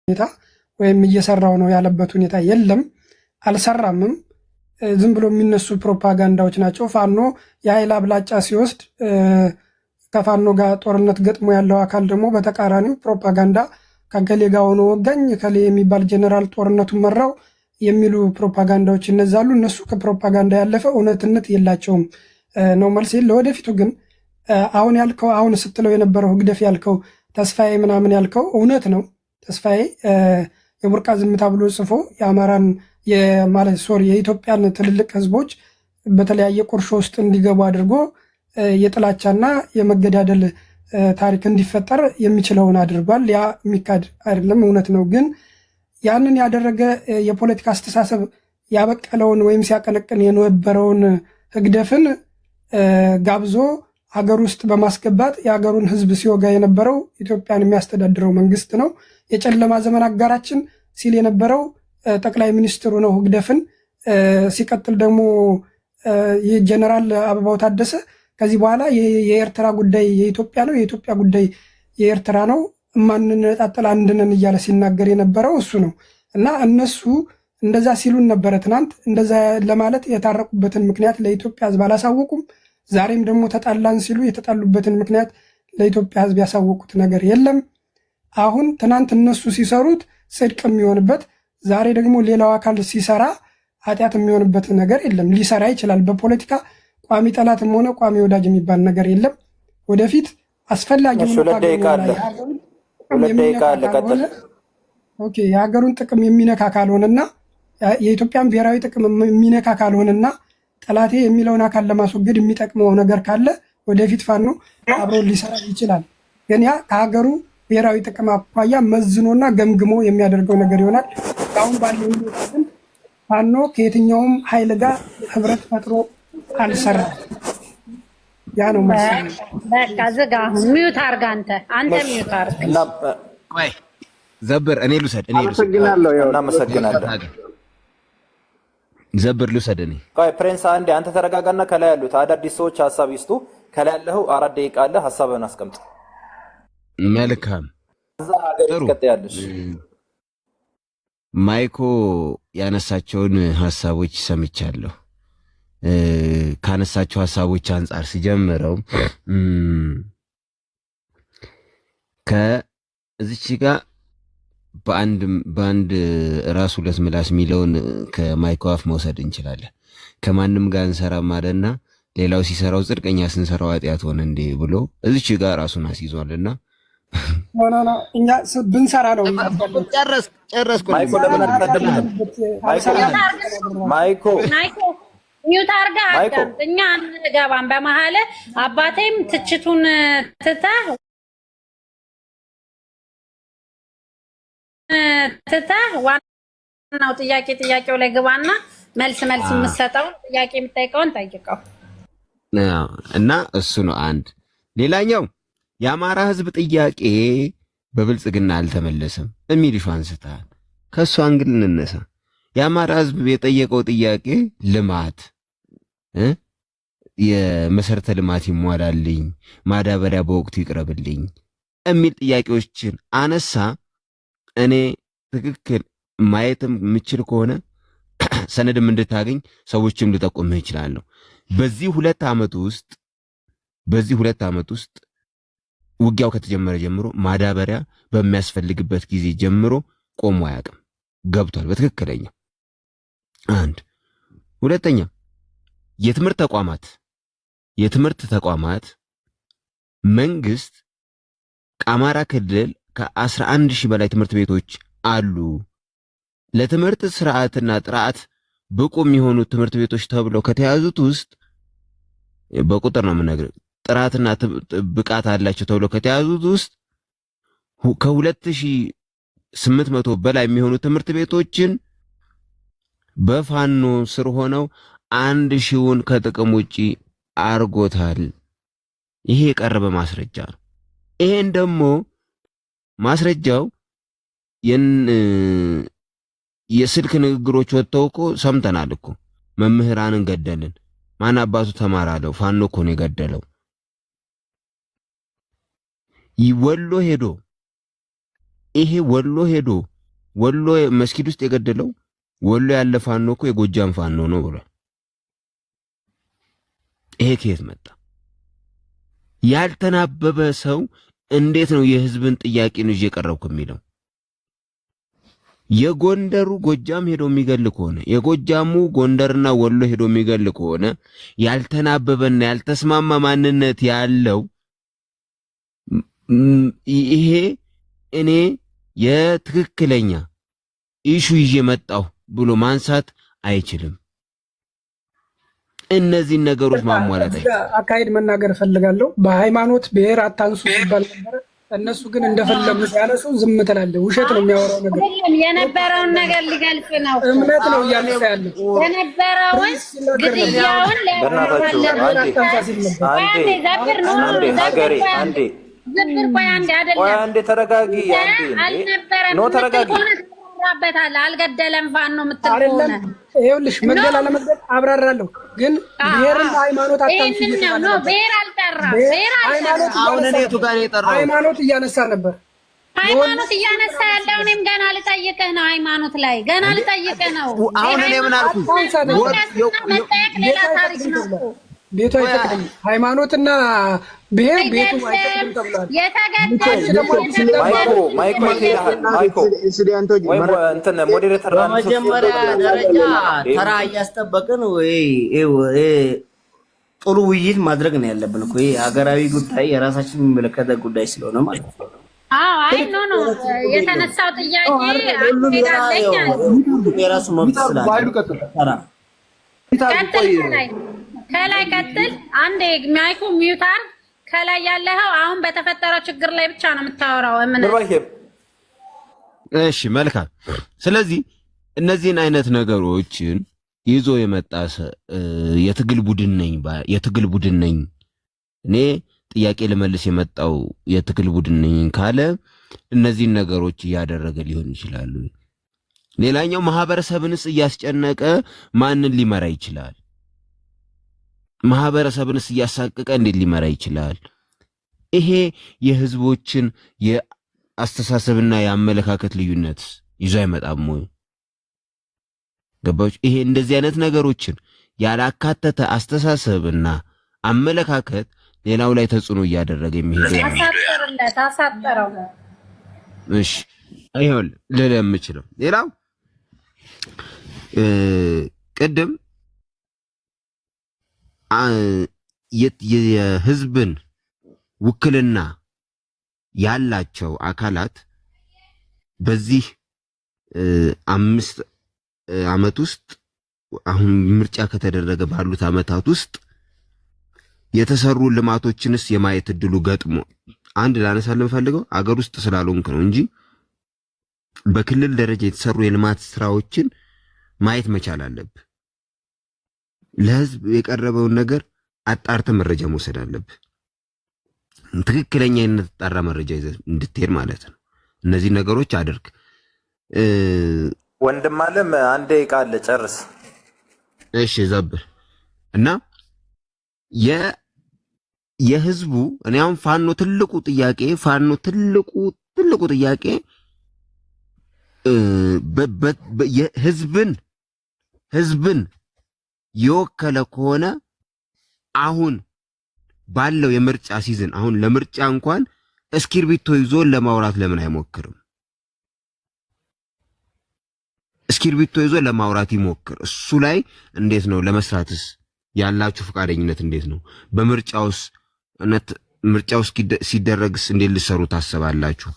ሁኔታ ወይም እየሰራው ነው ያለበት ሁኔታ የለም፣ አልሰራምም። ዝም ብሎ የሚነሱ ፕሮፓጋንዳዎች ናቸው። ፋኖ የኃይል አብላጫ ሲወስድ ከፋኖ ጋር ጦርነት ገጥሞ ያለው አካል ደግሞ በተቃራኒው ፕሮፓጋንዳ ከገሌ ጋር ሆኖ ወጋኝ ከሌ የሚባል ጀነራል ጦርነቱን መራው የሚሉ ፕሮፓጋንዳዎች ይነዛሉ። እነሱ ከፕሮፓጋንዳ ያለፈ እውነትነት የላቸውም ነው መልሴ። ለወደፊቱ ግን አሁን ያልከው አሁን ስትለው የነበረው ህግደፍ ያልከው ተስፋዬ ምናምን ያልከው እውነት ነው። ተስፋዬ የቡርቃ ዝምታ ብሎ ጽፎ የአማራን የኢትዮጵያን ትልልቅ ህዝቦች በተለያየ ቁርሾ ውስጥ እንዲገቡ አድርጎ የጥላቻና የመገዳደል ታሪክ እንዲፈጠር የሚችለውን አድርጓል። ያ የሚካድ አይደለም፣ እውነት ነው። ግን ያንን ያደረገ የፖለቲካ አስተሳሰብ ያበቀለውን ወይም ሲያቀነቅን የነበረውን ህግደፍን ጋብዞ ሀገር ውስጥ በማስገባት የሀገሩን ህዝብ ሲወጋ የነበረው ኢትዮጵያን የሚያስተዳድረው መንግስት ነው። የጨለማ ዘመን አጋራችን ሲል የነበረው ጠቅላይ ሚኒስትሩ ነው ህግደፍን። ሲቀጥል ደግሞ የጀነራል አበባው ታደሰ ከዚህ በኋላ የኤርትራ ጉዳይ የኢትዮጵያ ነው፣ የኢትዮጵያ ጉዳይ የኤርትራ ነው፣ ማንነጣጠል አንድነን እያለ ሲናገር የነበረው እሱ ነው እና እነሱ እንደዛ ሲሉን ነበረ ትናንት። እንደዛ ለማለት የታረቁበትን ምክንያት ለኢትዮጵያ ህዝብ አላሳወቁም። ዛሬም ደግሞ ተጣላን ሲሉ የተጣሉበትን ምክንያት ለኢትዮጵያ ህዝብ ያሳወቁት ነገር የለም። አሁን ትናንት እነሱ ሲሰሩት ጽድቅ የሚሆንበት፣ ዛሬ ደግሞ ሌላው አካል ሲሰራ ኃጢአት የሚሆንበት ነገር የለም። ሊሰራ ይችላል። በፖለቲካ ቋሚ ጠላትም ሆነ ቋሚ ወዳጅ የሚባል ነገር የለም። ወደፊት አስፈላጊ የሀገሩን ጥቅም የሚነካ ካልሆነና የኢትዮጵያን ብሔራዊ ጥቅም የሚነካ ካልሆነና ጠላቴ የሚለውን አካል ለማስወገድ የሚጠቅመው ነገር ካለ ወደፊት ፋኖ አብሮ ሊሰራ ይችላል። ግን ያ ከሀገሩ ብሔራዊ ጥቅም አኳያ መዝኖና ገምግሞ የሚያደርገው ነገር ይሆናል። አሁን ባለው ግን ፋኖ ከየትኛውም ኃይል ጋር ህብረት ፈጥሮ አልሰራም። ያ ነው ማለት። በቃ ዝጋ፣ ሚዩት አርጋ። አንተ ሚዩት አርጋ። ቆይ ዘብር እኔ ልውሰድ። እናመሰግናለን። ዘብር ልውሰድ እኔ። ቆይ ፕሪንስ አንዴ አንተ ተረጋጋና ከላይ ያሉት አዳዲስ ሰዎች ሀሳብ ይስጡ። ከላይ ያለው 4 ደቂቃ አለ፣ ሀሳብህን አስቀምጥ። መልካም። እዛ ሀገር ትቀጥያለሽ። ማይኮ ያነሳቸውን ሀሳቦች ሰምቻለሁ። ካነሳቸው ሀሳቦች አንጻር ሲጀምረው ከዚች ጋር በአንድ ራስ ሁለት ምላስ የሚለውን ከማይኮ አፍ መውሰድ እንችላለን። ከማንም ጋር እንሰራም አለና ሌላው ሲሰራው ጽድቀኛ ስንሰራው ኃጢአት ሆነ እንዴ ብሎ እዚች ጋር ራሱን አስይዟልና እኛ ብንሰራ ነው። ጨረስኩ። ማይኮ ሚዩት አርጋ አዳምጥ። እኛ አንገባም በመሀል። አባቴም ትችቱን ትተህ ዋናው ጥያቄው ላይ ግባና መልስ የምትሰጠውን ጥያቄ የምትጠይቀውን ጠይቀው እና እሱ ነው አንድ። ሌላኛው የአማራ ህዝብ ጥያቄ በብልጽግና አልተመለሰም የሚልሹ አንስተሃል። ከእሱ አንግል እንነሳ። የአማራ ህዝብ የጠየቀው ጥያቄ ልማት፣ የመሰረተ ልማት ይሟላልኝ፣ ማዳበሪያ በወቅቱ ይቅረብልኝ የሚል ጥያቄዎችን አነሳ። እኔ ትክክል ማየትም የምችል ከሆነ ሰነድም እንድታገኝ ሰዎችም ልጠቁምህ እችላለሁ። በዚህ ሁለት ዓመት ውስጥ ውጊያው ከተጀመረ ጀምሮ ማዳበሪያ በሚያስፈልግበት ጊዜ ጀምሮ ቆሞ አያውቅም። ገብቷል በትክክለኛ አንድ። ሁለተኛ የትምህርት ተቋማት መንግስት ከአማራ ክልል ከ11,000 በላይ ትምህርት ቤቶች አሉ። ለትምህርት ስርዓትና ጥራት ብቁ የሚሆኑ ትምህርት ቤቶች ተብለው ከተያዙት ውስጥ በቁጥር ነው የምነግርህ፣ ጥራትና ብቃት አላቸው ተብለው ከተያዙት ውስጥ ከ2,800 በላይ የሚሆኑ ትምህርት ቤቶችን በፋኖ ስር ሆነው 1,000ውን ከጥቅም ውጪ አርጎታል። ይሄ የቀረበ ማስረጃ ነው። ይሄን ደግሞ ማስረጃው የስልክ ንግግሮች ወጥተው እኮ ሰምተናል እኮ። መምህራንን ገደልን፣ ማን አባቱ ተማራለው፣ ፋኖ እኮ ነው የገደለው። ወሎ ሄዶ ወሎ መስጊድ ውስጥ የገደለው ወሎ ያለ ፋኖ እኮ የጎጃም ፋኖ ነው ብሏል። ይሄ ከየት መጣ? ያልተናበበ ሰው እንዴት ነው የህዝብን ጥያቄ ነው እየቀረብኩ የሚለው? የጎንደሩ ጎጃም ሄዶ የሚገል ከሆነ የጎጃሙ ጎንደርና ወሎ ሄዶ የሚገል ከሆነ ያልተናበበና ያልተስማማ ማንነት ያለው ይሄ እኔ የትክክለኛ ኢሹ ይዤ መጣሁ ብሎ ማንሳት አይችልም። እነዚህ ነገሮች ማሟላት አይችልም። አካሄድ መናገር እፈልጋለሁ። በሃይማኖት ብሔር አታንሱ ይባል ነበር። እነሱ ግን እንደፈለጉ ያነሱ ዝም ትላለህ። ውሸት ነው የሚያወራው ነገር። የነበረውን ነገር ሊገልጽ ነው። እምነት ነው እያነሳ ያለው የነበረውን ግድያውን ተረጋጊ። በታል አልገደለም ፋኖ የምትል ከሆነ ይኸውልሽ መግደል አለመግደል አብራራለሁ። ግን ብሔርና ሃይማኖት አታንሱ ነው። ብሔር አልጠራም። ብሔር ሃይማኖት እያነሳ ነበር። ሃይማኖት እያነሳ ያለው እኔም ገና ልጠይቅህ ነው። ሃይማኖት ላይ ገና ልጠይቅህ ነው። አሁን እኔ ምን አልኩ? መጠየቅ ሌላ ታሪክ ነው። ቤቱ አይፈቅድም። ሃይማኖትና ብሔር ቤቱ አይፈቅድም ተብሏል። በመጀመሪያ ደረጃ ተራ እያስጠበቅን ወይ ጥሩ ውይይት ማድረግ ነው ያለብን እኮ። ይሄ ሀገራዊ ጉዳይ የራሳችን የሚመለከተ ጉዳይ ስለሆነ ማለት ነው። አይ ኖ የተነሳው ጥያቄ የራሱ መብት ስላለ ከላይ ቀጥል። አንዴ ማይኩ ሚውታር ከላይ ያለኸው አሁን በተፈጠረው ችግር ላይ ብቻ ነው የምታወራው። እሺ መልካም። ስለዚህ እነዚህን አይነት ነገሮችን ይዞ የመጣ የትግል ቡድን ነኝ እኔ ጥያቄ ልመልስ የመጣው የትግል ቡድን ነኝ ካለ እነዚህን ነገሮች እያደረገ ሊሆን ይችላል። ሌላኛው ማህበረሰብንስ እያስጨነቀ ማንን ሊመራ ይችላል? ማህበረሰብንስ እያሳቀቀ እንዴት ሊመራ ይችላል? ይሄ የህዝቦችን የአስተሳሰብና የአመለካከት ልዩነት ይዞ አይመጣም ወይ? ገባች? ይሄ እንደዚህ አይነት ነገሮችን ያላካተተ አስተሳሰብና አመለካከት ሌላው ላይ ተጽዕኖ እያደረገ የሚሄደው ታሳጠረው። እሺ አይሆን ለለምችለው ሌላው ቅድም የህዝብን ውክልና ያላቸው አካላት በዚህ 5 ዓመት ውስጥ አሁን ምርጫ ከተደረገ ባሉት ዓመታት ውስጥ የተሰሩ ልማቶችንስ የማየት እድሉ ገጥሞ አንድ ላነሳልን ፈልገው አገር ውስጥ ስላልሆንክ ነው እንጂ በክልል ደረጃ የተሰሩ የልማት ስራዎችን ማየት መቻል አለብህ። ለህዝብ የቀረበውን ነገር አጣርተ መረጃ መውሰድ አለብህ። ትክክለኛ የተጣራ መረጃ ይዘህ እንድትሄድ ማለት ነው። እነዚህ ነገሮች አድርግ። ወንድም አለም አንዴ ቃል ጨርስ። እሺ ዘብር እና የህዝቡ እኔ አሁን ፋኖ ትልቁ ጥያቄ ህዝብን የወከለ ከሆነ አሁን ባለው የምርጫ ሲዝን አሁን ለምርጫ እንኳን እስክርቢቶ ይዞ ለማውራት ለምን አይሞክርም? እስክርቢቶ ይዞ ለማውራት ይሞክር። እሱ ላይ እንዴት ነው ለመስራትስ ያላችሁ ፈቃደኝነት እንዴት ነው? በምርጫውስ ምርጫው ሲደረግስ እንዴት ልሰሩ ታስባላችሁ?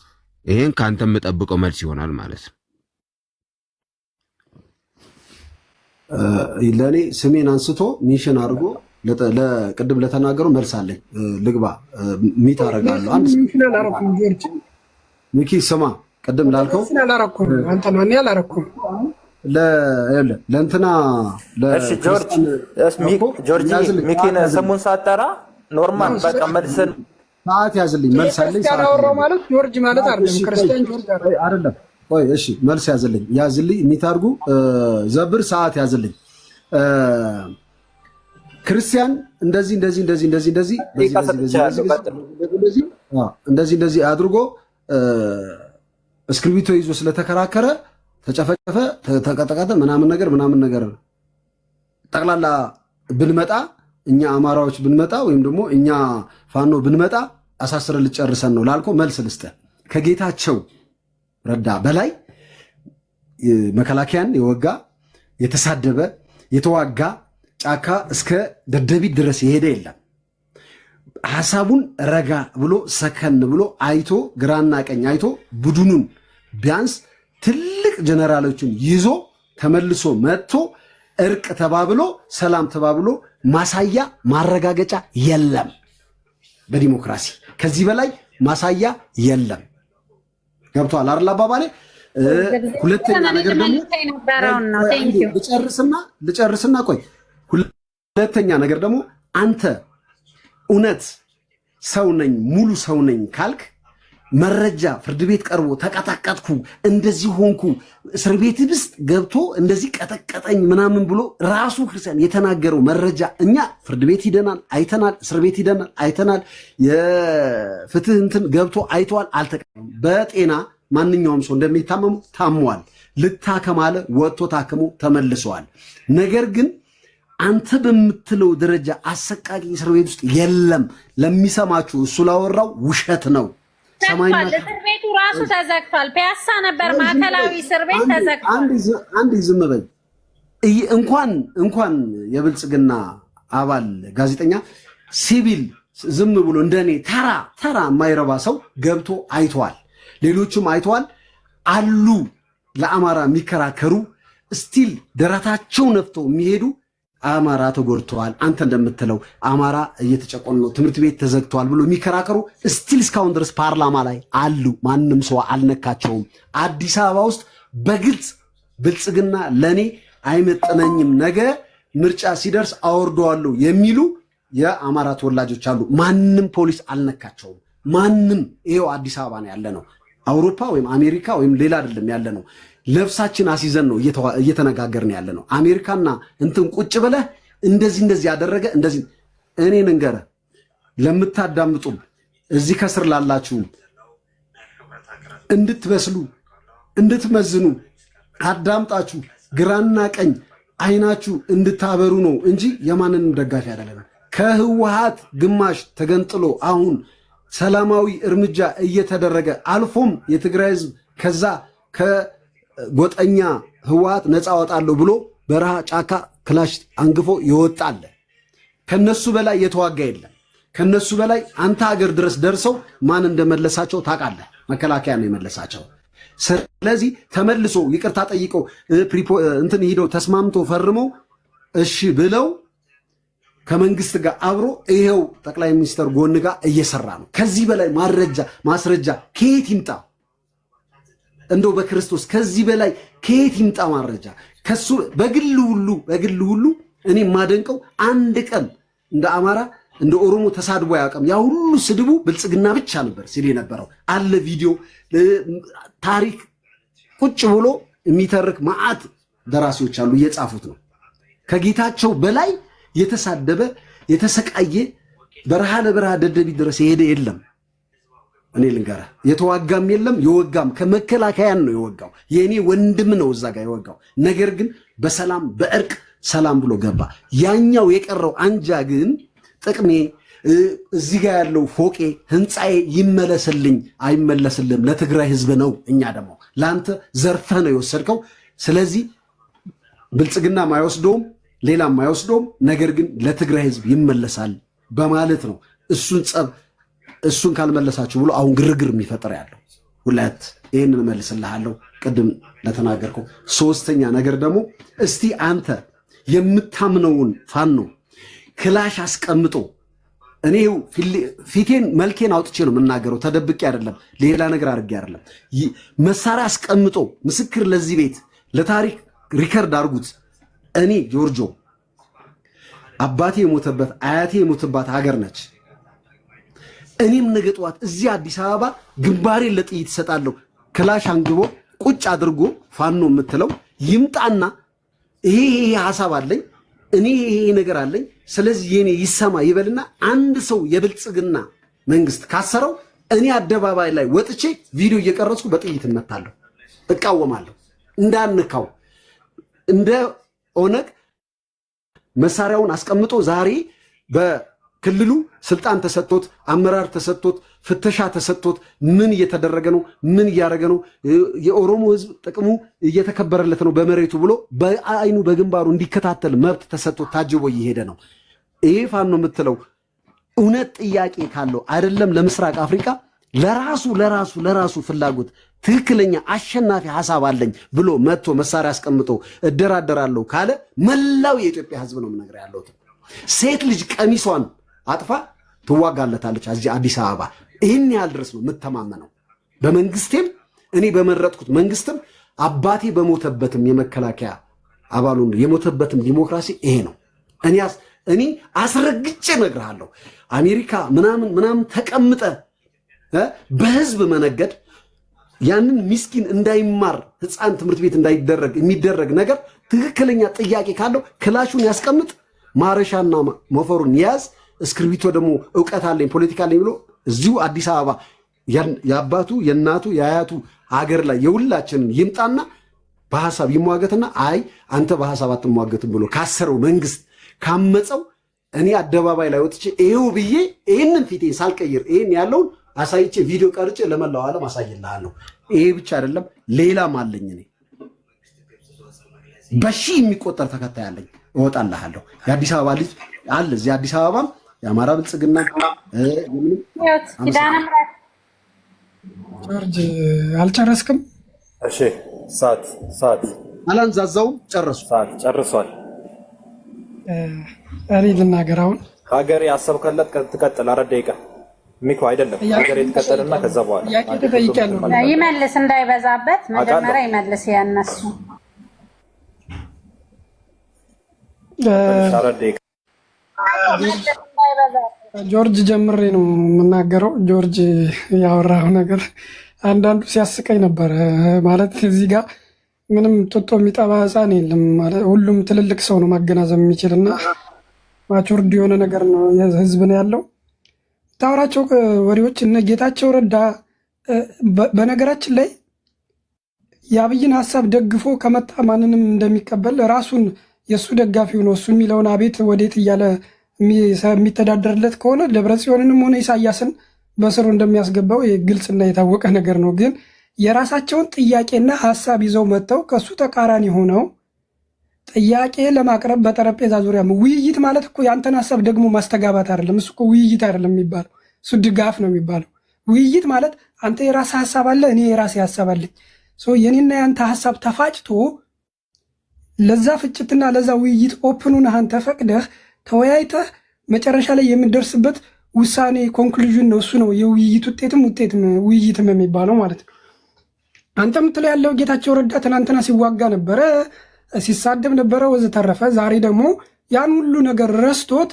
ይሄን ካንተ የምጠብቀው መልስ ይሆናል ማለት ነው። ለኔ ስሜን አንስቶ ሚሽን አድርጎ ለቅድም ለተናገሩ መልስ አለኝ። ልግባ ሚት አደርጋለሁ። አንድ ሚኪ ስማ፣ ቅድም ላልከው ለእንትና ጆርጂ ሚኪን ስሙን ሳጠራ ኖርማል በቃ መልስን ሰዓት ያዝልኝ። መልስ አለኝ። ክርስቲያን ማለት ጆርጅ ማለት አይደለም። ክርስቲያን ጆርጅ አይደለም። ቆይ እሺ፣ መልስ ያዝልኝ። ሚት አድርጉ። ዘብር ሰዓት ያዝልኝ። ክርስቲያን እንደዚህ አድርጎ እስክሪብቶ ይዞ ስለተከራከረ ተጨፈጨፈ፣ ተቀጠቀጠ፣ ምናምን ነገር ጠቅላላ ብንመጣ እኛ አማራዎች ብንመጣ ወይም ደግሞ እኛ ፋኖ ብንመጣ አሳስረን ልጨርሰን ነው ላልኮ መልስ ልስተ ከጌታቸው ረዳ በላይ መከላከያን የወጋ የተሳደበ የተዋጋ ጫካ እስከ ደደቢት ድረስ የሄደ የለም። ሐሳቡን ረጋ ብሎ ሰከን ብሎ አይቶ ግራና ቀኝ አይቶ ቡድኑን ቢያንስ ትልቅ ጀነራሎችን ይዞ ተመልሶ መጥቶ እርቅ ተባብሎ ሰላም ተባብሎ ማሳያ ማረጋገጫ የለም። በዲሞክራሲ ከዚህ በላይ ማሳያ የለም። ገብቷል አይደል አባባሌ? ሁለተኛ ነገር ደግሞ ልጨርስና ቆይ ሁለተኛ ነገር ደግሞ አንተ እውነት ሰው ነኝ ሙሉ ሰው ነኝ ካልክ መረጃ ፍርድ ቤት ቀርቦ ተቀጣቀጥኩ እንደዚህ ሆንኩ እስር ቤት ውስጥ ገብቶ እንደዚህ ቀጠቀጠኝ ምናምን ብሎ ራሱ ክርስቲያን የተናገረው መረጃ እኛ ፍርድ ቤት ሂደናል አይተናል፣ እስር ቤት ሂደናል አይተናል፣ የፍትህ እንትን ገብቶ አይተዋል፣ አልተቀበለም። በጤና ማንኛውም ሰው እንደሚታመሙ ታሟል። ልታከማለ ወጥቶ ታክሞ ተመልሰዋል። ነገር ግን አንተ በምትለው ደረጃ አሰቃቂ እስር ቤት ውስጥ የለም። ለሚሰማችሁ እሱ ላወራው ውሸት ነው። እስር ቤቱ ራሱ ተዘግቷል። ፒያሳ ነበር ማዕከላዊ እስር ቤት ተዘግቷል። አንድ ዝም በል። እንኳን የብልጽግና አባል ጋዜጠኛ ሲቪል ዝም ብሎ እንደኔ ተራ የማይረባ ሰው ገብቶ አይተዋል። ሌሎችም አይተዋል አሉ። ለአማራ የሚከራከሩ ስቲል ደረታቸው ነፍተው የሚሄዱ አማራ ተጎድተዋል፣ አንተ እንደምትለው አማራ እየተጨቆነ ነው፣ ትምህርት ቤት ተዘግተዋል ብሎ የሚከራከሩ ስቲል እስካሁን ድረስ ፓርላማ ላይ አሉ። ማንም ሰው አልነካቸውም። አዲስ አበባ ውስጥ በግልጽ ብልጽግና ለኔ አይመጥነኝም፣ ነገ ምርጫ ሲደርስ አወርደዋለሁ የሚሉ የአማራ ተወላጆች አሉ። ማንም ፖሊስ አልነካቸውም። ማንም ይሄው አዲስ አበባ ነው ያለ ነው። አውሮፓ ወይም አሜሪካ ወይም ሌላ አይደለም ያለ ነው። ነፍሳችን አስይዘን ነው እየተነጋገርን ያለ ነው። አሜሪካና እንትን ቁጭ ብለህ እንደዚህ ያደረገ እንደዚህ እኔ ንገረ ለምታዳምጡም እዚህ ከስር ላላችሁ እንድትበስሉ እንድትመዝኑ አዳምጣችሁ ግራና ቀኝ አይናችሁ እንድታበሩ ነው እንጂ የማንንም ደጋፊ አይደለም። ከህወሓት ግማሽ ተገንጥሎ አሁን ሰላማዊ እርምጃ እየተደረገ አልፎም የትግራይ ህዝብ ከዛ ከጎጠኛ ህወሓት ነፃ አወጣለሁ ብሎ በረሃ ጫካ ክላሽ አንግፎ ይወጣል። ከነሱ በላይ የተዋጋ የለም። ከነሱ በላይ አንተ ሀገር ድረስ ደርሰው ማን እንደመለሳቸው ታውቃለህ። መከላከያ ነው የመለሳቸው። ስለዚህ ተመልሶ ይቅርታ ጠይቀው እንትን ሄደው ተስማምቶ ፈርመው እሺ ብለው ከመንግስት ጋር አብሮ ይሄው ጠቅላይ ሚኒስትር ጎን ጋር እየሰራ ነው። ከዚህ በላይ ማስረጃ ከየት ይምጣ? እንደው በክርስቶስ ከዚህ በላይ ከየት ይምጣ ማረጃ? ከሱ በግል ሁሉ እኔ የማደንቀው አንድ ቀን እንደ አማራ እንደ ኦሮሞ ተሳድቦ ያውቅም። ያ ሁሉ ስድቡ ብልጽግና ብቻ ነበር ሲል የነበረው አለ። ቪዲዮ ታሪክ ቁጭ ብሎ የሚተርክ መዓት ደራሲዎች አሉ፣ እየጻፉት ነው። ከጌታቸው በላይ የተሳደበ የተሰቃየ በረሃ ለበረሃ ደደቢት ድረስ የሄደ የለም። እኔ ልንገርህ፣ የተዋጋም የለም የወጋም ከመከላከያን ነው የወጋው። የእኔ ወንድም ነው እዛ ጋር የወጋው። ነገር ግን በሰላም በእርቅ ሰላም ብሎ ገባ። ያኛው የቀረው አንጃ ግን ጥቅሜ እዚህ ጋር ያለው ፎቄ ህንፃዬ ይመለስልኝ አይመለስልም ለትግራይ ህዝብ ነው። እኛ ደግሞ ለአንተ ዘርፈህ ነው የወሰድከው። ስለዚህ ብልጽግና ማይወስደውም ሌላም ማይወስደውም፣ ነገር ግን ለትግራይ ህዝብ ይመለሳል በማለት ነው እሱን ካልመለሳችሁ ብሎ አሁን ግርግር የሚፈጥር ያለው። ሁለት ይህንን እመልስልሃለሁ ቅድም ለተናገርከው። ሶስተኛ ነገር ደግሞ እስቲ አንተ የምታምነውን ፋኖ ክላሽ አስቀምጦ እኔው ፊቴን መልኬን አውጥቼ ነው የምናገረው፣ ተደብቄ አይደለም፣ ሌላ ነገር አድርጌ አይደለም። መሳሪያ አስቀምጦ ምስክር ለዚህ ቤት ለታሪክ ሪከርድ አድርጉት። እኔ ጆርጆ አባቴ የሞተበት አያቴ የሞተባት ሀገር ነች። እኔም ነገ ጠዋት እዚህ አዲስ አበባ ግንባሬን ለጥይት እሰጣለሁ። ክላሽ አንግቦ ቁጭ አድርጎ ፋኖ የምትለው ይምጣና ይሄ ሐሳብ አለኝ እኔ ይሄ ነገር አለኝ፣ ስለዚህ የኔ ይሰማ ይበልና አንድ ሰው የብልጽግና መንግስት ካሰረው እኔ አደባባይ ላይ ወጥቼ ቪዲዮ እየቀረጽኩ በጥይት እመታለሁ፣ እቃወማለሁ። እንዳንካው እንደ ኦነግ መሳሪያውን አስቀምጦ ዛሬ በክልሉ ስልጣን ተሰጥቶት አመራር ተሰጥቶት ፍተሻ ተሰጥቶት ምን እየተደረገ ነው? ምን እያደረገ ነው? የኦሮሞ ህዝብ ጥቅሙ እየተከበረለት ነው በመሬቱ ብሎ በአይኑ በግንባሩ እንዲከታተል መብት ተሰጥቶት ታጅቦ እየሄደ ነው። ይሄ ፋኖ የምትለው እውነት ጥያቄ ካለው አይደለም ለምስራቅ አፍሪካ ለራሱ ፍላጎት ትክክለኛ አሸናፊ ሐሳብ አለኝ ብሎ መጥቶ መሳሪያ አስቀምጦ እደራደራለሁ ካለ መላው የኢትዮጵያ ህዝብ ነው የምነግርህ ያለሁት። ሴት ልጅ ቀሚሷን አጥፋ ትዋጋለታለች እዚህ አዲስ አበባ። ይህን ያህል ድረስ ነው የምተማመነው በመንግስቴም፣ እኔ በመረጥኩት መንግስትም፣ አባቴ በሞተበትም የመከላከያ አባሉ የሞተበትም ዲሞክራሲ ይሄ ነው። እኔ አስረግጬ እነግርሃለሁ። አሜሪካ ምናምን ተቀምጠ በህዝብ መነገድ ያንን ሚስኪን እንዳይማር ህፃን ትምህርት ቤት እንዳይደረግ የሚደረግ ነገር ትክክለኛ ጥያቄ ካለው ክላሹን ያስቀምጥ፣ ማረሻና ሞፈሩን ያዝ፣ እስክሪብቶ ደግሞ እውቀት አለኝ ፖለቲካ አለኝ ብሎ እዚሁ አዲስ አበባ የአባቱ የእናቱ የአያቱ ሀገር ላይ የሁላችንን ይምጣና በሐሳብ ይሟገትና አይ አንተ በሐሳብ አትሟገትም ብሎ ካሰረው መንግስት ካመፀው እኔ አደባባይ ላይ ወጥቼ ይሄው ብዬ ይሄንን ፊቴን ሳልቀይር ይሄን ያለውን አሳይቼ ቪዲዮ ቀርጬ ለመላው ዓለም አሳይልሃለሁ። ይሄ ብቻ አይደለም ሌላም አለኝ። እኔ በሺህ የሚቆጠር ተከታይ አለኝ። እወጣልሃለሁ። የአዲስ አበባ ልጅ አለ እዚህ አዲስ አበባም የአማራ ብልጽግና ጆርጅ አልጨረስክም? እሺ ሰዓት አላንዛዛውም። ጨርሷል። እኔ ልናገር አሁን ሀገሬ አሰብከለት ትቀጥል። 4 ደቂቃ ሚኮ አይደለም ሀገሬ ትቀጥልና ከዛ በኋላ ይመልስ እንዳይበዛበት መጀመሪያ ይመልስ። ያነሱ ጆርጅ ጀምሬ ነው የምናገረው። ጆርጅ ያወራው ነገር አንዳንዱ ሲያስቀኝ ነበረ። ማለት እዚህ ጋር ምንም ጡጦ የሚጠባ ህፃን የለም ማለት ሁሉም ትልልቅ ሰው ነው ማገናዘብ የሚችልና ማቹርድ የሆነ ነገር ነው ህዝብ ነው ያለው። ታወራቸው ወሬዎች እነ ጌታቸው ረዳ በነገራችን ላይ የአብይን ሀሳብ ደግፎ ከመጣ ማንንም እንደሚቀበል ራሱን የእሱ ደጋፊው ነው እሱ የሚለውን አቤት ወዴት እያለ የሚተዳደርለት ከሆነ ደብረጽዮንንም ሆነ ኢሳያስን በስሩ እንደሚያስገባው ግልጽና የታወቀ ነገር ነው። ግን የራሳቸውን ጥያቄና ሀሳብ ይዘው መጥተው ከእሱ ተቃራኒ ሆነው ጥያቄ ለማቅረብ በጠረጴዛ ዙሪያ ውይይት ማለት እኮ የአንተን ሀሳብ ደግሞ ማስተጋባት አይደለም። እሱ እኮ ውይይት አይደለም የሚባለው፣ እሱ ድጋፍ ነው የሚባለው። ውይይት ማለት አንተ የራስህ ሀሳብ አለ፣ እኔ የራሴ ሀሳብ አለኝ። የኔና የአንተ ሀሳብ ተፋጭቶ ለዛ ፍጭትና ለዛ ውይይት ኦፕኑን አንተ ፈቅደህ ተወያይተህ መጨረሻ ላይ የምደርስበት ውሳኔ ኮንክሉዥን ነው። እሱ ነው የውይይት ውጤትም ውይይትም የሚባለው ማለት ነው። አንተ ምትለው ያለው ጌታቸው ረዳ ትናንትና ሲዋጋ ነበረ፣ ሲሳደብ ነበረ ወዘተረፈ። ዛሬ ደግሞ ያን ሁሉ ነገር ረስቶት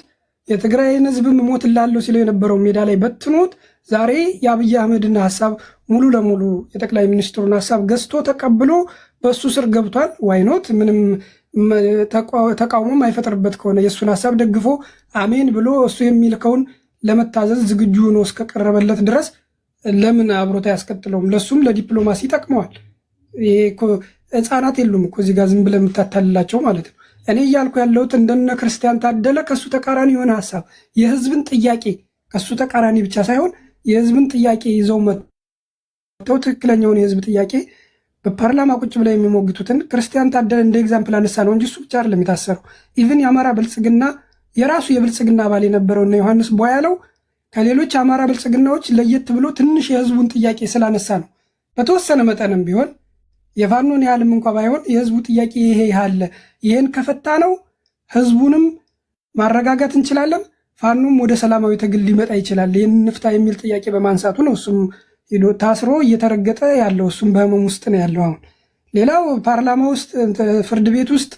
የትግራይን ህዝብ እሞትላለሁ ሲለው የነበረው ሜዳ ላይ በትኖት ዛሬ የአብይ አህመድን ሀሳብ ሙሉ ለሙሉ የጠቅላይ ሚኒስትሩን ሀሳብ ገዝቶ ተቀብሎ በእሱ ስር ገብቷል። ዋይኖት ምንም ተቃውሞም አይፈጥርበት ከሆነ የእሱን ሀሳብ ደግፎ አሜን ብሎ እሱ የሚልከውን ለመታዘዝ ዝግጁ ሆኖ እስከቀረበለት ድረስ ለምን አብሮታ ያስቀጥለውም? ለሱም ለዲፕሎማሲ ይጠቅመዋል። ህፃናት የሉም እኮ እዚህ ጋር ዝም ብለህ የምታታልላቸው ማለት ነው። እኔ እያልኩ ያለሁት እንደነ ክርስቲያን ታደለ ከሱ ተቃራኒ የሆነ ሀሳብ የህዝብን ጥያቄ ከሱ ተቃራኒ ብቻ ሳይሆን የህዝብን ጥያቄ ይዘው መጥተው ትክክለኛውን የህዝብ ጥያቄ በፓርላማ ቁጭ ብለው የሚሞግቱትን ክርስቲያን ታደለ እንደ ኤግዛምፕል አነሳ ነው እንጂ እሱ ብቻ አይደለም የታሰረው። ኢቭን የአማራ ብልጽግና የራሱ የብልጽግና አባል የነበረውና ዮሐንስ ቦያለው ከሌሎች አማራ ብልጽግናዎች ለየት ብሎ ትንሽ የህዝቡን ጥያቄ ስላነሳ ነው። በተወሰነ መጠንም ቢሆን የፋኖን ያህልም እንኳ ባይሆን የህዝቡ ጥያቄ ይሄ ያለ ይሄን ከፈታ ነው ህዝቡንም ማረጋጋት እንችላለን፣ ፋኖም ወደ ሰላማዊ ትግል ሊመጣ ይችላል። ይህን ንፍታ የሚል ጥያቄ በማንሳቱ ነው እሱም ሄዶ ታስሮ እየተረገጠ ያለው። እሱም በህመም ውስጥ ነው ያለው። አሁን ሌላው ፓርላማ ውስጥ ፍርድ ቤት ውስጥ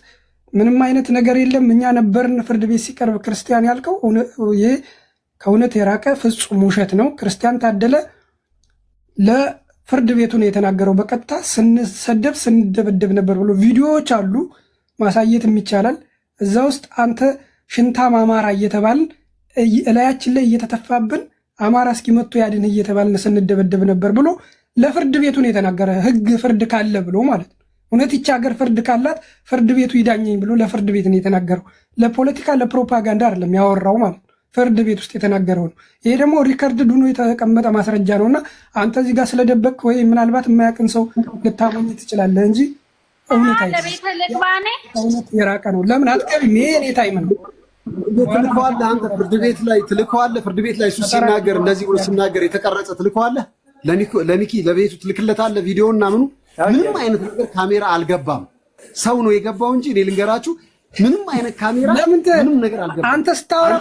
ምንም አይነት ነገር የለም እኛ ነበርን ፍርድ ቤት ሲቀርብ ክርስቲያን ያልከው ይሄ ከእውነት የራቀ ፍጹም ውሸት ነው። ክርስቲያን ታደለ ለፍርድ ቤቱ ነው የተናገረው። በቀጥታ ስንሰደብ ስንደበደብ ነበር ብሎ ቪዲዮዎች አሉ ማሳየትም ይቻላል። እዛ ውስጥ አንተ ሽንታም አማራ እየተባልን እላያችን ላይ እየተተፋብን አማራ እስኪ መጥቶ ያድን እየተባልን ስንደበደብ ነበር ብሎ ለፍርድ ቤቱ ነው የተናገረ። ህግ ፍርድ ካለ ብሎ ማለት ነው። እውነት ይህች ሀገር ፍርድ ካላት ፍርድ ቤቱ ይዳኘኝ ብሎ ለፍርድ ቤት ነው የተናገረው። ለፖለቲካ ለፕሮፓጋንዳ አይደለም ያወራው ማለት ነው። ፍርድ ቤት ውስጥ የተናገረው ነው። ይሄ ደግሞ ሪከርድ ዱኖ የተቀመጠ ማስረጃ ነውና አንተ እዚህ ጋር ስለደበቅ ወይ ምናልባት የማያውቅን ሰው ልታሞኝ ትችላለህ እንጂ እውነት እውነት የራቀ ነው። ለምን አትቀርም? ይሄ እኔ ታይም ነው ትልከዋለህ። አንተ ፍርድ ቤት ላይ ትልከዋለህ። ፍርድ ቤት ላይ እሱ ሲናገር እንደዚህ ብሎ ሲናገር የተቀረጸ ትልከዋለህ። ለሚኪ ለቤቱ ትልክለታለህ። ቪዲዮና ምኑ ምንም አይነት ነገር ካሜራ አልገባም። ሰው ነው የገባው እንጂ እኔ ልንገራችሁ ምንም አይነት ካሜራ ምንም ነገር አልገባም። አንተ ስታወራ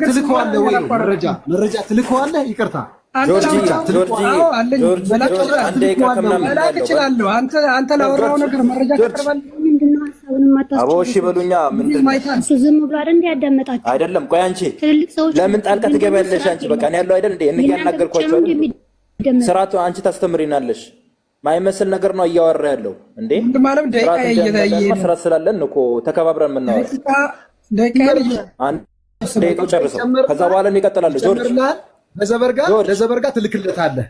ትልከዋለህ ወይ መረጃ ትልከዋለህ። ይቅርታ እችላለሁ። አንተ ላወራው ነገር መረጃ ታቀርባለህ። አቦ እሺ በሉኛ። እሱ ዝም ብሎ አይደል ያዳመጣችሁ? አይደለም። ቆይ አንቺ ለምን ጣልቃ ትገቢያለሽ? አንቺ በቃ እኔ ያለው አይደል እንዴ እያናገርኳቸው አይደል? ስርዓቱ አንቺ ታስተምሪናለሽ። ማይመስል ነገር ነው እያወራ ያለው እንዴ። ማለት ደቂቃ ስራት ስላለን እኮ ተከባብረን የምናወራው። ደቂቃ ጨርሰው ከዛ በኋላ እንቀጥላለን። ጆርጅ ለዘበርጋ ትልክለታለህ።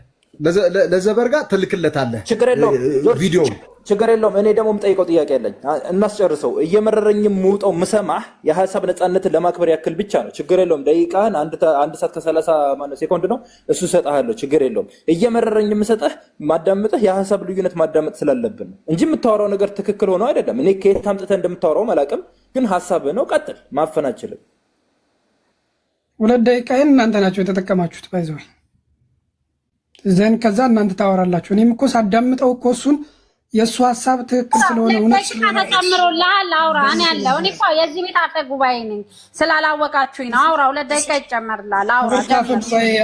ለዘበርጋ ትልክለታለህ። ችግር የለውም ቪዲዮ ችግር የለውም። እኔ ደግሞ የምጠይቀው ጥያቄ አለኝ። እናስጨርሰው። እየመረረኝም የምውጠው ምሰማህ የሀሳብ ነፃነትን ለማክበር ያክል ብቻ ነው። ችግር የለውም። ደቂቃህን 1 ሰዓት ከ30 ሴኮንድ ነው እሱ እሰጥሃለሁ። ችግር የለውም። እየመረረኝ የምሰጠህ ማዳመጥህ የሀሳብ ልዩነት ማዳመጥ ስላለብን ነው እንጂ የምታወራው ነገር ትክክል ሆኖ አይደለም። እኔ ከየት አምጥተህ እንደምታወራው አላውቅም፣ ግን ሀሳብህ ነው። ቀጥል። ማፈን አልችልም። 2 ደቂቃዬን እናንተ ናቸው የተጠቀማችሁት። ባይዘው ዘን ከዛ እናንተ ታወራላችሁ። እኔም እኮ ሳዳምጠው እኮ እሱን የእሱ ሀሳብ ትክክል ስለሆነ እውነት ስለሆነ ተጨምሮልሃል። አውራ። እኔ ያለው እኔ እኮ የዚህ ቤት አፈ ጉባኤ ነኝ። ስላላወቃችሁኝ ነው። አውራ። 2 ደቂቃ ይጨመርልሃል። አውራ።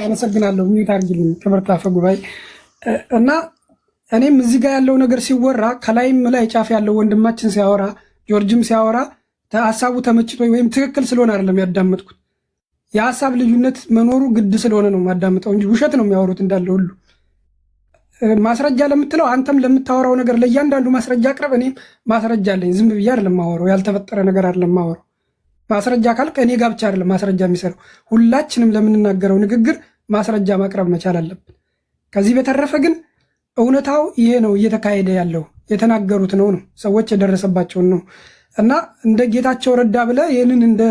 አመሰግናለሁ። ሚዩት አድርጊልኝ። ክብርት አፈ ጉባኤ እና እኔም እዚህ ጋር ያለው ነገር ሲወራ ከላይም ላይ ጫፍ ያለው ወንድማችን ሲያወራ ጆርጅም ሲያወራ ሀሳቡ ተመችቶኝ ወይም ትክክል ስለሆነ አይደለም ያዳመጥኩት። የሀሳብ ልዩነት መኖሩ ግድ ስለሆነ ነው ማዳምጠው እንጂ ውሸት ነው የሚያወሩት እንዳለ ሁሉ። ማስረጃ ለምትለው አንተም ለምታወራው ነገር ለእያንዳንዱ ማስረጃ አቅርብ። እኔም ማስረጃ አለኝ። ዝም ብዬ አይደለም ማወራው። ያልተፈጠረ ነገር አይደለም ማወራው። ማስረጃ ካልክ እኔ ጋር ብቻ አይደለም ማስረጃ የሚሰራው። ሁላችንም ለምንናገረው ንግግር ማስረጃ ማቅረብ መቻል አለብን። ከዚህ በተረፈ ግን እውነታው ይሄ ነው እየተካሄደ ያለው። የተናገሩት ነው ሰዎች የደረሰባቸውን ነው እና እንደ ጌታቸው ረዳ ብለህ ይህንን እንደ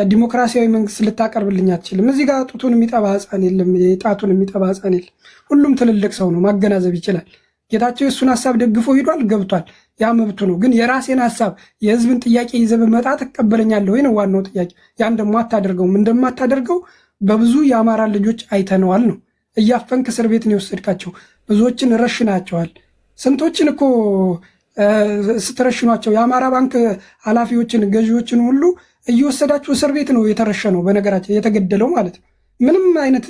ዲሞክራሲያዊ መንግስት ልታቀርብልኝ አትችልም። እዚህ ጋር ጡቱን የሚጠባ ህፃን የለም፣ ጣቱን የሚጠባ ህፃን የለም። ሁሉም ትልልቅ ሰው ነው፣ ማገናዘብ ይችላል። ጌታቸው የእሱን ሀሳብ ደግፎ ሂዷል፣ ገብቷል። ያ መብቱ ነው። ግን የራሴን ሀሳብ የህዝብን ጥያቄ ይዘህ በመጣ ትቀበለኛለህ ወይ ነው ዋናው ጥያቄ። ያን ደግሞ አታደርገውም። እንደማታደርገው በብዙ የአማራ ልጆች አይተነዋል ነው። እያፈንክ እስር ቤት ነው የወሰድካቸው። ብዙዎችን ረሽናቸዋል። ስንቶችን እኮ ስትረሽኗቸው የአማራ ባንክ ኃላፊዎችን ገዢዎችን ሁሉ እየወሰዳችሁ እስር ቤት ነው የተረሸነው። በነገራችን የተገደለው ማለት ነው። ምንም አይነት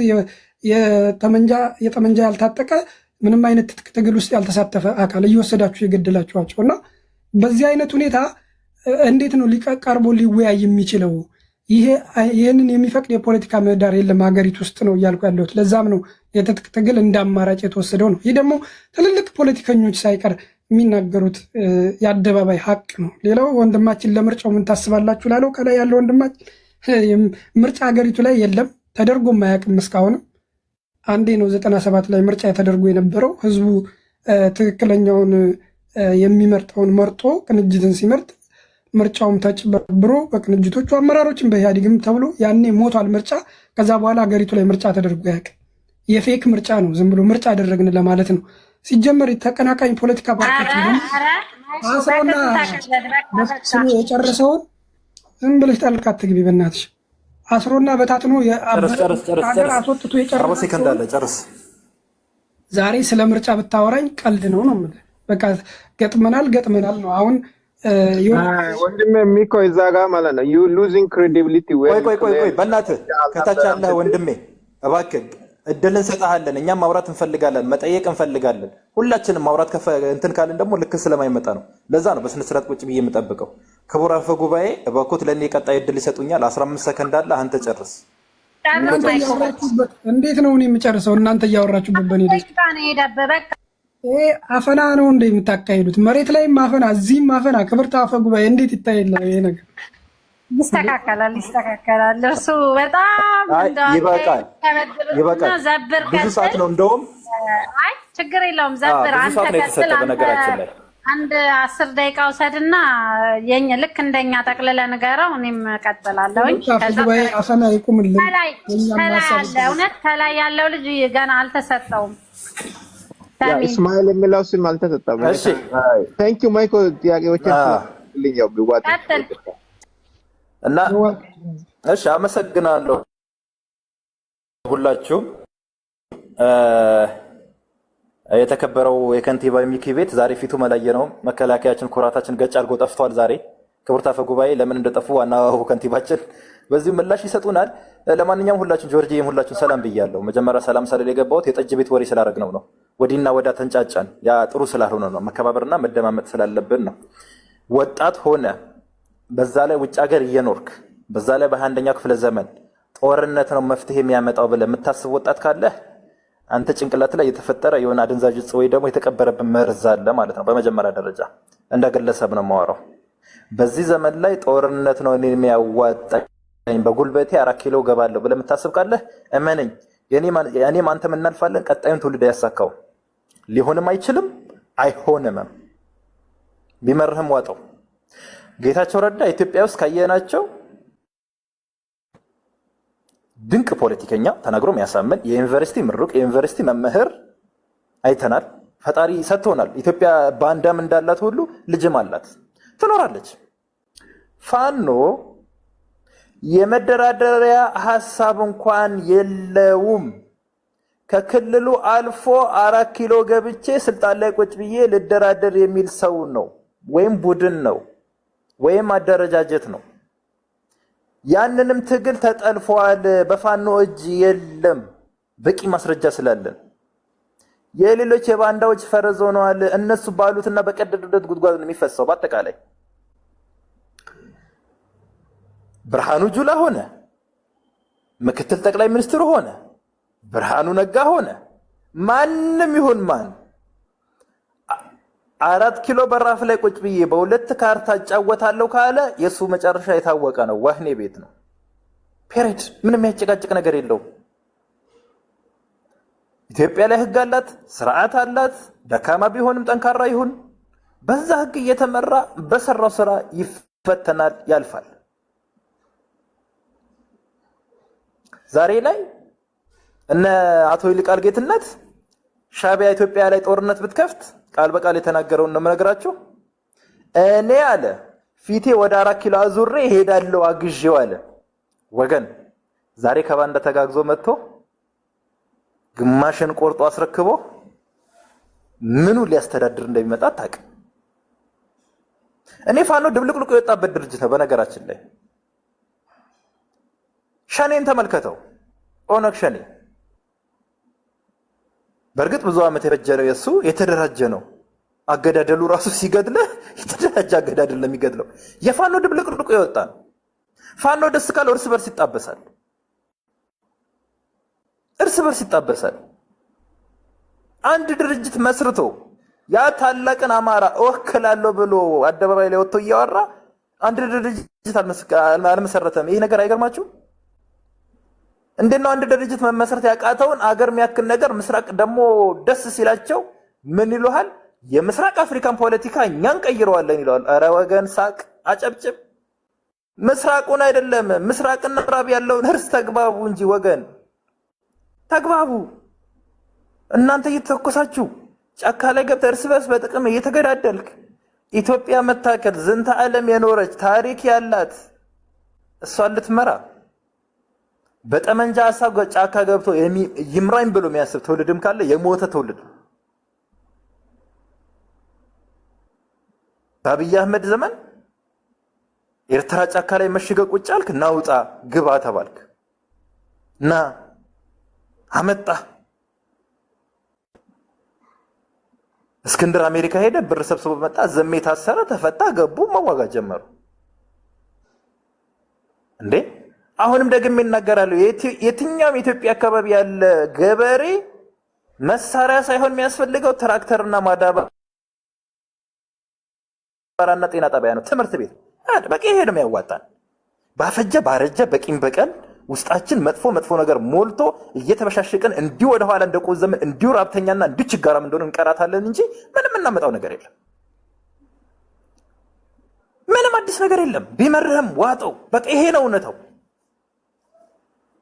የጠመንጃ ያልታጠቀ ምንም አይነት ትግል ውስጥ ያልተሳተፈ አካል እየወሰዳችሁ የገደላችኋቸው እና በዚህ አይነት ሁኔታ እንዴት ነው ቀርቦ ሊወያይ የሚችለው? ይህንን የሚፈቅድ የፖለቲካ ምህዳር የለም ሀገሪቱ ውስጥ ነው እያልኩ ያለሁት። ለዛም ነው የትጥቅ ትግል እንደ አማራጭ የተወሰደው ነው። ይህ ደግሞ ትልልቅ ፖለቲከኞች ሳይቀር የሚናገሩት የአደባባይ ሀቅ ነው። ሌላው ወንድማችን ለምርጫው ምን ታስባላችሁ ላለው ከላይ ያለው ወንድማችን ምርጫ ሀገሪቱ ላይ የለም፣ ተደርጎም አያውቅም እስካሁንም። አንዴ ነው 97 ላይ ምርጫ ተደርጎ የነበረው። ህዝቡ ትክክለኛውን የሚመርጠውን መርጦ ቅንጅትን ሲመርጥ ምርጫውም ተጭበርብሮ በቅንጅቶቹ አመራሮችን በኢህአዴግም ተብሎ ያኔ ሞቷል ምርጫ። ከዛ በኋላ ሀገሪቱ ላይ ምርጫ ተደርጎ አያውቅም። የፌክ ምርጫ ነው፣ ዝም ብሎ ምርጫ አደረግን ለማለት ነው። ሲጀመር ተቀናቃኝ ፖለቲካ ፓርቲዎች አስሮና በስሙ የጨረሰውን ዝም ብለሽ ጣልቃ አትግቢ በእናትሽ። አስሮና በታትኖ ሀገር አስወጥቶ የጨረሰውን ዛሬ ስለ ምርጫ ብታወራኝ ቀልድ ነው ነው የምልህ። በቃ ገጥመናል ነው አሁን ወንድሜ ሚኮ እዛ ጋር ማለት ነው ዩ ሉዚንግ ክሬዲቢሊቲ። ቆይ በእናትህ ከታች ያለህ ወንድሜ እባክህ እድል እንሰጥሃለን። እኛም ማውራት እንፈልጋለን፣ መጠየቅ እንፈልጋለን። ሁላችንም ማውራት እንትን ካልን ደግሞ ልክ ስለማይመጣ ነው። ለዛ ነው በስነ ስርዓት ቁጭ ብዬ የምጠብቀው። ክቡር አፈ ጉባኤ እባክዎት ለእኔ ቀጣይ እድል ይሰጡኛል። 15 ሰከንድ አለ፣ አንተ ጨርስ። እንዴት ነው እኔ የምጨርሰው? እናንተ እያወራችሁበት በኔ አፈና ነው እንደ የምታካሂዱት? መሬት ላይም አፈና፣ እዚህም አፈና። ክብርት አፈ ጉባኤ እንዴት ይታየላ ይሄ ነገር? ይስተካከላል። እርሱ በጣም ይበቃል። ዘብር ብዙ ሰዓት ነው እንደውም። አይ ችግር የለውም ዘብር። ብዙ ሰዓት ነው የተሰጠ በነገራችን ላይ። አንድ 10 ደቂቃ ውሰድና ልክ እንደኛ ጠቅልለ ንገረው። እኔም እቀጥላለሁኝ። ጉባኤ አሰና ይቁምልን። እውነት ከላይ ያለው ልጅ ገና አልተሰጠውም። እስማኤል የሚለው ስም አልተሰጠም። እሺ ታንክ ዩ ማይኮ ጥያቄዎችን ልኛው ቢዋጥ እና እሺ አመሰግናለሁ ሁላችሁም። የተከበረው የከንቲባ ሚኪ ቤት ዛሬ ፊቱ መለየ ነው። መከላከያችን ኩራታችን ገጭ አድርጎ ጠፍቷል። ዛሬ ክቡር አፈ ጉባኤ ለምን እንደጠፉ ዋናው ከንቲባችን በዚህ ምላሽ ይሰጡናል። ለማንኛውም ሁላችሁም ጆርጂም ሁላችሁም ሰላም ብያለሁ። መጀመሪያ ሰላም ሳልል የገባሁት የጠጅ ቤት ወሬ ስላደረግነው ነው። ወዲና ወዳ ተንጫጫን። ያ ጥሩ ስላልሆነ ነው። መከባበርና መደማመጥ ስላለብን ነው። ወጣት ሆነ በዛ ላይ ውጭ ሀገር እየኖርክ በዛ ላይ በ21ኛው ክፍለ ዘመን ጦርነት ነው መፍትሄ የሚያመጣው ብለህ የምታስብ ወጣት ካለ አንተ ጭንቅላት ላይ የተፈጠረ የሆነ አደንዛዥ ዕፅ ወይ ደግሞ የተቀበረብን መርዝ አለ ማለት ነው። በመጀመሪያ ደረጃ እንደ ግለሰብ ነው የማወራው። በዚህ ዘመን ላይ ጦርነት ነው እኔን የሚያዋጣኝ በጉልበቴ 4 ኪሎ ገባለሁ ብለህ የምታስብ ካለ እመነኝ፣ እኔም አንተም እናልፋለን። ቀጣዩን ትውልድ ያሳካው ሊሆንም አይችልም አይሆንም። ቢመርህም ዋጠው። ጌታቸው ረዳ ኢትዮጵያ ውስጥ ካየናቸው ድንቅ ፖለቲከኛ ተናግሮ የሚያሳምን የዩኒቨርሲቲ ምሩቅ የዩኒቨርሲቲ መምህር አይተናል። ፈጣሪ ሰጥቶናል። ኢትዮጵያ ባንዳም እንዳላት ሁሉ ልጅም አላት፣ ትኖራለች። ፋኖ የመደራደሪያ ሀሳብ እንኳን የለውም። ከክልሉ አልፎ 4 ኪሎ ገብቼ ስልጣን ላይ ቁጭ ብዬ ልደራደር የሚል ሰው ነው ወይም ቡድን ነው ወይም አደረጃጀት ነው። ያንንም ትግል ተጠልፏል። በፋኖ እጅ የለም። በቂ ማስረጃ ስላለን የሌሎች የባንዳዎች ፈረዝ ሆነዋል። እነሱ ባሉትና በቀደዱበት ጉድጓድ ነው የሚፈሰው። በአጠቃላይ ብርሃኑ ጁላ ሆነ፣ ምክትል ጠቅላይ ሚኒስትሩ ሆነ፣ ብርሃኑ ነጋ ሆነ፣ ማንም ይሁን ማን 4 ኪሎ በራፍ ላይ ቁጭ ብዬ በ2 ካርታ እጫወታለሁ ካለ የሱ መጨረሻ የታወቀ ነው። ወህኒ ቤት ነው። ፔሬድ። ምንም ያጨቃጭቅ ነገር የለውም። ኢትዮጵያ ላይ ህግ አላት፣ ስርዓት አላት። ደካማ ቢሆንም ጠንካራ ይሁን በዛ ህግ እየተመራ በሰራው ስራ ይፈተናል፣ ያልፋል። ዛሬ ላይ እነ አቶ ይልቃል ጌትነት ሻዕቢያ ኢትዮጵያ ላይ ጦርነት ብትከፍት ቃል በቃል የተናገረውን ነው የምነግራችሁ። እኔ አለ ፊቴ ወደ 4 ኪሎ አዙሬ ሄዳለሁ አግዤው አለ። ወገን ዛሬ ከባንዳ ተጋግዞ መጥቶ ግማሽን ቆርጦ አስረክቦ ምኑ ሊያስተዳድር እንደሚመጣ ታውቅ። እኔ ፋኖ ድብልቅልቁ የወጣበት ድርጅት ነው። በነገራችን ላይ ሸኔን ተመልከተው። ኦነግ ሸኔ በእርግጥ ብዙ ዓመት የፈጀለው የሱ የተደራጀ ነው። አገዳደሉ ራሱ ሲገድልህ የተደራጀ አገዳደል ነው የሚገድለው። የፋኖ ድብልቅልቁ የወጣ ነው። ፋኖ ደስ ካለው እርስ በርስ ይጣበሳል። እርስ በርስ ይጣበሳል። አንድ ድርጅት መስርቶ ያ ታላቅን አማራ እወክላለሁ ብሎ አደባባይ ላይ ወጥቶ እያወራ አንድ ድርጅት አልመሰረተም። ይሄ ነገር አይገርማችሁ? እንዴት ነው አንድ ድርጅት መመስረት ያቃተውን አገር የሚያክል ነገር ምስራቅ ደግሞ ደስ ሲላቸው ምን ይሉሃል? የምስራቅ አፍሪካን ፖለቲካ እኛን ቀይረዋለን ይለዋል። ኧረ ወገን ሳቅ፣ አጨብጭብ። ምስራቁን አይደለም ምስራቅና ምዕራብ ያለውን እርስ ተግባቡ እንጂ ወገን ተግባቡ። እናንተ እየተተኮሳችሁ ጫካ ላይ ገብተህ እርስ በርስ በጥቅም እየተገዳደልክ ኢትዮጵያ መታከል ዝንተ ዓለም የኖረች ታሪክ ያላት እሷን ልትመራ በጠመንጃ ሀሳብ ጫካ ገብቶ ይምራኝ ብሎ የሚያስብ ትውልድም ካለ የሞተ ትውልድ። በአብይ አህመድ ዘመን ኤርትራ ጫካ ላይ መሽገ ቁጭ አልክ፣ ናውጣ ግባ ተባልክ፣ ና አመጣ። እስክንድር አሜሪካ ሄደ፣ ብር ሰብስቦ መጣ፣ ዘሜ ታሰረ፣ ተፈታ፣ ገቡ፣ መዋጋት ጀመሩ። እንዴ አሁንም ደግሜ እናገራለሁ። የትኛውም የኢትዮጵያ አካባቢ ያለ ገበሬ መሳሪያ ሳይሆን የሚያስፈልገው ትራክተርና ማዳበሪያና ጤና ጣቢያ ነው፣ ትምህርት ቤት በቂ። ይሄ ነው የሚያዋጣን። ባፈጀ ባረጀ በቂም በቀል ውስጣችን መጥፎ ነገር ሞልቶ እየተበሻሸቀን እንዲሁ ወደ ኋላ እንደቆዘምን እንዲሁ ራብተኛና እንዲሁ ችጋራም እንደሆነ እንቀራታለን እንጂ ምንም እናመጣው ነገር የለም። ምንም አዲስ ነገር የለም። ቢመርህም ዋጠው። በቃ ይሄ ነው እውነታው።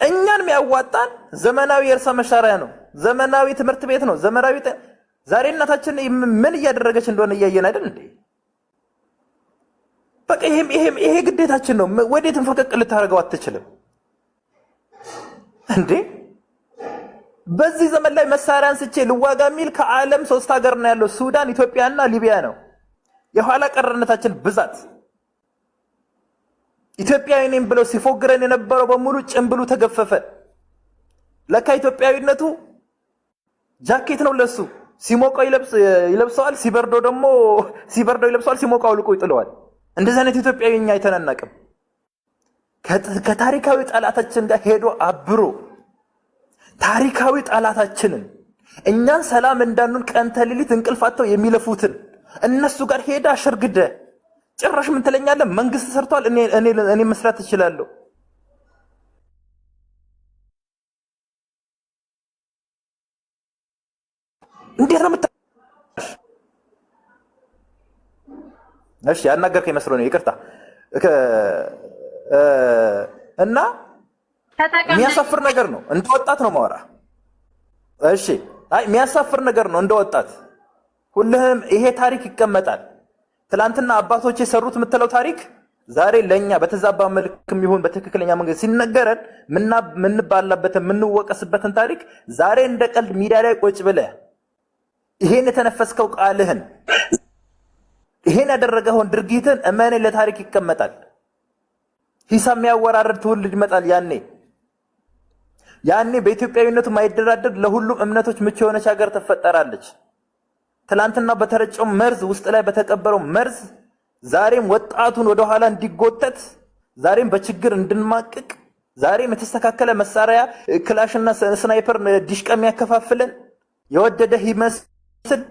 እኛን የሚያዋጣን ዘመናዊ የእርሻ መሳሪያ ነው፣ ዘመናዊ ትምህርት ቤት ነው፣ ዘመናዊ ዛሬ እናታችን ምን እያደረገች እንደሆነ እያየን አይደል እንዴ? በቃ ይሄ ግዴታችን ነው። ወዴትም ፈቀቅ ልታደርገው አትችልም እንዴ? በዚህ ዘመን ላይ መሳሪያ አንስቼ ልዋጋ የሚል ከዓለም 3 ሀገር ነው ያለው፣ ሱዳን፣ ኢትዮጵያና ሊቢያ ነው። የኋላ ቀርነታችን ብዛት ኢትዮጵያዊ ነኝ ብለው ሲፎግረን የነበረው በሙሉ ጭምብሉ ተገፈፈ። ለካ ኢትዮጵያዊነቱ ጃኬት ነው ለሱ። ሲሞቀው ይለብሰዋል፣ ሲበርደው ይለብሰዋል፣ ሲሞቀው አውልቆ ይጥለዋል። እንደዚህ አይነት ኢትዮጵያዊ እኛ አይተናናቅም። ከታሪካዊ ጠላታችን ጋር ሄዶ አብሮ ታሪካዊ ጠላታችንን እኛን ሰላም እንዳንሆን ቀን ተሌሊት እንቅልፋተው የሚለፉትን እነሱ ጋር ሄዳ አሸርግደ ጭራሽ ምን ትለኛለህ? መንግስት ሰርቷል፣ እኔ መስራት እችላለሁ። እንዴት ነው እሺ ያናገርከኝ መስሎ ነው፣ ይቅርታ። እና የሚያሳፍር ነገር ነው። እንደ ወጣት ነው ማወራ። እሺ አይ የሚያሳፍር ነገር ነው እንደ ወጣት። ሁልህም ይሄ ታሪክ ይቀመጣል። ትላንትና አባቶች የሰሩት የምትለው ታሪክ ዛሬ ለኛ በተዛባ መልክም ይሁን በትክክለኛ መንገድ ሲነገረን ምንባላበትን ምንወቀስበትን ታሪክ ዛሬ እንደ ቀልድ ሚዲያ ላይ ቁጭ ብለህ ይሄን የተነፈስከው ቃልህን ይሄን ያደረገውን ድርጊትን እመኔ ለታሪክ ይቀመጣል። ሂሳብ የሚያወራረድ ትውልድ ይመጣል። ያኔ በኢትዮጵያዊነቱ ማይደራደር ለሁሉም እምነቶች ምቹ የሆነች ሀገር ትፈጠራለች። ትላንትና በተረጨው መርዝ ውስጥ ላይ በተቀበረው መርዝ ዛሬም ወጣቱን ወደ ኋላ እንዲጎተት፣ ዛሬም በችግር እንድንማቅቅ፣ ዛሬም የተስተካከለ መሳሪያ ክላሽና ስናይፐር ዲሽቃ የሚያከፋፍለን የወደደ ይመስል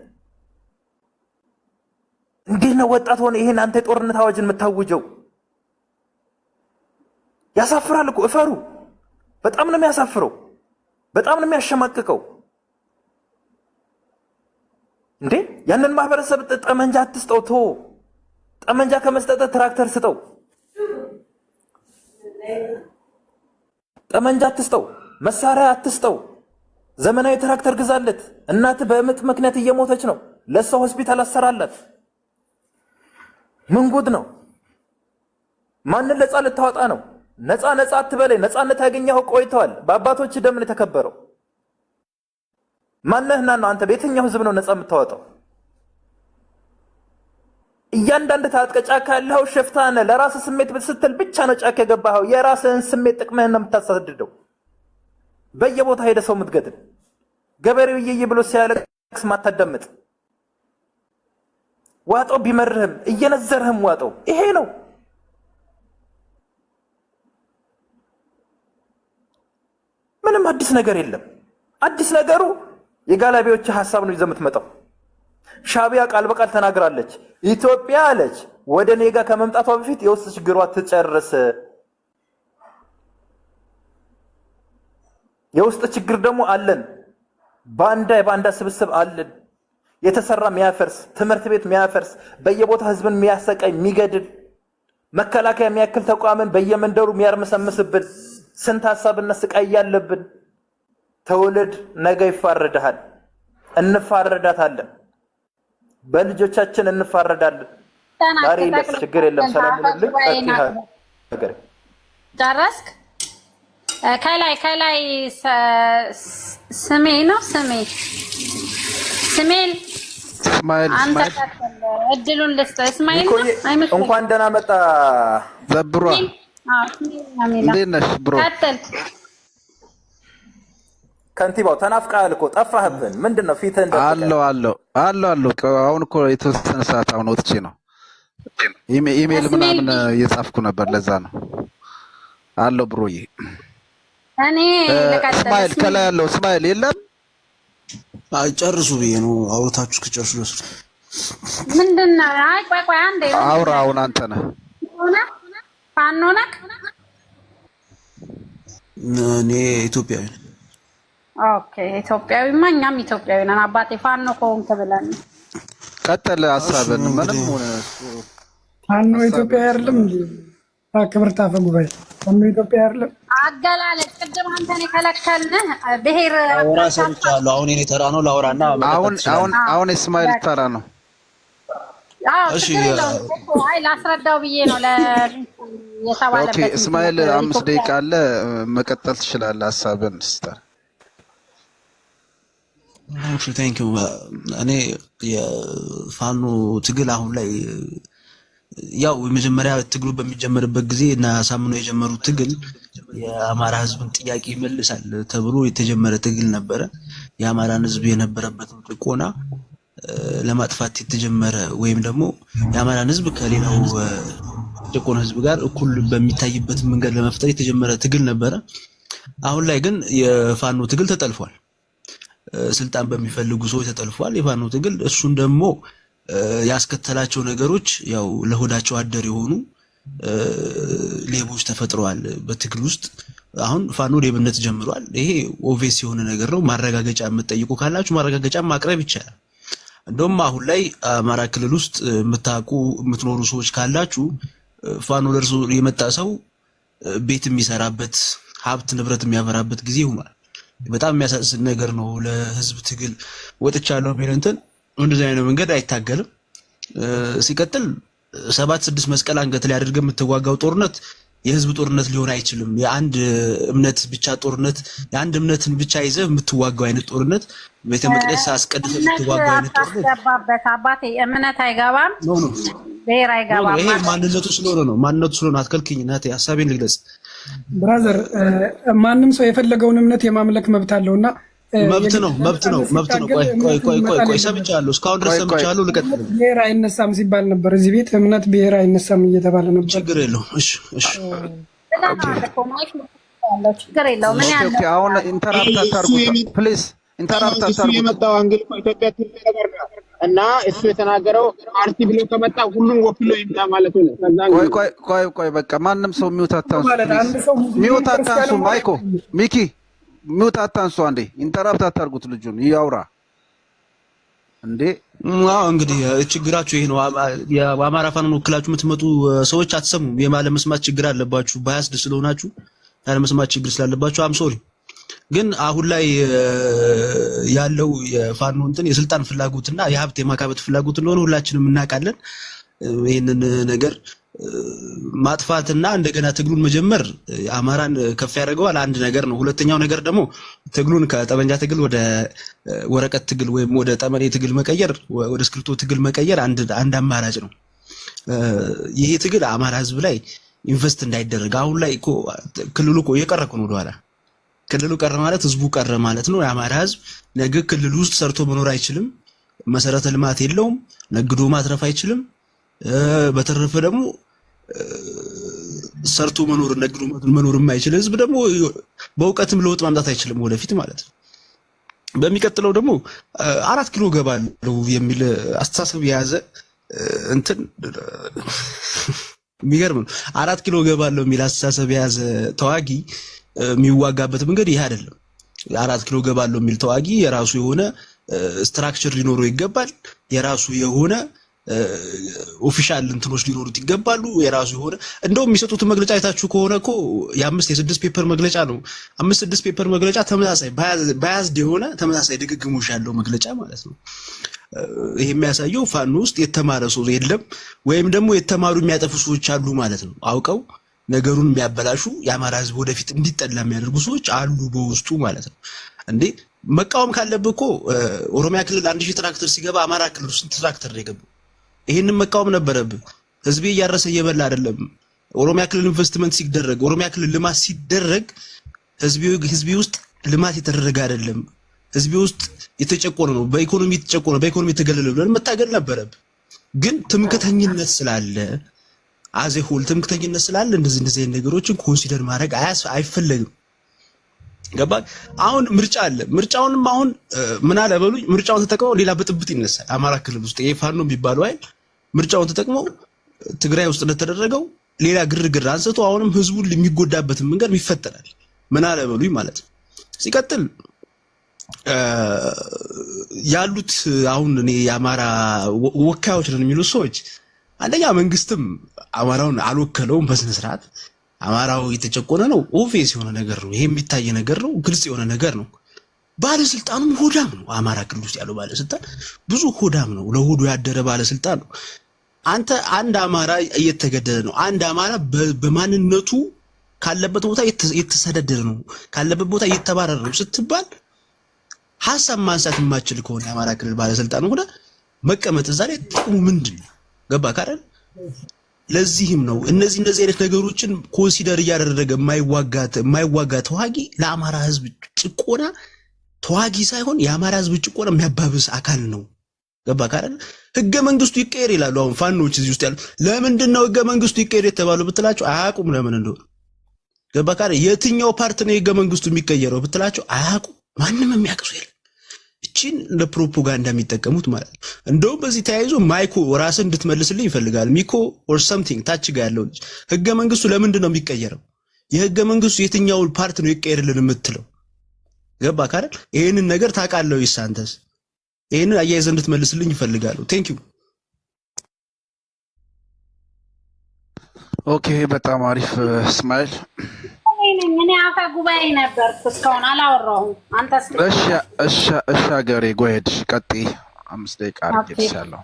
እንዴት ነው ወጣት ሆነ ይሄን አንተ የጦርነት አዋጅን የምታውጀው? ያሳፍራል እኮ እፈሩ። በጣም ነው የሚያሳፍረው፣ በጣም ነው የሚያሸማቅቀው። እንዴ ያንን ማህበረሰብ ጠመንጃ አትስጠው። ጠመንጃ ከመስጠት ትራክተር ስጠው። ጠመንጃ አትስጠው፣ መሳሪያ አትስጠው፣ ዘመናዊ ትራክተር ግዛለት። እናት በምጥ ምክንያት እየሞተች ነው፣ ለሷ ሆስፒታል አሰራላት። ምን ጉድ ነው? ማንን ነፃ ልታወጣ ነው? ነፃ አትበለኝ። ነፃነት ያገኘኸው ቆይተዋል። በአባቶች ደም ነው የተከበረው። ማነህና ነው አንተ? በየትኛው ህዝብ ነው ነፃ የምታወጣው? እያንዳንድ ታጥቀ ጫካ ያለኸው ሸፍታ ነህ። ለራስህ ስሜት ስትል ብቻ ነው ጫካ የገባኸው። የራስህን ስሜት ጥቅምህን ነው የምታሳድደው። በየቦታ ሄደ ሰው የምትገድል፣ ገበሬው እየየ ብሎ ሲያለቅስ ማታዳምጥ፣ ዋጠው ቢመርህም እየነዘርህም ዋጠው። ይሄ ነው ምንም አዲስ ነገር የለም። አዲስ ነገሩ የጋላቢዎች ሐሳብ ነው ይዘህ የምትመጣው። ሻቢያ ቃል በቃል ተናግራለች። ኢትዮጵያ አለች ወደ እኔ ጋር ከመምጣቷ በፊት የውስጥ ችግሯ ትጨርስ። የውስጥ ችግር ደግሞ አለን። የባንዳ ስብስብ አለን። የተሰራ የሚያፈርስ ትምህርት ቤት የሚያፈርስ በየቦታ ህዝብን የሚያሰቃይ የሚገድል መከላከያ የሚያክል ተቋምን በየመንደሩ የሚያርመሰምስብን ስንት ሐሳብና ስቃይ ያለብን ትውልድ ነገ ይፋረዳል። እንፋረዳታለን፣ በልጆቻችን እንፋረዳለን። ዛሬ ችግር የለም። ሰላም ልልክ ነገር ጨረስክ? ከላይ ስሜ ነው ስሜል አንተ እድሉን ልስጥ። እስማኤል ነው አይመስልም? እንኳን ደህና መጣ ዘብሯ። እንዴት ነሽ ብሮ? ቀጥል። ከንቲባው ተናፍቀሃል እኮ ጠፋህብን። ምንድነው ፊትህ እንደ አለው አሁን እኮ የተወሰነ ሰዓት አሁን ወጥቼ ነው ኢሜል ምናምን እየጻፍኩ ነበር። ለዛ ነው አለው ብሮዬ። እኔ ለቀጥል። እስማኤል ከላይ ያለው እስማኤል የለም። ጨርሱ ብዬ ነው አውርታችሁ ከጨርሱ ድረስ ምንድነው? አይ ቆይ አንዴ አውራ። አሁን አንተ ነህ ፋኖ ነህ እኔ ኢትዮጵያዊ ነኝ። ኦኬ ኢትዮጵያዊማ እኛም ኢትዮጵያዊ ነን። አባቴ ፋኖ ከሆንክ ብለን ቀጥል ሀሳብን ምንም ሆነ ፋኖ ኢትዮጵያ አይደለም እንዴ? ክብርት አፈ ጉባኤ ፋኖ ኢትዮጵያ አይደለም? አገላለጽ ቅድም አንተን የከለከልን ብሔር አውራ ሰምቻለሁ። አሁን የኔ ተራ ነው ላውራና አሁን እስማኤል ተራ ነው። እሺ አይ ላስረዳው ብዬ ነው የተባለበት። ኦኬ እስማኤል 5 ደቂቃ አለ፣ መቀጠል ትችላለህ ሀሳብን ስታር። እሺ ቴንክ ዩ። እኔ የፋኖ ትግል አሁን ላይ ያው መጀመሪያ ትግሉ በሚጀመርበት ጊዜ እና ሳምነው የጀመሩት ትግል የአማራ ህዝብን ጥያቄ ይመልሳል ተብሎ የተጀመረ ትግል ነበረ። የአማራን ህዝብ የነበረበትን ጭቆና ለማጥፋት የተጀመረ ወይም ደግሞ የአማራን ህዝብ ከሌላው ጭቆና ህዝብ ጋር እኩል በሚታይበት መንገድ ለመፍጠር የተጀመረ ትግል ነበረ። አሁን ላይ ግን የፋኖ ትግል ተጠልፏል። ስልጣን በሚፈልጉ ሰዎች ተጠልፏል የፋኖ ትግል። እሱን ደግሞ ያስከተላቸው ነገሮች ያው ለሆዳቸው አደር የሆኑ ሌቦች ተፈጥረዋል በትግል ውስጥ። አሁን ፋኖ ሌብነት ጀምሯል። ይሄ ኦቬስ የሆነ ነገር ነው። ማረጋገጫ የምትጠይቁ ካላችሁ ማረጋገጫ ማቅረብ ይቻላል። እንደውም አሁን ላይ አማራ ክልል ውስጥ የምትኖሩ ሰዎች ካላችሁ ፋኖ ደርሶ የመጣ ሰው ቤት የሚሰራበት ሀብት ንብረት የሚያፈራበት ጊዜ ሆኗል። በጣም የሚያሳዝን ነገር ነው። ለህዝብ ትግል ወጥቻለሁ ቢለንተን እንደዚህ አይነት መንገድ አይታገልም። ሲቀጥል 7-6 መስቀል አንገት ላይ አድርገህ የምትዋጋው ጦርነት የህዝብ ጦርነት ሊሆን አይችልም። የአንድ እምነት ብቻ ጦርነት፣ የአንድ እምነትን ብቻ ይዘህ የምትዋጋው አይነት ጦርነት፣ ቤተ መቅደስ አስቀድሰህ የምትዋጋው አይነት ጦርነት አባቴ እምነት አይገባም፣ ብሔር አይገባም። ይሄ ማንነቱ ስለሆነ አትከልክኝ እናቴ፣ ሐሳቤን ልግለጽ። ብራዘር ማንም ሰው የፈለገውን እምነት የማምለክ መብት አለውና መብት ነው። ቆይ ሰምቻለሁ፣ እስካሁን ድረስ ሰምቻለሁ። ልቀጥል። ብሔር አይነሳም ሲባል ነበር እዚህ ቤት፣ እምነት ብሔር አይነሳም እየተባለ ነበር። ችግር የለውም። እሺ ችግር የለውም። ምን ያለው አሁን ኢንተራፕት አታርጉት ፕሊዝ፣ ኢንተራፕት አታርጉት። የመጣው አንግል ኢትዮጵያ ትልቅ ነገር ነው እና እሱ የተናገረው ፓርቲ ብሎ ከመጣ ሁሉም ወክሎ ይምጣ ማለት ነው። ቆይ በቃ ማንም ሰው ሚውት አታንሱ። ማይኮ ሚኪ ሚውት አታንሱ። አንዴ ኢንተራፕት አታርጉት፣ ልጁን ያውራ እንዴ። እንግዲህ ችግራችሁ ይሄ ነው። የአማራ ፋኖን ወክላችሁ የምትመጡ ሰዎች አትሰሙም። የማለመስማት ችግር አለባችሁ። ባያስድ ስለሆናችሁ ያለመስማት ችግር ስላለባችሁ አም ሶሪ። ግን አሁን ላይ ያለው የፋኖ እንትን የስልጣን ፍላጎትና የሀብት የማካበት ፍላጎት እንደሆነ ሁላችንም እናውቃለን። ይሄንን ነገር ማጥፋትና እንደገና ትግሉን መጀመር አማራን ከፍ ያደርገዋል። አንድ ነገር ነው። ሁለተኛው ነገር ደግሞ ትግሉን ከጠመንጃ ትግል ወደ ወረቀት ትግል ወይም ወደ ጠመኔ ትግል መቀየር፣ ወደ እስክሪብቶ ትግል መቀየር አንድ አማራጭ ነው። ይሄ ትግል አማራ ህዝብ ላይ ኢንቨስት እንዳይደረግ አሁን ላይ እኮ ክልሉ እኮ እየቀረ እኮ ነው ወደኋላ። ክልሉ ቀረ ማለት ህዝቡ ቀረ ማለት ነው። የአማራ ህዝብ ነገ ክልሉ ውስጥ ሰርቶ መኖር አይችልም። መሰረተ ልማት የለውም። ነግዶ ማትረፍ አይችልም። በተረፈ ደግሞ ሰርቶ መኖር ነግዶ መኖር የማይችል ህዝብ ደግሞ በእውቀትም ለውጥ ማምጣት አይችልም ወደፊት ማለት ነው። በሚቀጥለው ደግሞ 4 ኪሎ ገባለሁ የሚል አስተሳሰብ የያዘ እንትን የሚገርም ነው። 4 ኪሎ ገባለሁ የሚል አስተሳሰብ የያዘ ተዋጊ የሚዋጋበት መንገድ ይሄ አይደለም። 4 ኪሎ ገባለሁ የሚል ተዋጊ የራሱ የሆነ ስትራክቸር ሊኖረው ይገባል። የራሱ የሆነ ኦፊሻል እንትኖች ሊኖሩት ይገባሉ። የራሱ የሆነ እንደውም የሚሰጡት መግለጫ አይታችሁ ከሆነ እኮ የ5-6 ፔፐር መግለጫ ነው። 5-6 ፔፐር መግለጫ ተመሳሳይ ባያዝድ የሆነ ተመሳሳይ ድግግሞሽ ያለው መግለጫ ማለት ነው። ይሄ የሚያሳየው ፋኖ ውስጥ የተማረ ሰው የለም ወይም ደግሞ የተማሩ የሚያጠፉ ሰዎች አሉ ማለት ነው። አውቀው ነገሩን የሚያበላሹ የአማራ ህዝብ ወደፊት እንዲጠላ የሚያደርጉ ሰዎች አሉ በውስጡ ማለት ነው። እንዴ መቃወም ካለብህ እኮ ኦሮሚያ ክልል 1000 ትራክተር ሲገባ አማራ ክልል ስንት ትራክተር ነው የገባው? ይሄንን መቃወም ነበረብህ። ህዝቤ እያረሰ እየበላ አይደለም። ኦሮሚያ ክልል ኢንቨስትመንት ሲደረግ፣ ኦሮሚያ ክልል ልማት ሲደረግ ህዝቤ ውስጥ ልማት የተደረገ አይደለም። ህዝቤ ውስጥ የተጨቆነ ነው፣ በኢኮኖሚ የተጨቆነ፣ በኢኮኖሚ የተገለለ ብለን መታገል ነበረብህ። ግን ትምክተኝነት ስላለ አዘሆል ትምክተኝነት ስላለ እንደዚህ አይነት ነገሮችን ኮንሲደር ማድረግ አይፈለግም። ገባ? አሁን ምርጫ አለ። ምርጫውንም አሁን ምን አለ በሉኝ፣ ምርጫውን ተጠቅመው ሌላ ብጥብጥ ይነሳል አማራ ክልል ውስጥ። ይሄ ፋኖ የሚባለው አይደል? ምርጫውን ተጠቅመው ትግራይ ውስጥ እንደተደረገው ሌላ ግርግር አንስቶ አሁንም ህዝቡን የሚጎዳበትን መንገድ ይፈጠራል። ምን አለ በሉኝ ማለት ነው። ሲቀጥል ያሉት አሁን እኔ የአማራ ወካዮች ነን የሚሉ ሰዎች አንደኛ መንግስትም አማራውን አልወከለውም በስነ ስርዓት። አማራው የተጨቆነ ነው፣ ኦቪየስ የሆነ ነገር ነው። ይሄ የሚታይ ነገር ነው፣ ግልጽ የሆነ ነገር ነው። ባለስልጣኑም ሆዳም ነው። አማራ ክልል ውስጥ ያለው ባለስልጣን ብዙ ሆዳም ነው፣ ለሆዱ ያደረ ባለስልጣን ነው። አንተ አንድ አማራ እየተገደለ ነው፣ አንድ አማራ በማንነቱ ካለበት ቦታ የተሰደደ ነው፣ ካለበት ቦታ እየተባረረ ነው ስትባል ሐሳብ ማንሳት የማይችል ከሆነ የአማራ ክልል ባለስልጣን ሆነ መቀመጥ እዛ ላይ ጥቅሙ ምንድነው? ገባ ካረን? ለዚህም ነው እነዚህ አይነት ነገሮችን ኮንሲደር እያደረገ የማይዋጋ ተዋጊ ለአማራ ህዝብ ጭቆና ተዋጊ ሳይሆን የአማራ ህዝብ ጭቆና የሚያባብስ አካል ነው። ገባ ካረን? ህገ መንግስቱ ይቀየር ይላሉ። አሁን ፋኖች እዚህ ውስጥ ያሉ ለምንድን ነው ህገ መንግስቱ ይቀየር የተባለው ብትላቸው አያውቁም ለምን እንደሆነ። ገባ ካረን? የትኛው ፓርት ነው ህገ መንግስቱ የሚቀየረው ብትላቸው አያውቁም። ማንም የሚያውቀው የለም። እቺን ለፕሮፓጋንዳ የሚጠቀሙት ማለት ነው። እንደውም በዚህ ተያይዞ ማይኮ ራስን እንድትመልስልኝ ይፈልጋል። ሚኮ ኦር ሰምቲንግ ታች ጋር ያለው ልጅ ህገ መንግስቱ ለምንድን ነው የሚቀየረው? የህገ መንግስቱ የትኛው ፓርት ነው ይቀየርልን የምትለው? ገባ ካረን? ይሄንን ነገር ታውቃለህ ወይስ አንተስ? ይሄንን አያይዘህ እንድትመልስልኝ ይፈልጋሉ። ቴንክ ዩ። ኦኬ፣ በጣም አሪፍ እስማኤል። እኔ አፈ ጉባኤ ነበርኩ እስካሁን አላወራሁም። አንተስ? እሺ ሀገሬ ጎሄድ ቀጥይ። 5 ደቂቃ አድርጌልሻለሁ።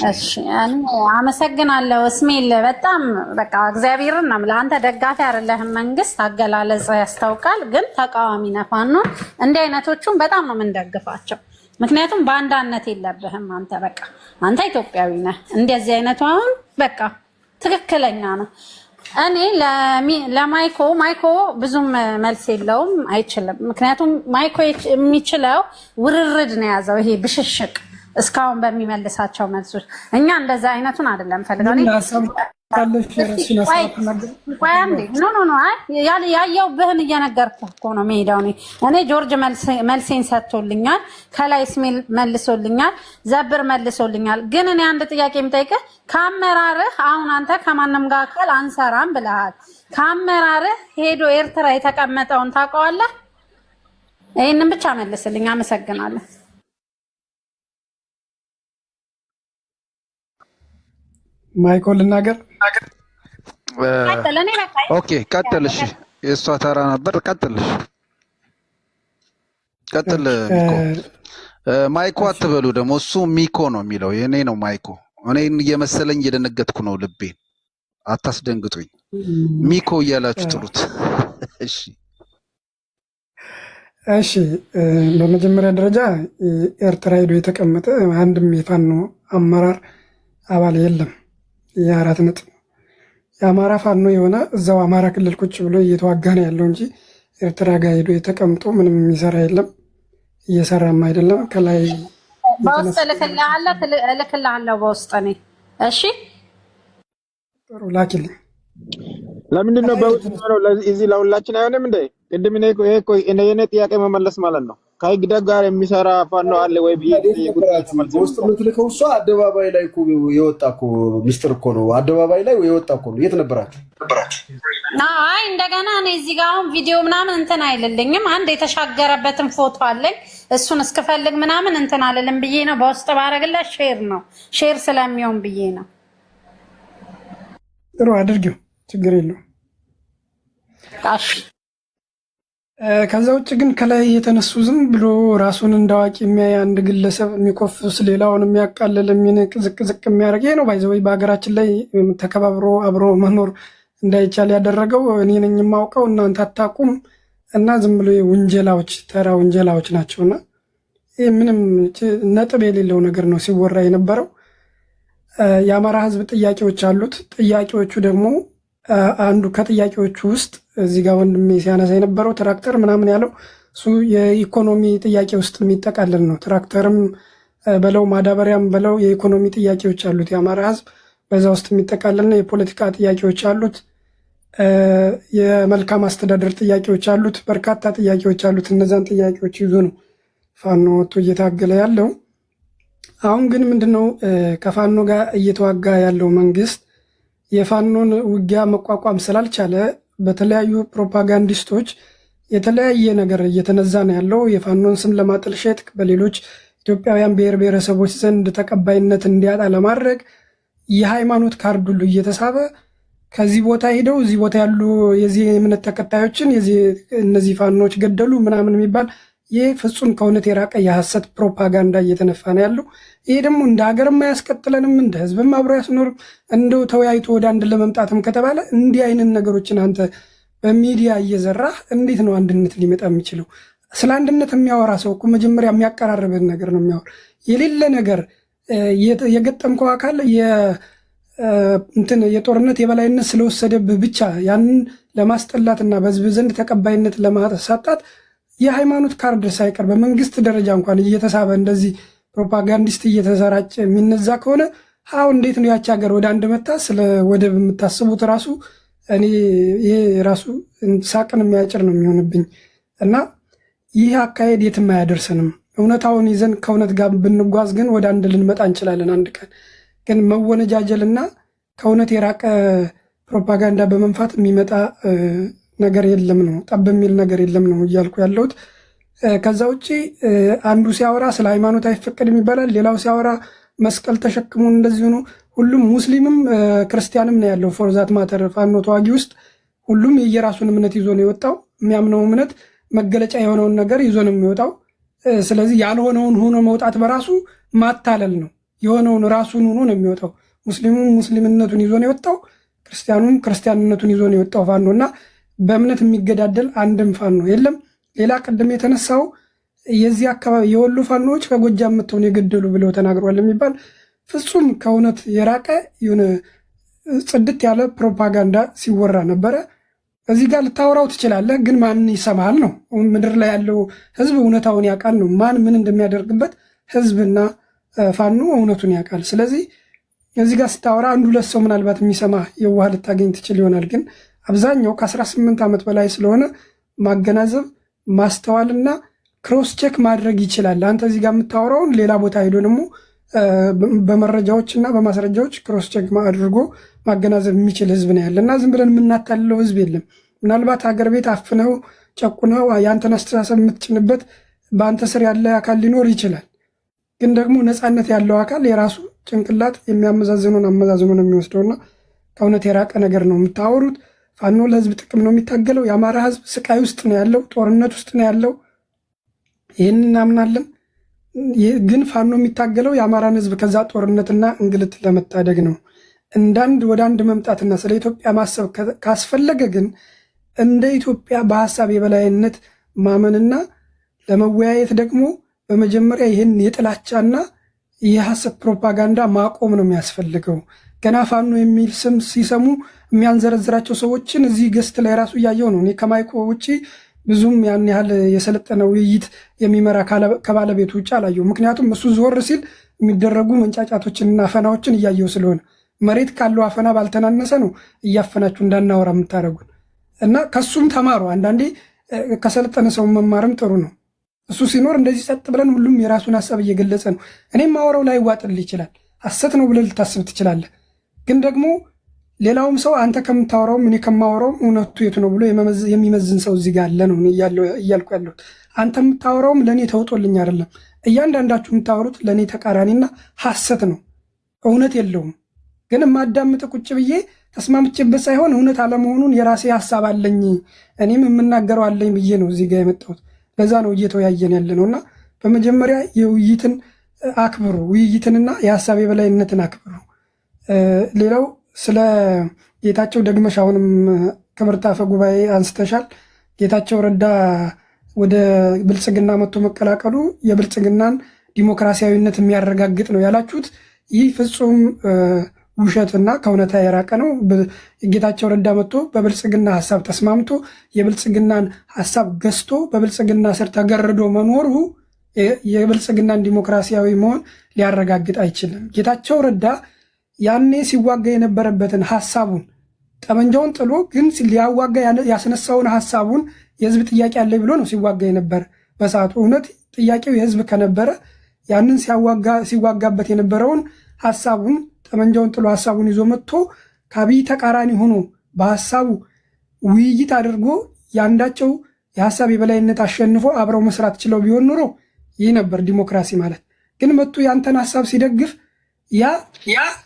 እሺ እኔ አመሰግናለሁ እስሜል። በጣም በቃ እግዚአብሔርን ነው ለአንተ ደጋፊ አይደለህም። መንግስት አገላለጽ ያስታውቃል፣ ግን ተቃዋሚ ነፋን ነው። እንዲህ አይነቶቹም በጣም ነው የምንደግፋቸው። ምክንያቱም በአንዳነት የለብህም አንተ። በቃ አንተ ኢትዮጵያዊ ነህ። እንደዚህ አይነቱ አሁን በቃ ትክክለኛ ነው። እኔ ለማይኮ ብዙም መልስ የለውም፣ አይችልም። ምክንያቱም ማይኮ የሚችለው ውርርድ ነው የያዘው፣ ይሄ ብሽሽቅ እስካሁን በሚመልሳቸው መልሶች። እኛ እንደዛ አይነቱን አይደለም ፈልገው ያየው ብህን እየነገርኩህ እኮ ነው መሄዳው። እኔ ጆርጅ መልሴን ሰጥቶልኛል፣ ከላይ ስሜል መልሶልኛል፣ ዘብር መልሶልኛል። ግን እኔ አንድ ጥያቄ የምጠይቅህ ከአመራርህ አሁን አንተ ከማንም ጋር አካል አንሰራም ብለሃል። ከአመራርህ ሄዶ ኤርትራ የተቀመጠውን ታውቀዋለህ? ይህንን ብቻ መልስልኝ። አመሰግናለሁ። ማይኮል ልናገር። ኦኬ ቀጥልሽ። የእሷ ተራ ነበር። ቀጥልሽ። ቀጥል ሚኮ። ማይኮ አትበሉ ደግሞ፣ እሱ ሚኮ ነው የሚለው። የኔ ነው ማይኮ። እኔን እየመሰለኝ እየደነገጥኩ ነው ልቤን። አታስደንግጡኝ። ሚኮ እያላችሁ ጥሩት። እሺ እሺ። በመጀመሪያ ደረጃ ኤርትራ ሄዶ የተቀመጠ አንድም የፋኖ አመራር አባል የለም። የ4 ነጥብ የአማራ ፋኖ የሆነ እዛው አማራ ክልል ቁጭ ብሎ እየተዋጋ ነው ያለው እንጂ ኤርትራ ጋር ሄዶ የተቀምጦ ምንም የሚሰራ የለም፣ እየሰራም አይደለም። ከላይ በውስጥ እልክልሃለሁ በውስጥ እኔ። እሺ ጥሩ ላኪልኝ። ለምንድን ነው በውስጥ ነው? እዚህ ለሁላችን አይሆንም እንዴ? ቅድም የኔ ጥያቄ መመለስ ማለት ነው። ከግዳግ ጋር የሚሰራ ፋኖ አለ ወይ ብዬ ውስጥ የምትልከው እሷ አደባባይ ላይ እኮ የወጣ እኮ ሚስጥር እኮ ነው። አደባባይ ላይ የወጣ እኮ ነው። የት ነበራችሁ? አይ እንደገና እኔ እዚህ ጋር አሁን ቪዲዮ ምናምን እንትን አይልልኝም። አንድ የተሻገረበትን ፎቶ አለኝ። እሱን እስክፈልግ ምናምን እንትን አልልም ብዬ ነው። በውስጥ ባረግላት ሼር ስለሚሆን ብዬ ነው። ጥሩ አድርጊው፣ ችግር የለውም። ከዛ ውጭ ግን ከላይ የተነሱ ዝም ብሎ ራሱን እንዳዋቂ የሚያይ አንድ ግለሰብ የሚኮፍስ፣ ሌላውን የሚያቃልል፣ የሚንቅ፣ ዝቅዝቅ የሚያደርግ ይሄ ነው ባይዘወይ በሀገራችን ላይ ተከባብሮ አብሮ መኖር እንዳይቻል ያደረገው እኔ ነኝ የማውቀው እናንተ አታውቁም። እና ዝም ብሎ ውንጀላዎች፣ ተራ ውንጀላዎች ናቸውና ይህ ምንም ነጥብ የሌለው ነገር ነው ሲወራ የነበረው። የአማራ ሕዝብ ጥያቄዎች አሉት። ጥያቄዎቹ ደግሞ አንዱ ከጥያቄዎቹ ውስጥ እዚህ ጋር ወንድሜ ሲያነሳ የነበረው ትራክተር ምናምን ያለው እሱ የኢኮኖሚ ጥያቄ ውስጥ የሚጠቃለል ነው። ትራክተርም በለው ማዳበሪያም በለው የኢኮኖሚ ጥያቄዎች አሉት የአማራ ሕዝብ በዛ ውስጥ የሚጠቃለል ነው። የፖለቲካ ጥያቄዎች አሉት፣ የመልካም አስተዳደር ጥያቄዎች አሉት፣ በርካታ ጥያቄዎች አሉት። እነዛን ጥያቄዎች ይዞ ነው ፋኖ ወጥቶ እየታገለ ያለው። አሁን ግን ምንድነው ከፋኖ ጋር እየተዋጋ ያለው መንግስት የፋኖን ውጊያ መቋቋም ስላልቻለ በተለያዩ ፕሮፓጋንዲስቶች የተለያየ ነገር እየተነዛ ነው ያለው። የፋኖን ስም ለማጠልሸት በሌሎች ኢትዮጵያውያን ብሔር ብሔረሰቦች ዘንድ ተቀባይነት እንዲያጣ ለማድረግ የሃይማኖት ካርድ ሁሉ እየተሳበ ከዚህ ቦታ ሄደው እዚህ ቦታ ያሉ የዚህ እምነት ተከታዮችን እነዚህ ፋኖች ገደሉ ምናምን የሚባል ይህ ፍጹም ከእውነት የራቀ የሐሰት ፕሮፓጋንዳ እየተነፋ ነው ያለው። ይሄ ደግሞ እንደ ሀገርም አያስቀጥለንም፣ እንደ ህዝብም አብሮ ያስኖርም። እንደው ተወያይቶ ወደ አንድ ለመምጣትም ከተባለ እንዲህ አይነት ነገሮችን አንተ በሚዲያ እየዘራህ እንዴት ነው አንድነት ሊመጣ የሚችለው? ስለ አንድነት የሚያወራ ሰው እኮ መጀመሪያ የሚያቀራርብን ነገር ነው የሚያወራ። የሌለ ነገር የገጠምከው አካል የጦርነት የበላይነት ስለወሰደብህ ብቻ ያንን ለማስጠላትና በህዝብ ዘንድ ተቀባይነት ለማሳጣት የሃይማኖት ካርድ ሳይቀር በመንግስት ደረጃ እንኳን እየተሳበ እንደዚህ ፕሮፓጋንዲስት እየተሰራጨ የሚነዛ ከሆነ እንዴት ነው ያቺ ሀገር ወደ አንድ መታ ስለ ወደብ የምታስቡት? ራሱ እኔ ይሄ ራሱ ሳቅን የሚያጭር ነው የሚሆንብኝ። እና ይህ አካሄድ የትም አያደርስንም። እውነታውን ይዘን ከእውነት ጋር ብንጓዝ ግን ወደ አንድ ልንመጣ እንችላለን አንድ ቀን። ግን መወነጃጀልና ከእውነት የራቀ ፕሮፓጋንዳ በመንፋት የሚመጣ ነገር የለም ነው፣ ጠብ የሚል ነገር የለም ነው እያልኩ ያለሁት። ከዛ ውጭ አንዱ ሲያወራ ስለ ሃይማኖት አይፈቀድም ይባላል፣ ሌላው ሲያወራ መስቀል ተሸክሞ እንደዚሁ ነው። ሁሉም ሙስሊምም ክርስቲያንም ነው ያለው። ፎርዛት ማተር ፋኖ ተዋጊ ውስጥ ሁሉም የየራሱን እምነት ይዞ ነው የወጣው። የሚያምነው እምነት መገለጫ የሆነውን ነገር ይዞ ነው የሚወጣው። ስለዚህ ያልሆነውን ሆኖ መውጣት በራሱ ማታለል ነው። የሆነውን ራሱን ሆኖ ነው የሚወጣው። ሙስሊሙም ሙስሊምነቱን ይዞ ነው የወጣው፣ ክርስቲያኑም ክርስቲያንነቱን ይዞ ነው የወጣው ፋኖ እና በእምነት የሚገዳደል አንድም ፋኖ የለም። ሌላ ቅድም የተነሳው የዚህ አካባቢ የወሎ ፋኖዎች ከጎጃም መተውን የገደሉ ብለው ተናግሯል የሚባል ፍጹም ከእውነት የራቀ የሆነ ጽድት ያለ ፕሮፓጋንዳ ሲወራ ነበረ። እዚህ ጋር ልታወራው ትችላለህ፣ ግን ማን ይሰማሃል ነው። ምድር ላይ ያለው ህዝብ እውነታውን ያውቃል ነው። ማን ምን እንደሚያደርግበት ህዝብና ፋኖ እውነቱን ያውቃል። ስለዚህ እዚህ ጋር ስታወራ አንድ ሁለት ሰው ምናልባት የሚሰማ የዋህ ልታገኝ ትችል ይሆናል። ግን አብዛኛው ከ18 ዓመት በላይ ስለሆነ ማገናዘብ ማስተዋልና ክሮስ ቼክ ማድረግ ይችላል። አንተ እዚህ ጋር የምታወራውን ሌላ ቦታ ሄዶ ደግሞ በመረጃዎች እና በማስረጃዎች ክሮስ ቼክ አድርጎ ማገናዘብ የሚችል ህዝብ ነው ያለ እና ዝም ብለን የምናታልለው ህዝብ የለም። ምናልባት ሀገር ቤት አፍነው ጨቁነው የአንተን አስተሳሰብ የምትጭንበት በአንተ ስር ያለ አካል ሊኖር ይችላል። ግን ደግሞ ነፃነት ያለው አካል የራሱ ጭንቅላት የሚያመዛዝኑን አመዛዝኑ ነው የሚወስደውና ከእውነት የራቀ ነገር ነው የምታወሩት። ፋኖ ለህዝብ ጥቅም ነው የሚታገለው። የአማራ ህዝብ ስቃይ ውስጥ ነው ያለው፣ ጦርነት ውስጥ ነው ያለው። ይህን እናምናለን። ግን ፋኖ የሚታገለው የአማራን ህዝብ ከዛ ጦርነትና እንግልት ለመታደግ ነው። እንዳንድ ወደ አንድ መምጣትና ስለ ኢትዮጵያ ማሰብ ካስፈለገ ግን እንደ ኢትዮጵያ በሀሳብ የበላይነት ማመንና ለመወያየት ደግሞ በመጀመሪያ ይህን የጥላቻና የሐሰት ፕሮፓጋንዳ ማቆም ነው የሚያስፈልገው። ገና ፋኖ የሚል ስም ሲሰሙ የሚያንዘረዝራቸው ሰዎችን እዚህ ገስት ላይ ራሱ እያየው ነው። እኔ ከማይኮ ውጭ ብዙም ያን ያህል የሰለጠነ ውይይት የሚመራ ከባለቤቱ ውጭ አላየው። ምክንያቱም እሱ ዞር ሲል የሚደረጉ መንጫጫቶችንና አፈናዎችን እያየው ስለሆነ መሬት ካለው አፈና ባልተናነሰ ነው እያፈናችሁ እንዳናወራ የምታደርጉን እና ከሱም ተማሩ። አንዳንዴ ከሰለጠነ ሰው መማርም ጥሩ ነው። እሱ ሲኖር እንደዚህ ጸጥ ብለን ሁሉም የራሱን ሀሳብ እየገለጸ ነው። እኔም ማወራው ላይ ዋጥል ይችላል፣ ሐሰት ነው ብለህ ልታስብ ትችላለህ። ግን ደግሞ ሌላውም ሰው አንተ ከምታወራውም እኔ ከማወራውም እውነቱ የቱ ነው ብሎ የሚመዝን ሰው እዚህ ጋር አለ ነው እያልኩ ያለሁት። አንተ የምታወራውም ለእኔ ተውጦልኝ አይደለም። እያንዳንዳችሁ የምታወሩት ለእኔ ተቃራኒና ሐሰት ነው፣ እውነት የለውም። ግን የማዳምጥ ቁጭ ብዬ ተስማምቼበት ሳይሆን እውነት አለመሆኑን የራሴ ሀሳብ አለኝ እኔም የምናገረው አለኝ ብዬ ነው እዚህ ጋር የመጣሁት። ለዛ ነው እየተወያየን ያለ ነውና በመጀመሪያ የውይይትን አክብሩ፣ ውይይትንና የሀሳብ የበላይነትን አክብሩ። ሌላው ስለ ጌታቸው ደግመሽ አሁንም ክብርት አፈ ጉባኤ አንስተሻል። ጌታቸው ረዳ ወደ ብልጽግና መጥቶ መቀላቀሉ የብልጽግናን ዲሞክራሲያዊነት የሚያረጋግጥ ነው ያላችሁት፣ ይህ ፍጹም ውሸትና ከእውነታ የራቀ ነው። ጌታቸው ረዳ መጥቶ በብልጽግና ሀሳብ ተስማምቶ የብልጽግናን ሀሳብ ገዝቶ በብልጽግና ስር ተገርዶ መኖሩ የብልጽግናን ዲሞክራሲያዊ መሆን ሊያረጋግጥ አይችልም። ጌታቸው ረዳ ያኔ ሲዋጋ የነበረበትን ሀሳቡን ጠመንጃውን ጥሎ ግን ሊያዋጋ ያስነሳውን ሀሳቡን የህዝብ ጥያቄ አለ ብሎ ነው ሲዋጋ የነበረ በሰዓቱ። እውነት ጥያቄው የህዝብ ከነበረ ያንን ሲዋጋበት የነበረውን ሀሳቡን ጠመንጃውን ጥሎ ሀሳቡን ይዞ መጥቶ ከአብይ ተቃራኒ ሆኖ በሀሳቡ ውይይት አድርጎ ያንዳቸው የሀሳብ የበላይነት አሸንፎ አብረው መስራት ችለው ቢሆን ኑሮ ይህ ነበር ዲሞክራሲ ማለት። ግን መጡ ያንተን ሀሳብ ሲደግፍ ያ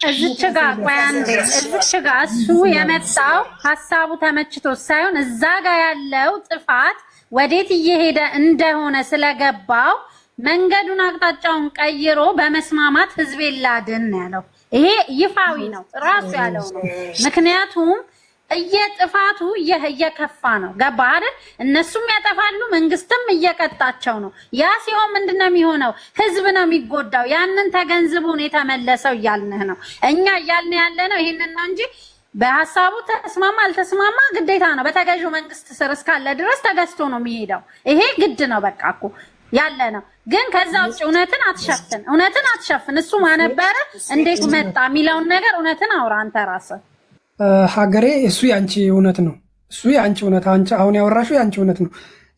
እዚች ጋር ቆይ አንዴ፣ እዚች ጋር እሱ የመጣው ሀሳቡ ተመችቶ ሳይሆን እዛ ጋር ያለው ጥፋት ወዴት እየሄደ እንደሆነ ስለገባው መንገዱን አቅጣጫውን ቀይሮ በመስማማት ህዝቤን ላድን ያለው ይሄ ይፋዊ ነው፣ ራሱ ያለው ነው። ምክንያቱም እየጥፋቱ እየከፋ ነው። ገባ አይደል? እነሱም ያጠፋሉ፣ መንግስትም እየቀጣቸው ነው። ያ ሲሆን ምንድነው የሚሆነው? ህዝብ ነው የሚጎዳው። ያንን ተገንዝቦ ነው የተመለሰው እያልንህ ነው። እኛ እያልን ያለ ነው ይሄንን ነው እንጂ በሐሳቡ ተስማማ አልተስማማ ግዴታ ነው። በተገዢው መንግስት ስር እስካለ ድረስ ተገዝቶ ነው የሚሄደው። ይሄ ግድ ነው። በቃ እኮ ያለ ነው። ግን ከዛ ውጭ እውነትን አትሸፍን። እሱ ማነበረ እንዴት መጣ የሚለውን ነገር እውነትን አውራ አንተ ራስህ። ሀገሬ እሱ ያንቺ እውነት ነው። እሱ ያንቺ እውነት፣ አንቺ አሁን ያወራሽው ያንቺ እውነት ነው።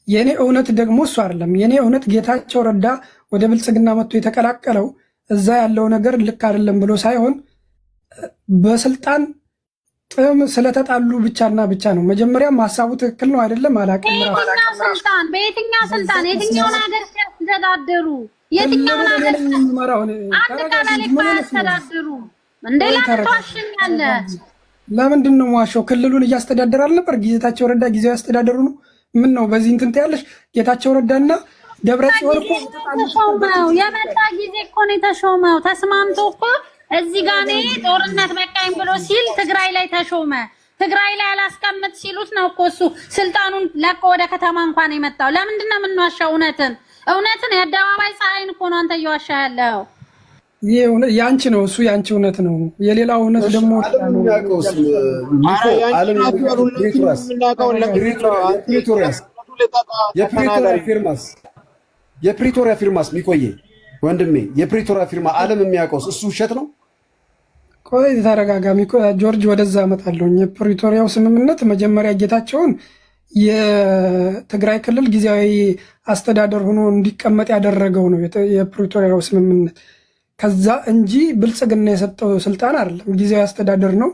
የኔ እውነት ደግሞ እሱ አይደለም። የኔ እውነት ጌታቸው ረዳ ወደ ብልጽግና መጥቶ የተቀላቀለው እዛ ያለው ነገር ልክ አይደለም ብሎ ሳይሆን በስልጣን ጥም ስለተጣሉ ብቻና ብቻ ነው። መጀመሪያም ሀሳቡ ትክክል ነው አይደለም አላውቅም። በየትኛው ስልጣን የትኛውን ሀገር ሲያስተዳድሩ የትኛውን ሀገር አንድ ቀበሌ ሲያስተዳድሩ እንደላተዋሽኛለ ለምንድን ነው ዋሻው? ክልሉን እያስተዳደረ አልነበር? ጌታቸው ረዳ ጊዜያዊ ያስተዳደሩ ነው። ምን ነው በዚህ እንትን ትያለሽ? ጌታቸው ረዳና ደብረጽዮን እኮ ተሾመው የመጣ ጊዜ እኮ ነው የተሾመው። ተስማምቶ እኮ እዚህ ጋር እኔ ጦርነት በቃኝ ብሎ ሲል ትግራይ ላይ ተሾመ። ትግራይ ላይ አላስቀምጥ ሲሉት ነው እኮ እሱ ስልጣኑን ለቆ ወደ ከተማ እንኳን የመጣው። ለምንድን ነው የምንዋሻው? እውነትን የአደባባይ ፀሐይን እኮ ነው አንተ እየዋሻ ያለው። ያንቺ ነው እሱ ያንቺ እውነት ነው። የሌላው እውነት ደግሞ የፕሪቶሪያ ፊርማስ ሚቆየ ወንድሜ፣ የፕሪቶሪያ ፊርማ ዓለም የሚያውቀው እሱ ውሸት ነው። ቆይ ተረጋጋሚ ጆርጅ፣ ወደዛ እመጣለሁ። የፕሪቶሪያው ስምምነት መጀመሪያ ጌታቸውን የትግራይ ክልል ጊዜያዊ አስተዳደር ሆኖ እንዲቀመጥ ያደረገው ነው የፕሪቶሪያው ስምምነት። ከዛ እንጂ ብልጽግና የሰጠው ስልጣን አይደለም፣ ጊዜያዊ አስተዳደር ነው።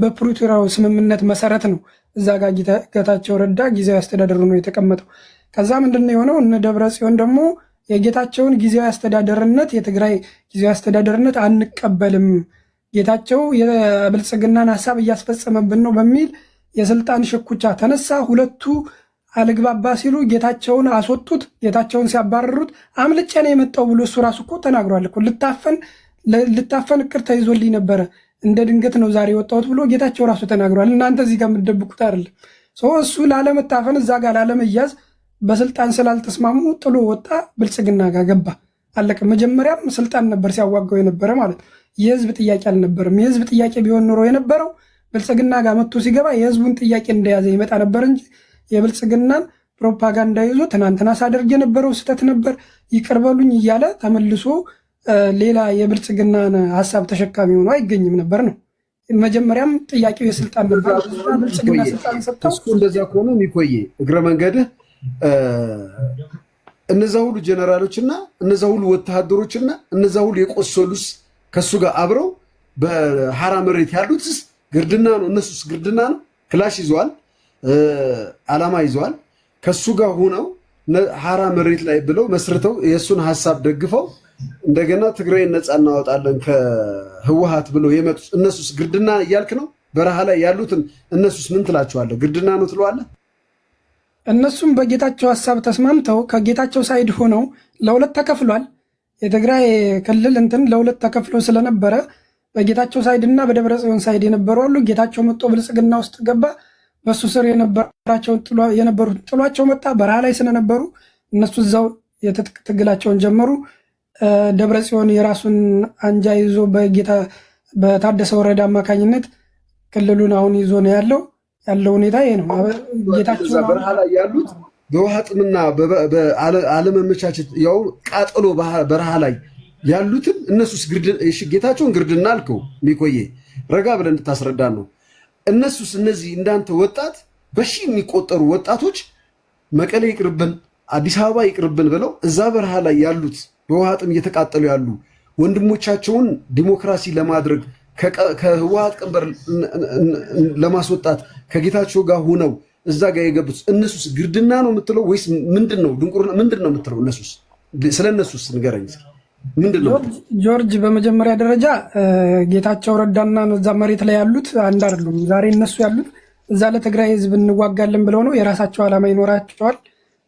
በፕሪቶሪያው ስምምነት መሰረት ነው እዛ ጋር ጌታቸው ረዳ ጊዜያዊ አስተዳደር ነው የተቀመጠው። ከዛ ምንድነው የሆነው? እነ ደብረጽዮን ደግሞ የጌታቸውን ጊዜያዊ አስተዳደርነት የትግራይ ጊዜያዊ አስተዳደርነት አንቀበልም፣ ጌታቸው የብልጽግናን ሀሳብ እያስፈጸመብን ነው በሚል የስልጣን ሽኩቻ ተነሳ። ሁለቱ አልግባባ ሲሉ ጌታቸውን አስወጡት። ጌታቸውን ሲያባረሩት አምልጬ ነው የመጣው ብሎ እሱ ራሱ እኮ ተናግሯል እኮ። ልታፈን እቅድ ተይዞልኝ ነበረ እንደ ድንገት ነው ዛሬ የወጣሁት ብሎ ጌታቸው ራሱ ተናግሯል። እናንተ እዚህ ጋር የምትደብቁት አይደለም። እሱ ላለመታፈን እዛ ጋር ላለመያዝ በስልጣን ስላልተስማሙ ጥሎ ወጣ፣ ብልጽግና ጋር ገባ። አለቀ። መጀመሪያም ስልጣን ነበር ሲያዋጋው የነበረ ማለት ነው። የህዝብ ጥያቄ አልነበረም። የህዝብ ጥያቄ ቢሆን ኖሮ የነበረው ብልጽግና ጋር መጥቶ ሲገባ የህዝቡን ጥያቄ እንደያዘ ይመጣ ነበር እንጂ የብልጽግናን ፕሮፓጋንዳ ይዞ ትናንትና ሳደርግ የነበረው ስህተት ነበር ይቅር በሉኝ እያለ ተመልሶ ሌላ የብልጽግናን ሀሳብ ተሸካሚ ሆኖ አይገኝም ነበር ነው። መጀመሪያም ጥያቄው የስልጣን ነበር። ብልጽግና ስልጣን ሰጥተው እሱ እንደዛ ከሆነ የሚቆየ እግረ መንገድህ እነዛ ሁሉ ጀነራሎችና እነዛ ሁሉ ወታደሮችና እነዛ ሁሉ የቆሰሉስ ከሱ ጋር አብረው በሐራ መሬት ያሉትስ ግርድና ነው። እነሱስ ግርድና ነው። ክላሽ ይዘዋል፣ ዓላማ ይዘዋል። ከሱ ጋር ሆነው ሐራ መሬት ላይ ብለው መስርተው የእሱን ሀሳብ ደግፈው እንደገና ትግራይን ነፃ እናወጣለን ከህወሓት ብለው የመጡት እነሱስ ግርድና እያልክ ነው። በረሃ ላይ ያሉትን እነሱስ ምን ትላቸዋለህ? ግርድና ነው ትለዋለህ? እነሱም በጌታቸው ሀሳብ ተስማምተው ከጌታቸው ሳይድ ሆነው ለሁለት ተከፍሏል። የትግራይ ክልል እንትን ለሁለት ተከፍሎ ስለነበረ በጌታቸው ሳይድ እና በደብረጽዮን ሳይድ የነበሩ አሉ። ጌታቸው መጥቶ ብልጽግና ውስጥ ገባ። በሱ ስር የነበሩት ጥሏቸው መጣ። በረሃ ላይ ስለነበሩ እነሱ እዛው የትጥቅ ትግላቸውን ጀመሩ። ደብረጽዮን የራሱን አንጃ ይዞ በታደሰ ወረደ አማካኝነት ክልሉን አሁን ይዞ ነው ያለው ሁኔታ ይሄ ነው። ጌታቸው በረሃ ላይ ያሉት በውሃ ጥምና በአለመመቻቸት ያው ቃጠሎ በረሃ ላይ ያሉትን እነሱስ ጌታቸውን ግርድና አልከው ሚቆየ ረጋ ብለን እንድታስረዳን ነው። እነሱስ እነዚህ እንዳንተ ወጣት በሺህ የሚቆጠሩ ወጣቶች መቀሌ ይቅርብን አዲስ አበባ ይቅርብን ብለው እዛ በረሃ ላይ ያሉት በውሃ ጥም እየተቃጠሉ ያሉ ወንድሞቻቸውን ዲሞክራሲ ለማድረግ ከህወሓት ቀንበር ለማስወጣት ከጌታቸው ጋር ሆነው እዛ ጋር የገቡት እነሱስ ግርድና ነው የምትለው ወይስ ምንድነው? ድንቁርና ምንድነው የምትለው? እነሱስ ስለነሱስ ንገረኝ። ምንድነው? ጆርጅ በመጀመሪያ ደረጃ ጌታቸው ረዳና እዛ መሬት ላይ ያሉት አንድ አይደሉም። ዛሬ እነሱ ያሉት እዛ ለትግራይ ህዝብ እንዋጋለን ብለው ነው። የራሳቸው ዓላማ ይኖራቸዋል።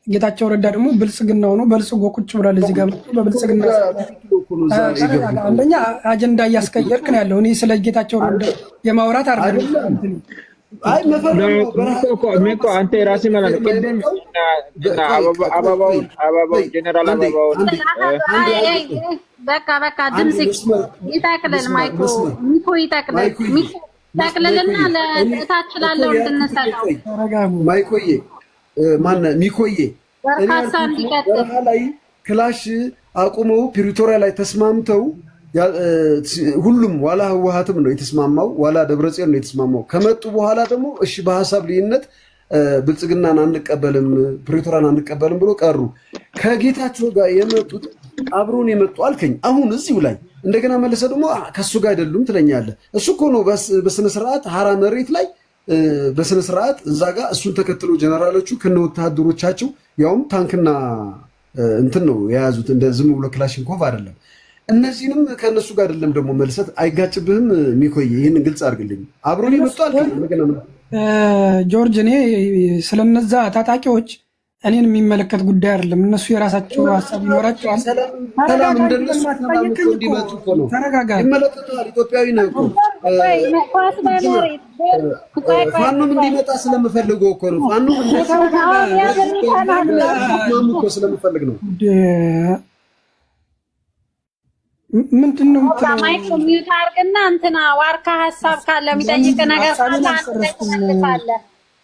ጌታቸው ረዳ ደግሞ ብልጽግና ሆኖ በልጽጎ ቁጭ ብሏል። እዚህ ጋር በብልጽግና አንደኛ አጀንዳ እያስቀየርክ ነው ያለው። እኔ ስለ ጌታቸው ረዳ የማውራት አይደለም። አይ ሚኮ አንተ የራስህ ማለት ነው። ቅድም አበባው ጀነራል አበባው በቃ ድምጽ ይታክለል ማይኮ ሚኮ ይታክለል ሚኮ ታክለልና ለታች ላለው እንድንሰጣው ማይኮዬ ማን ሚኮዬ በርካታ እንዲቀጥል ላይ ክላሽ አቁመው ፕሪቶሪያ ላይ ተስማምተው ሁሉም ዋላ ህወሓትም ነው የተስማማው፣ ዋላ ደብረጽዮን ነው የተስማማው። ከመጡ በኋላ ደግሞ እሺ በሐሳብ ልዩነት ብልጽግናን አንቀበልም ፕሪቶሪያን አንቀበልም ብሎ ቀሩ። ከጌታቸው ጋር የመጡት አብሮን የመጡ አልከኝ። አሁን እዚሁ ላይ እንደገና መለሰ ደግሞ ከሱ ጋር አይደሉም ትለኛለህ። እሱ እኮ ነው በስነ ስርዓት ሐራ መሬት ላይ በስነ ስርዓት እዛ ጋር እሱን ተከትሎ ጀነራሎቹ ከነ ወታደሮቻቸው ያውም ታንክና እንትን ነው የያዙት፣ እንደ ዝም ብሎ ክላሽንኮቭ አይደለም። እነዚህንም ከነሱ ጋር አይደለም ደግሞ መልሰት አይጋጭብህም? ሚኮይ ይህንን ግልጽ አድርግልኝ። አብሮን ይመጣል ጆርጅ። እኔ ስለነዛ ታጣቂዎች እኔን የሚመለከት ጉዳይ አይደለም። እነሱ የራሳቸው ሀሳብ ይኖራቸዋል። ሰላም እንደነሱ እንዲመጡ እኮ ነው። ተረጋጋ። ይመለከታል። ኢትዮጵያዊ ነው እኮ ፋኖም እንዲመጣ ስለምፈልገው እኮ ነው። ፋኖም እኮ ስለምፈልግ ነው። ምንድን ነው ማይክ ሚውት አድርግና እንትና ዋርካ ሀሳብ ካለ የሚጠይቅ ነገር ካለ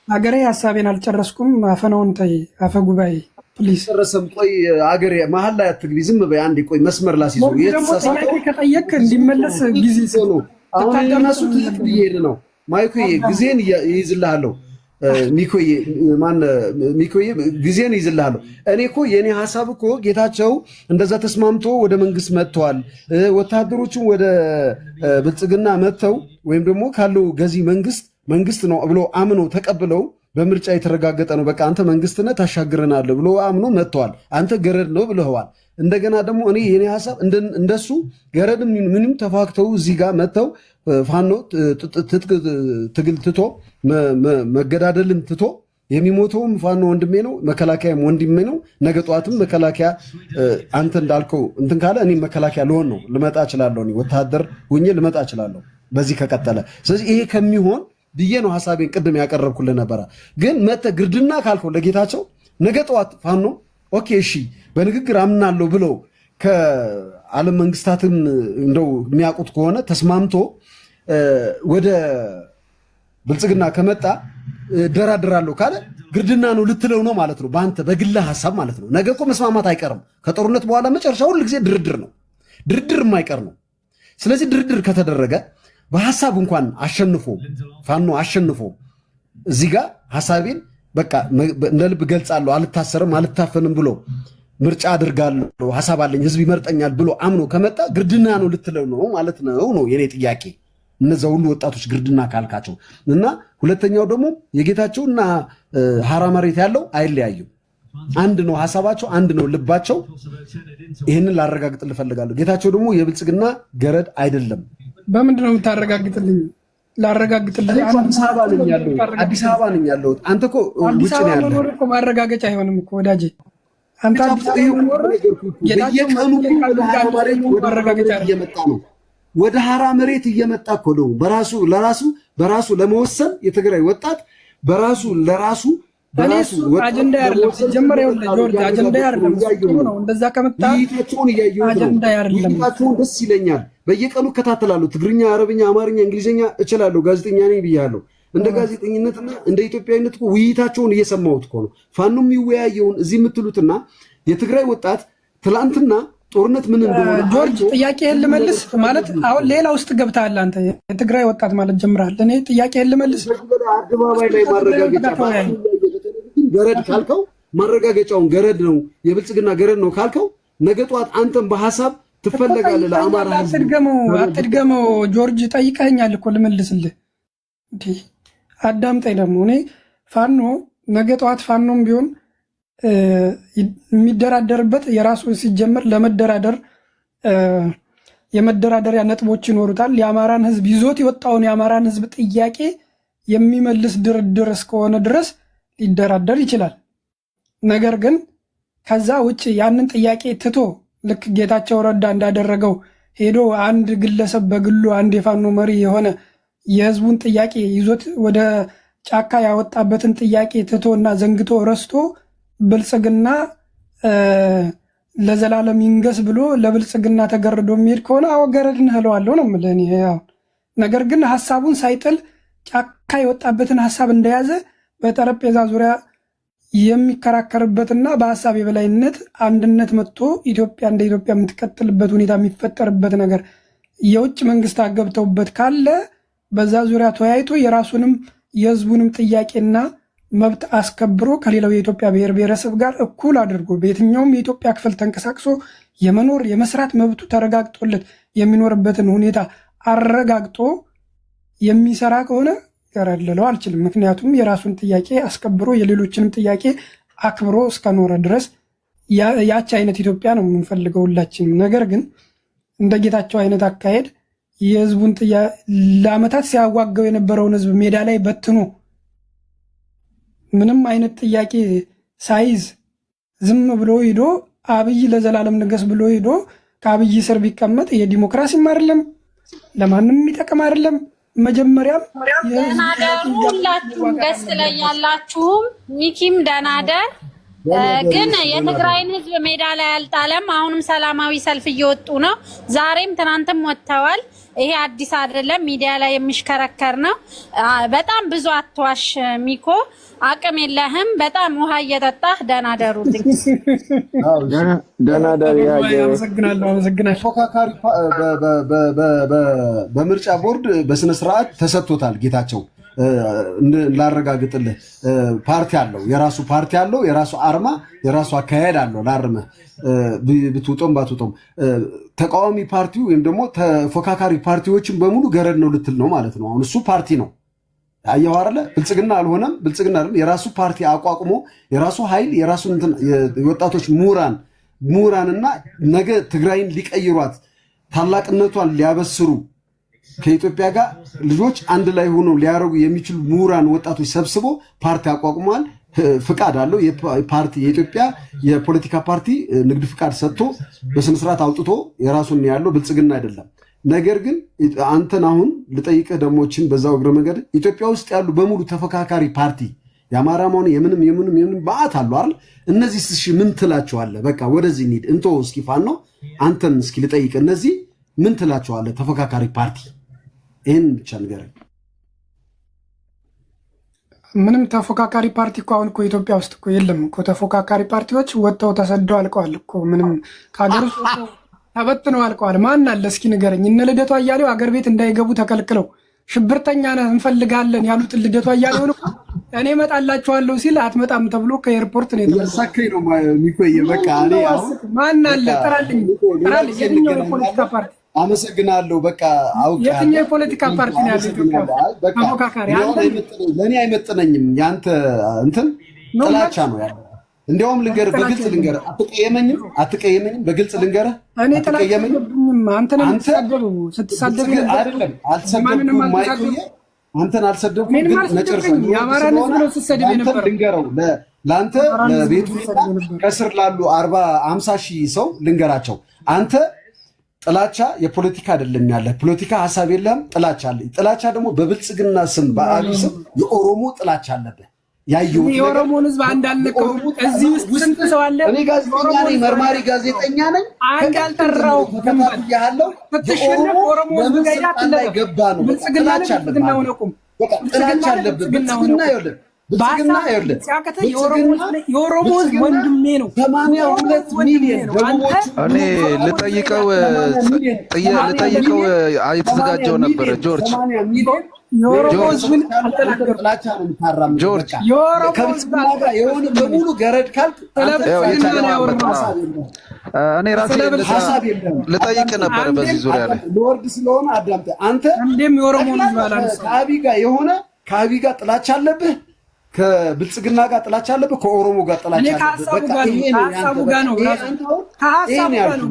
አገሬ ሀሳቤን አልጨረስኩም። አፈናውን ተይ አፈ ጉባኤ ፕሊዝ። ጨረሰም። ቆይ አገሬ መሀል ላይ አትግቢ፣ ዝም በይ አንዴ። ቆይ መስመር ላስይዞ የተሳሳተ ከጠየቅ እንዲመለስ ጊዜ ነው። አሁን እነሱ ትክክል እየሄድ ነው። ማይኮዬ ጊዜን ይይዝልሃለሁ። ሚኮዬ ጊዜን ይይዝልሃለሁ። እኔ እኮ የኔ ሀሳብ እኮ ጌታቸው እንደዛ ተስማምቶ ወደ መንግስት መጥተዋል። ወታደሮቹም ወደ ብልጽግና መጥተው ወይም ደግሞ ካለው ገዢ መንግስት ነው ብሎ አምኖ ተቀብለው በምርጫ የተረጋገጠ ነው። በቃ አንተ መንግስት ነህ ታሻግረናለህ ብሎ አምኖ መጥተዋል። አንተ ገረድ ነው ብለዋል። እንደገና ደግሞ እኔ የኔ ሀሳብ እንደሱ ገረድም ምንም ተፋክተው እዚህ ጋር መጥተው ፋኖ ትግል ትቶ መገዳደልን ትቶ የሚሞተውም ፋኖ ወንድሜ ነው፣ መከላከያም ወንድሜ ነው። ነገ ጠዋትም መከላከያ አንተ እንዳልከው እንትን ካለ እኔ መከላከያ ልሆን ነው፣ ልመጣ እችላለሁ። እኔ ወታደር ሆኜ ልመጣ እችላለሁ በዚህ ከቀጠለ። ስለዚህ ይሄ ከሚሆን ብዬ ነው ሀሳቤን ቅድም ያቀረብኩልህ ነበረ። ግን መተ ግርድና ካልከው ለጌታቸው ነገ ጠዋት ፋኖ ኦኬ እሺ በንግግር አምናለሁ ብለው ከዓለም መንግስታትን እንደው የሚያውቁት ከሆነ ተስማምቶ ወደ ብልጽግና ከመጣ ደራድራለሁ ካለ ግርድና ነው ልትለው ነው ማለት ነው። በአንተ በግላ ሀሳብ ማለት ነው። ነገ እኮ መስማማት አይቀርም። ከጦርነት በኋላ መጨረሻ ሁል ጊዜ ድርድር ነው። ድርድር የማይቀር ነው። ስለዚህ ድርድር ከተደረገ በሀሳብ እንኳን አሸንፎ ፋኖ አሸንፎ እዚህ ጋር ሀሳቤን በቃ እንደ ልብ ገልጻለሁ፣ አልታሰርም አልታፈንም ብሎ ምርጫ አድርጋለሁ፣ ሀሳብ አለኝ፣ ህዝብ ይመርጠኛል ብሎ አምኖ ከመጣ ግርድና ነው ልትለው ነው ማለት ነው የኔ ጥያቄ። እነዚያ ሁሉ ወጣቶች ግርድና ካልካቸው እና ሁለተኛው ደግሞ የጌታቸውና ሐራ መሬት ያለው አይለያዩም። አንድ ነው ሀሳባቸው፣ አንድ ነው ልባቸው። ይህንን ላረጋግጥልህ እፈልጋለሁ። ጌታቸው ደግሞ የብልጽግና ገረድ አይደለም። በምንድን ነው የምታረጋግጥልኝ? ላረጋግጥልህ አዲስ አበባ ነኝ ያለሁት። አንተ እኮ ውጭ ነው ያለኸው። ማረጋገጫ አይሆንም እኮ ወዳጄ። አንተ በየቀኑ እየመጣ ነው፣ ወደ ሐራ መሬት እየመጣ እኮ ነው። በራሱ ለመወሰን የትግራይ ወጣት በራሱ አጀንዳ አይደለም ሲጀመር። ይኸውልህ ጆርጅ አጀንዳ አይደለም ነው። እንደዛ ከመጣ ይታቸውን እያየሁት ነው። ይታቸውን ደስ ይለኛል። በየቀኑ እከታተላለሁ። ትግርኛ፣ አረብኛ፣ አማርኛ፣ እንግሊዝኛ እችላለሁ። ጋዜጠኛ ነኝ ብያለሁ። እንደ ጋዜጠኝነትና እንደ ኢትዮጵያዊነት እኮ ውይይታቸውን እየሰማሁት እኮ ነው። ፋኖ የሚወያየውን እዚህ የምትሉትና የትግራይ ወጣት ትላንትና ጦርነት ምን እንደሆነ ጆርጅ ጥያቄህን ልመልስ ማለት አሁን ሌላ ውስጥ ገብተሃል አንተ። የትግራይ ወጣት ማለት ጀምረሃል። እኔ ጥያቄህን ልመልስ። አደባባይ ላይ ማረጋገጫ ገረድ ካልከው ማረጋገጫውን ገረድ ነው የብልጽግና ገረድ ነው ካልከው ነገ ጠዋት አንተም በሐሳብ ትፈልጋለህ ለአማራ ህዝብ አትድገመው ጆርጅ ጠይቀኸኛል እኮ ልመልስልህ እንዴ አዳምጠኝ ደግሞ እኔ ፋኖ ነገ ጠዋት ፋኖም ቢሆን የሚደራደርበት የራሱ ሲጀምር ለመደራደር የመደራደሪያ ነጥቦች ይኖሩታል የአማራን ህዝብ ይዞት የወጣውን የአማራን ህዝብ ጥያቄ የሚመልስ ድርድር እስከሆነ ድረስ ሊደራደር ይችላል ነገር ግን ከዛ ውጭ ያንን ጥያቄ ትቶ ልክ ጌታቸው ረዳ እንዳደረገው ሄዶ አንድ ግለሰብ በግሉ አንድ የፋኖ መሪ የሆነ የህዝቡን ጥያቄ ይዞት ወደ ጫካ ያወጣበትን ጥያቄ ትቶና ዘንግቶ ረስቶ ብልጽግና ለዘላለም ይንገስ ብሎ ለብልጽግና ተገርዶ የሚሄድ ከሆነ አወገረድን ህለዋለሁ ነው ማለት ነው ነገር ግን ሐሳቡን ሳይጥል ጫካ የወጣበትን ሐሳብ እንደያዘ በጠረጴዛ ዙሪያ የሚከራከርበትና በሐሳብ የበላይነት አንድነት መጥቶ ኢትዮጵያ እንደ ኢትዮጵያ የምትቀጥልበት ሁኔታ የሚፈጠርበት ነገር የውጭ መንግስታት ገብተውበት ካለ በዛ ዙሪያ ተወያይቶ የራሱንም የህዝቡንም ጥያቄና መብት አስከብሮ ከሌላው የኢትዮጵያ ብሔር ብሔረሰብ ጋር እኩል አድርጎ በየትኛውም የኢትዮጵያ ክፍል ተንቀሳቅሶ የመኖር የመስራት መብቱ ተረጋግጦለት የሚኖርበትን ሁኔታ አረጋግጦ የሚሰራ ከሆነ ያረለለው አልችልም ምክንያቱም የራሱን ጥያቄ አስከብሮ የሌሎችንም ጥያቄ አክብሮ እስከኖረ ድረስ ያቺ አይነት ኢትዮጵያ ነው የምንፈልገው ሁላችንም ነገር ግን እንደ ጌታቸው አይነት አካሄድ የህዝቡን ለዓመታት ሲያዋገው የነበረውን ህዝብ ሜዳ ላይ በትኖ ምንም አይነት ጥያቄ ሳይዝ ዝም ብሎ ሄዶ አብይ ለዘላለም ንገስ ብሎ ሄዶ ከአብይ ስር ቢቀመጥ የዲሞክራሲም አይደለም ለማንም የሚጠቅም አይደለም መጀመሪያም ሁላችሁም ደስ ላይ ያላችሁም ሚኪም ደናደር ግን የትግራይን ህዝብ ሜዳ ላይ አልጣለም አሁንም ሰላማዊ ሰልፍ እየወጡ ነው ዛሬም ትናንትም ወጥተዋል ይሄ አዲስ አይደለም ሚዲያ ላይ የሚሽከረከር ነው በጣም ብዙ አትዋሽ ሚኮ አቅም የለህም በጣም ውሃ እየጠጣህ ደናደሩልኝ ደናደር አመሰግናለሁ ፎካካሪ በምርጫ ቦርድ በስነ ስርዓት ተሰጥቶታል ጌታቸው ላረጋግጥልህ ፓርቲ አለው የራሱ ፓርቲ አለው የራሱ አርማ የራሱ አካሄድ አለው ላርመህ ብትውጦም ባትውጦም ተቃዋሚ ፓርቲው ወይም ደግሞ ተፎካካሪ ፓርቲዎችን በሙሉ ገረድ ነው ልትል ነው ማለት ነው አሁን እሱ ፓርቲ ነው አየው አይደለ ብልጽግና አልሆነም ብልጽግና አይደለም የራሱ ፓርቲ አቋቁሞ የራሱ ኃይል የራሱ የወጣቶች ምሁራንና ነገ ትግራይን ሊቀይሯት ታላቅነቷን ሊያበስሩ ከኢትዮጵያ ጋር ልጆች አንድ ላይ ሆነው ሊያረጉ የሚችሉ ምሁራን ወጣቶች ሰብስቦ ፓርቲ አቋቁሟል ፍቃድ አለው የፓርቲ የኢትዮጵያ የፖለቲካ ፓርቲ ንግድ ፍቃድ ሰጥቶ በስነ ስርዓት አውጥቶ የራሱን ያለው ብልጽግና አይደለም ነገር ግን አንተን አሁን ልጠይቅህ ደሞችን በዛው እግረ መንገድ ኢትዮጵያ ውስጥ ያሉ በሙሉ ተፈካካሪ ፓርቲ የአማራ ማን የምንም ባዓት አሉ አይደል እነዚህ እሺ ምን ትላቸዋለህ በቃ ወደዚህ እንሂድ እንቶ እስኪ ፋኖ አንተን እስኪ ልጠይቅህ እነዚህ ምን ትላቸዋለህ ተፈካካሪ ፓርቲ ይሄን ብቻ ንገረኝ ምንም ተፎካካሪ ፓርቲ እኮ አሁን እኮ ኢትዮጵያ ውስጥ እኮ የለም እኮ ተፎካካሪ ፓርቲዎች ወጥተው ተሰደው አልቀዋል እኮ ምንም ከሀገር ውስጥ ተበትነው አልቀዋል ማን አለ እስኪ ንገረኝ እነ ልደቱ አያሌው አገር ቤት እንዳይገቡ ተከልክለው ሽብርተኛ ነህ እንፈልጋለን ያሉት ልደቱ አያሌው ነው እኔ እመጣላችኋለሁ ሲል አትመጣም ተብሎ ከኤርፖርት ነው ያሳከኝ ነው ሚኮዬ በቃ እኔ አሁን ማን አለ ጥራልኝ የትኛው የፖለቲካ ፓርቲ አመሰግናለሁ በቃ አውቃለሁ የትኛው የፖለቲካ ፓርቲ ነው ያለው ኢትዮጵያ ተፎካካሪ አለ ለኔ አይመጥነኝም ያንተ እንትን ጥላቻ ነው ያለው እንደውም ልንገር በግልጽ ልንገር አትቀየመኝም በግልጽ ልንገር እኔ ተላቀየመኝም አንተ ነህ ስትሳደብ አይደለም አልሰደብኩም ማይኮዬ አንተን አልሰደብኩም ግን መጨረሻ የአማራን ህዝብ ነው ስትሰደብ የነበረው ልንገረው ለአንተ ለቤቱ ከስር ላሉ 50 ሺህ ሰው ልንገራቸው አንተ ጥላቻ የፖለቲካ አይደለም ያለ ፖለቲካ ሐሳብ የለም ጥላቻ አለ ጥላቻ ደግሞ በብልጽግና ስም በአብይ ስም የኦሮሞ ጥላቻ አለበት ያየው የኦሮሞን ህዝብ አንዳልነቀው እዚህ ውስጥ ስንት ሰው አለ እኔ ጋዜጠኛ ነኝ መርማሪ ጋዜጠኛ ነኝ አንድ ያልጠራው ያለው ተተሸነፈ ኦሮሞ ህዝብ ጋር ያለው ገባ ነው ጥላቻ አለበት በቃ ጥላቻ አለበት ብልጽግና ይወለ ብልጽግና የኦሮሞ ህዝብ ወንድሜ ነው። 82 ሚሊዮን ደቡቦች እኔ ልጠይቀው የተዘጋጀው ነበረ ጆርጅ የኦሮሞ ህዝብን አልተናገርኩም። ጥላቻ ነው የምታራምደው። ጆርጅ ከብልጽግና ጋር የሆነ በሙሉ ገረድ ካልክ እኔ ራሴ ልጠይቅ ነበረ በዚህ ዙሪያ ላይ ሎርድ ስለሆነ አዳምጠ አንተ አንዴም የኦሮሞ ህዝብ አላነሳ ከአብይ ጋር የሆነ ከአብይ ጋር ጥላቻ አለብህ፣ ከብልጽግና ጋር ጥላቻ አለብህ፣ ከኦሮሞ ጋር ጥላቻ አለብህ። ከሀሳቡ ጋር ነው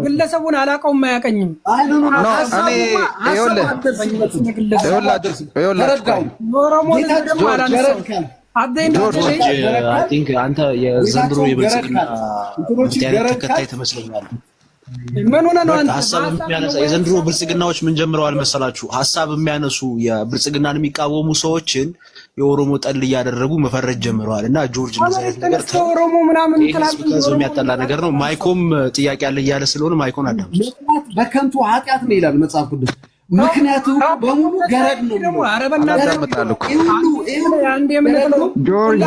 ግለሰቡን አላውቀውም አያውቀኝም። አንተ የዘንድሮ የብልጽግና ተከታይ ትመስለኛለህ። ምን ሆነ ነው አንተ ሐሳብ የሚያነሳ የዘንድሮ ብልጽግናዎች ምን ጀምረዋል መሰላችሁ? ሐሳብ የሚያነሱ የብልጽግናን የሚቃወሙ ሰዎችን የኦሮሞ ጠል እያደረጉ መፈረጅ ጀምረዋል። እና ጆርጅ እንደዚህ አይነት ነገር ኦሮሞ ምናምን ተላልቶ የሚያጠላ ነገር ነው። ማይኮም ጥያቄ አለ እያለ ስለሆነ ማይኮን አዳምጡ። በከንቱ ኃጢአት ነው ይላል መጽሐፍ ቅዱስ። ምክንያቱም በሙሉ ገረድ ነው ነው አረበናታምጣለሁ ጆርጅ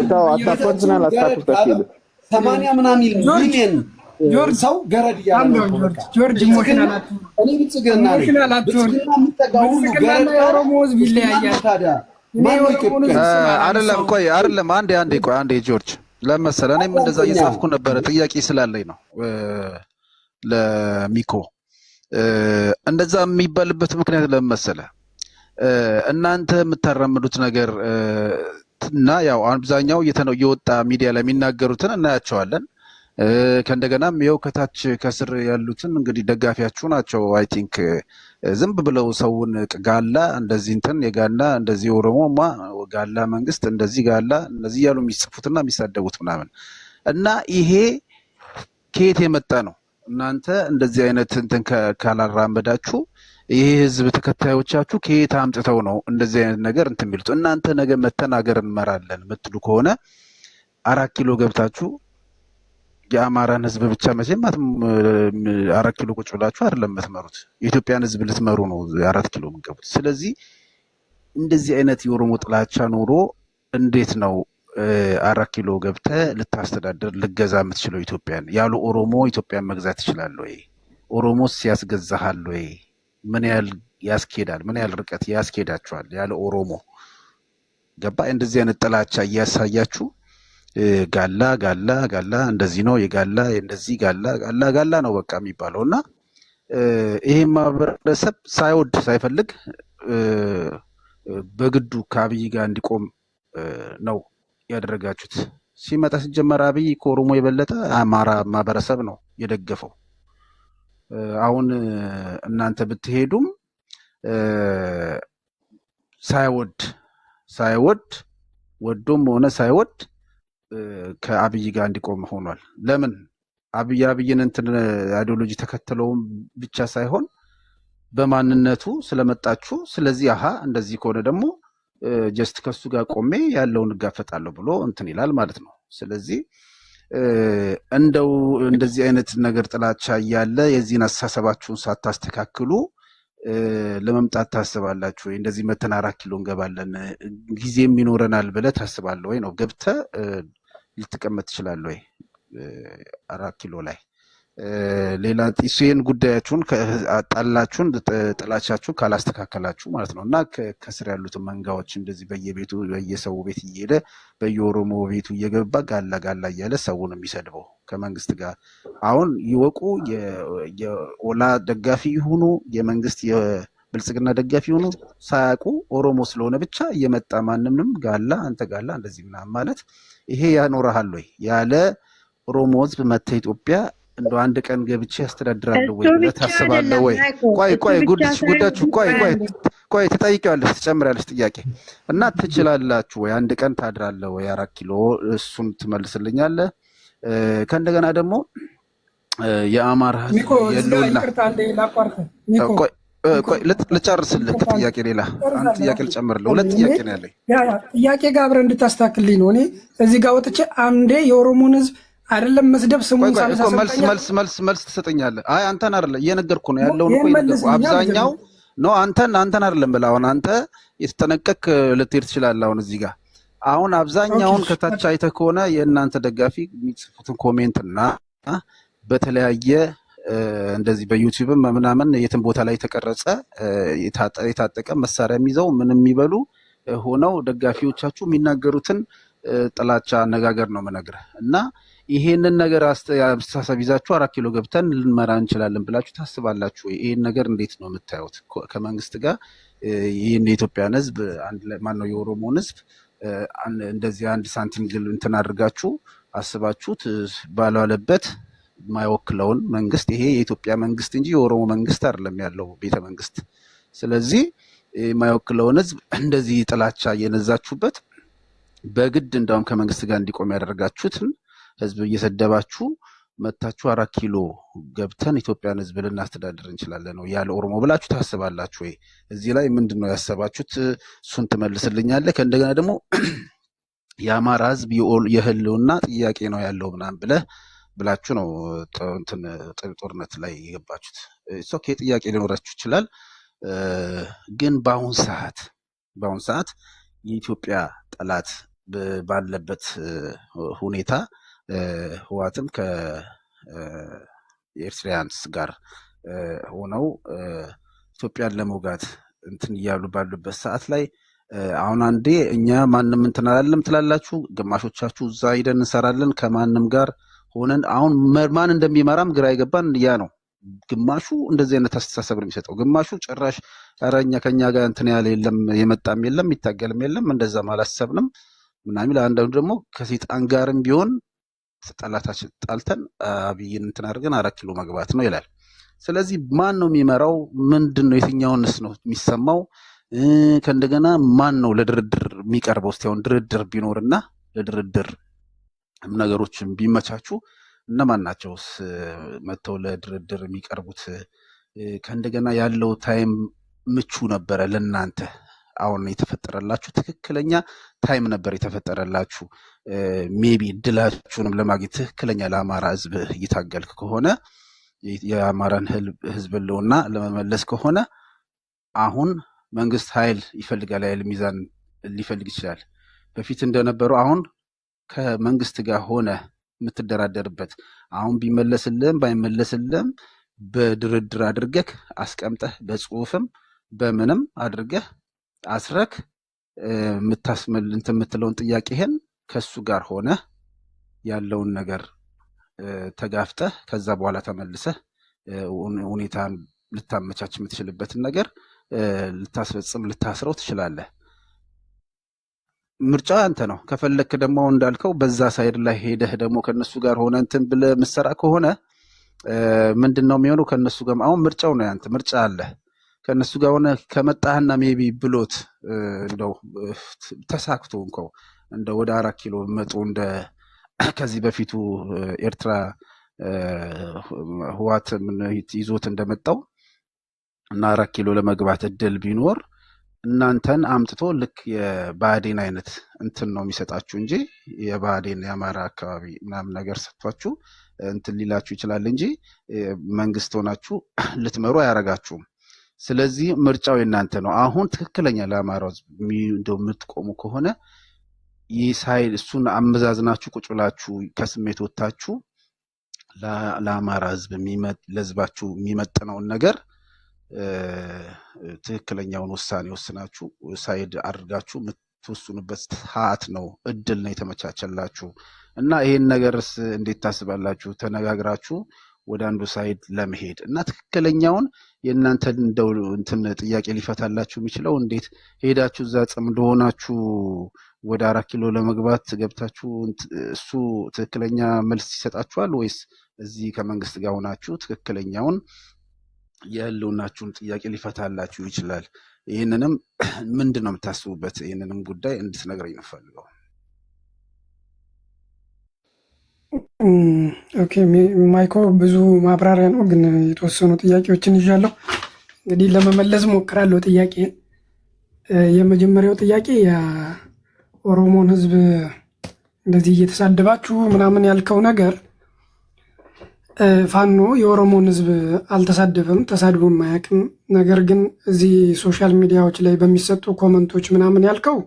ታው አታፈርሰናል አታፈርሰናል 80 ምናምን ሚሊዮን ጆርጅ ሰው ገረድ ያለ ጆርጅ ሞሽናል እኔ ብልጽግና የኦሮሞ ህዝብ ይለያያል። ታዲያ አይደለም አንዴ ጆርጅ ለመሰለ እኔም እንደዛ እየጻፍኩ ነበረ ጥያቄ ስላለኝ ነው ለሚኮ እንደዛ የሚባልበት ምክንያት ለመሰለ እናንተ የምታራምዱት ነገር እና ያው አብዛኛው እየወጣ ሚዲያ ላይ የሚናገሩትን እናያቸዋለን። ከእንደገናም ይኸው ከታች ከስር ያሉትን እንግዲህ ደጋፊያችሁ ናቸው። አይ ቲንክ ዝም ብለው ሰውን ጋላ እንደዚህ እንትን የጋላ እንደዚህ ኦሮሞማ ጋላ መንግስት እንደዚህ ጋላ እንደዚህ ያሉ የሚጽፉትና የሚሳደቡት ምናምን እና ይሄ ከየት የመጣ ነው? እናንተ እንደዚህ አይነት እንትን ካላራመዳችሁ ይሄ ህዝብ ተከታዮቻችሁ ከየት አምጥተው ነው እንደዚህ አይነት ነገር እንትን የሚሉት? እናንተ ነገ መተናገር እንመራለን የምትሉ ከሆነ 4 ኪሎ ገብታችሁ የአማራን ህዝብ ብቻ መቼም 4 ኪሎ ቁጭ ብላችሁ አይደለም የምትመሩት፣ የኢትዮጵያን ህዝብ ልትመሩ ነው 4 ኪሎ የምትገቡት። ስለዚህ እንደዚህ አይነት የኦሮሞ ጥላቻ ኖሮ እንዴት ነው 4 ኪሎ ገብተህ ልታስተዳደር ልገዛ የምትችለው? ኢትዮጵያን ያሉ ኦሮሞ ኢትዮጵያን መግዛት ይችላል ወይ? ኦሮሞስ ያስገዛሃል ወይ? ምን ያህል ያስኬዳል? ምን ያህል ርቀት ያስኬዳችኋል? ያለ ኦሮሞ ገባ። እንደዚህ አይነት ጥላቻ እያሳያችሁ ጋላ ጋላ ጋላ እንደዚህ ነው የጋላ እንደዚህ ጋላ ነው በቃ የሚባለው። እና ይሄ ማህበረሰብ ሳይወድ ሳይፈልግ በግዱ ከአብይ ጋር እንዲቆም ነው ያደረጋችሁት። ሲመጣ ሲጀመር አብይ ከኦሮሞ የበለጠ አማራ ማህበረሰብ ነው የደገፈው። አሁን እናንተ ብትሄዱም ሳይወድ ወዶም ሆነ ሳይወድ ከአብይ ጋር እንዲቆም ሆኗል። ለምን? አብይን እንትን አይዲዮሎጂ ተከትለውም ብቻ ሳይሆን በማንነቱ ስለመጣችሁ፣ ስለዚህ እንደዚህ ከሆነ ደግሞ ጀስት ከሱ ጋር ቆሜ ያለውን እጋፈጣለሁ ብሎ እንትን ይላል ማለት ነው። ስለዚህ እንደው እንደዚህ አይነት ነገር ጥላቻ እያለ የዚህን አስተሳሰባችሁን ሳታስተካክሉ ለመምጣት ታስባላችሁ ወይ? እንደዚህ መተን 4 ኪሎ እንገባለን ጊዜም ይኖረናል ብለህ ታስባለህ ወይ ነው? ገብተህ ልትቀመጥ ትችላለህ ወይ 4 ኪሎ ላይ? ሌላ ይህን ጉዳያችሁን ጣላችሁን ጥላቻችሁን ካላስተካከላችሁ ማለት ነው። እና ከስር ያሉትን መንጋዎች እንደዚህ በየቤቱ በየሰው ቤት እየሄደ በየኦሮሞ ቤቱ እየገባ ጋላ እያለ ሰውን የሚሰድበው ከመንግስት ጋር አሁን ይወቁ። የኦላ ደጋፊ ይሁኑ የመንግስት የብልጽግና ደጋፊ ይሁኑ ሳያውቁ ኦሮሞ ስለሆነ ብቻ እየመጣ ማንምንም ጋላ አንተ ጋላ እንደዚህ ምናምን ማለት ይሄ ያኖረሃል ወይ? ያለ ኦሮሞ ህዝብ መተ ኢትዮጵያ እንደ አንድ ቀን ገብቼ ያስተዳድራለሁ ወይ ብለህ ታስባለህ ወይ? ቆይ ትጠይቂዋለሽ፣ ትጨምሪያለሽ ጥያቄ እና ትችላላችሁ ወይ? አንድ ቀን ታድራለህ ወይ 4 ኪሎ? እሱን ትመልስልኛለህ። ከእንደገና ደግሞ የአማራ ህዝብ የለውና ልጨርስልህ ጥያቄ፣ ሌላ አንድ ጥያቄ ልጨምርልህ። 2 ጥያቄ ነው ያለኝ። ጥያቄ ጋር አብረን እንድታስተካክልኝ ነው። እኔ እዚህ ጋር ወጥቼ አንዴ የኦሮሞን ህዝብ አይደለም መስደብ ስሙን መልስ ትሰጠኛለህ። አይ አንተን አይደለም እየነገርኩህ ነው ያለውን እኮ እየነገርኩህ አብዛኛው ነው። አንተን አይደለም ብለህ አሁን አንተ የተጠነቀቅ ልትሄድ ትችላለህ። አሁን እዚህ ጋር አሁን አብዛኛውን ከታች አይተህ ከሆነ የእናንተ ደጋፊ የሚጽፉትን ኮሜንት እና በተለያየ እንደዚህ በዩቲዩብም ምናምን የትም ቦታ ላይ የተቀረጸ የታጠቀ መሳሪያ የሚይዘው ምን የሚበሉ ሆነው ደጋፊዎቻችሁ የሚናገሩትን ጥላቻ አነጋገር ነው የምነግርህ። እና ይሄንን ነገር አስተሳሰብ ይዛችሁ 4 ኪሎ ገብተን ልንመራ እንችላለን ብላችሁ ታስባላችሁ ወይ? ይሄን ነገር እንዴት ነው የምታዩት? ከመንግስት ጋር ይህን የኢትዮጵያን ህዝብ ማነው የኦሮሞን ህዝብ እንደዚህ አንድ ሳንቲም ግል እንትን አድርጋችሁ አስባችሁት ባለዋለበት የማይወክለውን መንግስት ይሄ የኢትዮጵያ መንግስት እንጂ የኦሮሞ መንግስት አይደለም ያለው ቤተ መንግስት። ስለዚህ የማይወክለውን ህዝብ እንደዚህ ጥላቻ እየነዛችሁበት በግድ እንዳውም ከመንግስት ጋር እንዲቆም ያደረጋችሁትን ህዝብ እየሰደባችሁ መታችሁ 4 ኪሎ ገብተን ኢትዮጵያን ህዝብ ልናስተዳድር እንችላለን ነው ያለ ኦሮሞ ብላችሁ ታስባላችሁ ወይ? እዚህ ላይ ምንድነው ያሰባችሁት? እሱን ትመልስልኛለህ። ከእንደገና ደግሞ የአማራ ህዝብ የህልውና ጥያቄ ነው ያለው ምናምን ብላችሁ ነው እንትን ጦርነት ላይ የገባችሁት። ኦኬ ጥያቄ ሊኖራችሁ ይችላል። ግን በአሁን ሰዓት የኢትዮጵያ ጠላት ባለበት ሁኔታ ህዋትም ከኤርትራያንስ ጋር ሆነው ኢትዮጵያን ለመውጋት እንትን እያሉ ባሉበት ሰዓት ላይ አሁን አንዴ እኛ ማንም እንትን አላለም ትላላችሁ፣ ግማሾቻችሁ እዛ ሄደን እንሰራለን ከማንም ጋር ሆነን አሁን ማን እንደሚመራም ግራ ይገባን ያ ነው። ግማሹ እንደዚህ አይነት አስተሳሰብ ነው የሚሰጠው፣ ግማሹ ጭራሽ ኧረ እኛ ከኛ ጋር እንትን ያለ የለም የመጣም የለም ይታገልም የለም እንደዛም አላሰብንም ምናምን። አንዳንዱ ደግሞ ከሰይጣን ጋርም ቢሆን ጠላታችን ጣልተን አብይን እንትን አድርገን 4 ኪሎ መግባት ነው ይላል። ስለዚህ ማን ነው የሚመራው? ምንድነው የትኛውንስ ነው የሚሰማው? ከእንደገና ማን ነው ለድርድር የሚቀርበው? እስቲ አሁን ድርድር ቢኖርና ለድርድር ነገሮችን ቢመቻቹ እነማን ናቸውስ መተው ለድርድር የሚቀርቡት? ከእንደገና ያለው ታይም ምቹ ነበረ ለናንተ? አሁን የተፈጠረላችሁ ትክክለኛ ታይም ነበር የተፈጠረላችሁ። ሜቢ ድላችሁንም ለማግኘት ትክክለኛ ለአማራ ህዝብ እየታገልክ ከሆነ የአማራን ህዝብ ህልውና ለመመለስ ከሆነ አሁን መንግስት ኃይል ይፈልጋል። ኃይል ሚዛን ሊፈልግ ይችላል። በፊት እንደነበረው አሁን ከመንግስት ጋር ሆነ የምትደራደርበት አሁን ቢመለስልህም ባይመለስልህም በድርድር አድርገህ አስቀምጠህ በጽሁፍም በምንም አድርገህ አስረክ የምትለውን ጥያቄህን ከሱ ጋር ሆነ ያለውን ነገር ተጋፍጠህ ከዛ በኋላ ተመልሰህ ሁኔታን ልታመቻች የምትችልበትን ነገር ልታስፈጽም ልታስረው ትችላለህ። ምርጫ አንተ ነው። ከፈለክ ደግሞ እንዳልከው በዛ ሳይድ ላይ ሄደህ ደግሞ ከነሱ ጋር ሆነ እንትን ብለህ ምሰራ ከሆነ ምንድነው የሚሆነው? ከነሱ ጋር አሁን ምርጫው ነው ያንተ ምርጫ አለ። ከነሱ ጋር ሆነ ከመጣህና ሜቢ ብሎት እንደው ተሳክቶ እንኳን እንደ ወደ 4 ኪሎ መጡ እንደ ከዚህ በፊቱ ኤርትራ ህዋት ይዞት እንደመጣው እና 4 ኪሎ ለመግባት እድል ቢኖር እናንተን አምጥቶ ልክ የባዴን አይነት እንትን ነው የሚሰጣችሁ እንጂ የባዴን የአማራ አካባቢ ምናምን ነገር ሰጥቷችሁ እንትን ሊላችሁ ይችላል እንጂ መንግስት ሆናችሁ ልትመሩ አያረጋችሁም። ስለዚህ ምርጫው የእናንተ ነው። አሁን ትክክለኛ ለአማራው እንደው የምትቆሙ ከሆነ ይህ ሳይል እሱን አመዛዝናችሁ ቁጭ ብላችሁ ከስሜት ወጥታችሁ ለአማራ ህዝብ ለህዝባችሁ የሚመጥነውን ነገር ትክክለኛውን ውሳኔ ወስናችሁ ሳይድ አድርጋችሁ የምትወስኑበት ሰዓት ነው፣ እድል ነው የተመቻቸላችሁ። እና ይሄን ነገርስ እንዴት ታስባላችሁ? ተነጋግራችሁ ወደ አንዱ ሳይድ ለመሄድ እና ትክክለኛውን የእናንተን እንደው እንትን ጥያቄ ሊፈታላችሁ የሚችለው እንዴት ሄዳችሁ እዛ ጽምዶ ሆናችሁ ወደ 4 ኪሎ ለመግባት ገብታችሁ እሱ ትክክለኛ መልስ ይሰጣችኋል ወይስ እዚህ ከመንግስት ጋር ሆናችሁ ትክክለኛውን የህልውናችሁን ጥያቄ ሊፈታላችሁ ይችላል? ይህንንም ምንድን ነው የምታስቡበት? ይህንንም ጉዳይ እንድትነግረኝ ነው ፈልገው። ኦኬ ማይኮ ብዙ ማብራሪያ ነው፣ ግን የተወሰኑ ጥያቄዎችን ይዣለሁ። እንግዲህ ለመመለስ ሞክራለሁ። ጥያቄ የመጀመሪያው ጥያቄ የኦሮሞን ህዝብ እንደዚህ እየተሳደባችሁ ምናምን ያልከው ነገር ፋኖ የኦሮሞን ህዝብ አልተሳደበም፣ ተሳድቦም አያውቅም። ነገር ግን እዚህ ሶሻል ሚዲያዎች ላይ በሚሰጡ ኮመንቶች ምናምን ያልከው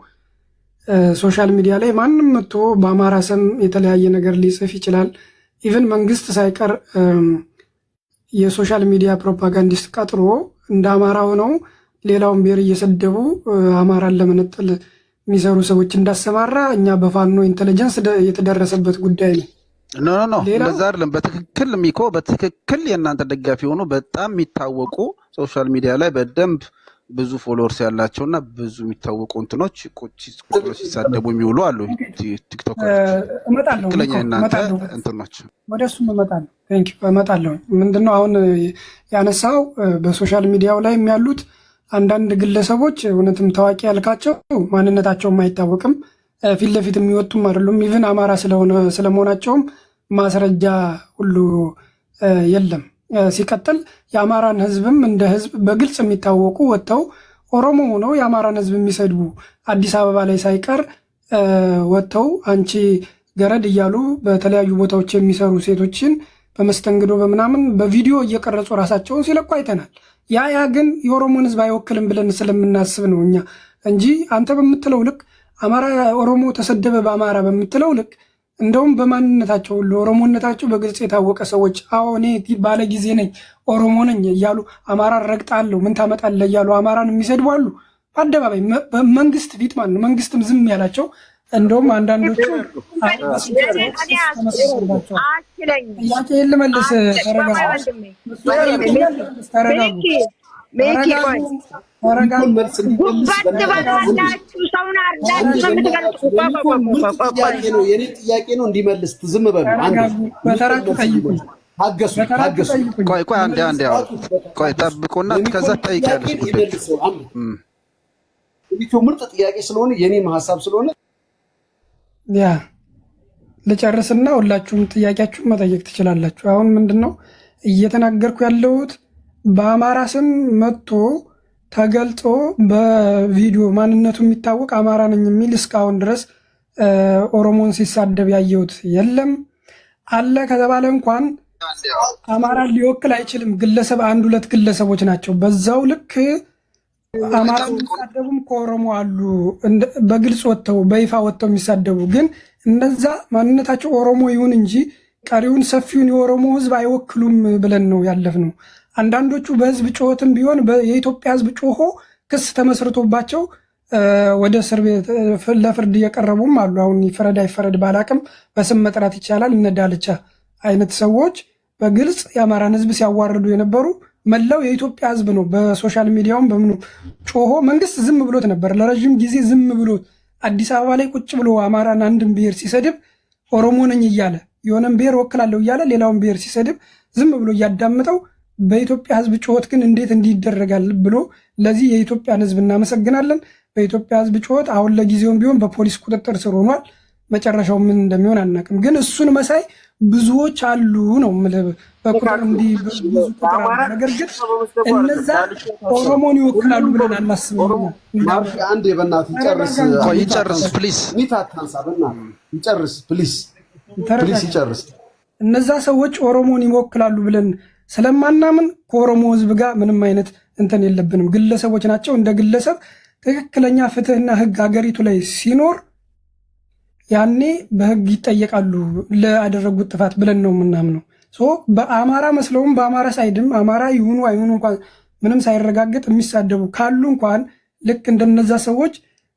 ሶሻል ሚዲያ ላይ ማንም መጥቶ በአማራ ስም የተለያየ ነገር ሊጽፍ ይችላል። ኢቭን መንግስት ሳይቀር የሶሻል ሚዲያ ፕሮፓጋንዲስት ቀጥሮ እንደ አማራ ሆነው ሌላውን ብሔር እየሰደቡ አማራን ለመነጠል የሚሰሩ ሰዎች እንዳሰማራ እኛ በፋኖ ኢንተለጀንስ የተደረሰበት ጉዳይ ነው። ኖ እንደዛ አይደለም። በትክክል ሚኮ በትክክል የእናንተ ደጋፊ ሆኖ በጣም የሚታወቁ ሶሻል ሚዲያ ላይ በደንብ ብዙ ፎሎወርስ ያላቸውና ብዙ የሚታወቁ እንትኖች ቁጭ ሲሳደቡ የሚውሉ አሉ። ቲክቶከሮች ትክክለኛ እናንተ እንትኖች ወደሱ እመጣለሁ። ምንድነው አሁን ያነሳው በሶሻል ሚዲያው ላይ ያሉት አንዳንድ ግለሰቦች እውነትም ታዋቂ ያልካቸው ማንነታቸውም አይታወቅም፣ ፊት ለፊት የሚወጡም አይደሉም። ኢቭን አማራ ስለመሆናቸውም ማስረጃ ሁሉ የለም። ሲቀጥል የአማራን ህዝብም እንደ ህዝብ በግልጽ የሚታወቁ ወጥተው ኦሮሞ ሆነው የአማራን ህዝብ የሚሰድቡ አዲስ አበባ ላይ ሳይቀር ወጥተው አንቺ ገረድ እያሉ በተለያዩ ቦታዎች የሚሰሩ ሴቶችን በመስተንግዶ በምናምን በቪዲዮ እየቀረጹ ራሳቸውን ሲለቁ አይተናል። ያ ግን የኦሮሞን ህዝብ አይወክልም ብለን ስለምናስብ ነው እኛ እንጂ አንተ በምትለው ልክ አማራ ኦሮሞ ተሰደበ በአማራ በምትለው ልክ እንደውም በማንነታቸው ለኦሮሞነታቸው በግልጽ የታወቀ ሰዎች አዎ እኔ ባለ ጊዜ ነኝ ኦሮሞ ነኝ እያሉ አማራን ረግጣለሁ ምን ታመጣለህ እያሉ አማራን የሚሰድቡ አሉ በአደባባይ በመንግስት ፊት ማለት ነው። መንግስትም ዝም ያላቸው እንደውም አንዳንዶቹ ጥያቄ ልመልስ የኔ ጥያቄ ነው እንዲመልስ ዝም በሉ። ቆይ አንዴ ቆይ ጠብቁና ከዛ ጠይቂያለሽ። ምርጥ ጥያቄ ስለሆነ የኔም ሀሳብ ስለሆነ ያ ልጨርስና ሁላችሁም ጥያቄያችሁን መጠየቅ ትችላላችሁ። አሁን ምንድነው እየተናገርኩ ያለሁት በአማራ ስም መጥቶ ተገልጾ በቪዲዮ ማንነቱ የሚታወቅ አማራ ነኝ የሚል እስካሁን ድረስ ኦሮሞን ሲሳደብ ያየሁት የለም። አለ ከተባለ እንኳን አማራን ሊወክል አይችልም። ግለሰብ አንድ ሁለት ግለሰቦች ናቸው። በዛው ልክ አማራ የሚሳደቡም ከኦሮሞ አሉ፣ በግልጽ ወጥተው በይፋ ወጥተው የሚሳደቡ ግን እነዛ ማንነታቸው ኦሮሞ ይሁን እንጂ ቀሪውን ሰፊውን የኦሮሞ ሕዝብ አይወክሉም ብለን ነው ያለፍነው። አንዳንዶቹ በህዝብ ጩኸትም ቢሆን የኢትዮጵያ ህዝብ ጮሆ ክስ ተመስርቶባቸው ወደ እስር ቤት ለፍርድ እየቀረቡም አሉ። አሁን ይፈረድ አይፈረድ ባላቅም በስም መጥራት ይቻላል። እነ ዳልቻ አይነት ሰዎች በግልጽ የአማራን ህዝብ ሲያዋርዱ የነበሩ መላው የኢትዮጵያ ህዝብ ነው። በሶሻል ሚዲያውም በምኑ ጮሆ መንግስት ዝም ብሎት ነበር ለረዥም ጊዜ ዝም ብሎት አዲስ አበባ ላይ ቁጭ ብሎ አማራን አንድን ብሔር ሲሰድብ ኦሮሞ ነኝ እያለ የሆነን ብሔር ወክላለሁ እያለ ሌላውን ብሔር ሲሰድብ ዝም ብሎ እያዳምጠው በኢትዮጵያ ህዝብ ጩኸት ግን እንዴት እንዲደረጋል ብሎ ለዚህ የኢትዮጵያን ህዝብ እናመሰግናለን። በኢትዮጵያ ህዝብ ጩኸት አሁን ለጊዜውም ቢሆን በፖሊስ ቁጥጥር ስር ሆኗል። መጨረሻው ምን እንደሚሆን አናውቅም። ግን እሱን መሳይ ብዙዎች አሉ ነው በቁጥር እንዲህ ብዙ ቁጥር አለ። ነገር ግን እነዛ ኦሮሞን ይወክላሉ ብለን አናስብም። አንድ በእናትህ ይጨርስ ፕሊስ። ይጨርስ ፕሊስ ይጨርስ። እነዛ ሰዎች ኦሮሞን ይወክላሉ ብለን ስለማናምን ከኦሮሞ ህዝብ ጋር ምንም አይነት እንትን የለብንም። ግለሰቦች ናቸው። እንደ ግለሰብ ትክክለኛ ፍትህና ህግ ሀገሪቱ ላይ ሲኖር ያኔ በህግ ይጠየቃሉ ለአደረጉት ጥፋት ብለን ነው የምናምነው። በአማራ መስለውም በአማራ ሳይድም አማራ ይሁኑ አይሁኑ እንኳን ምንም ሳይረጋገጥ የሚሳደቡ ካሉ እንኳን ልክ እንደነዛ ሰዎች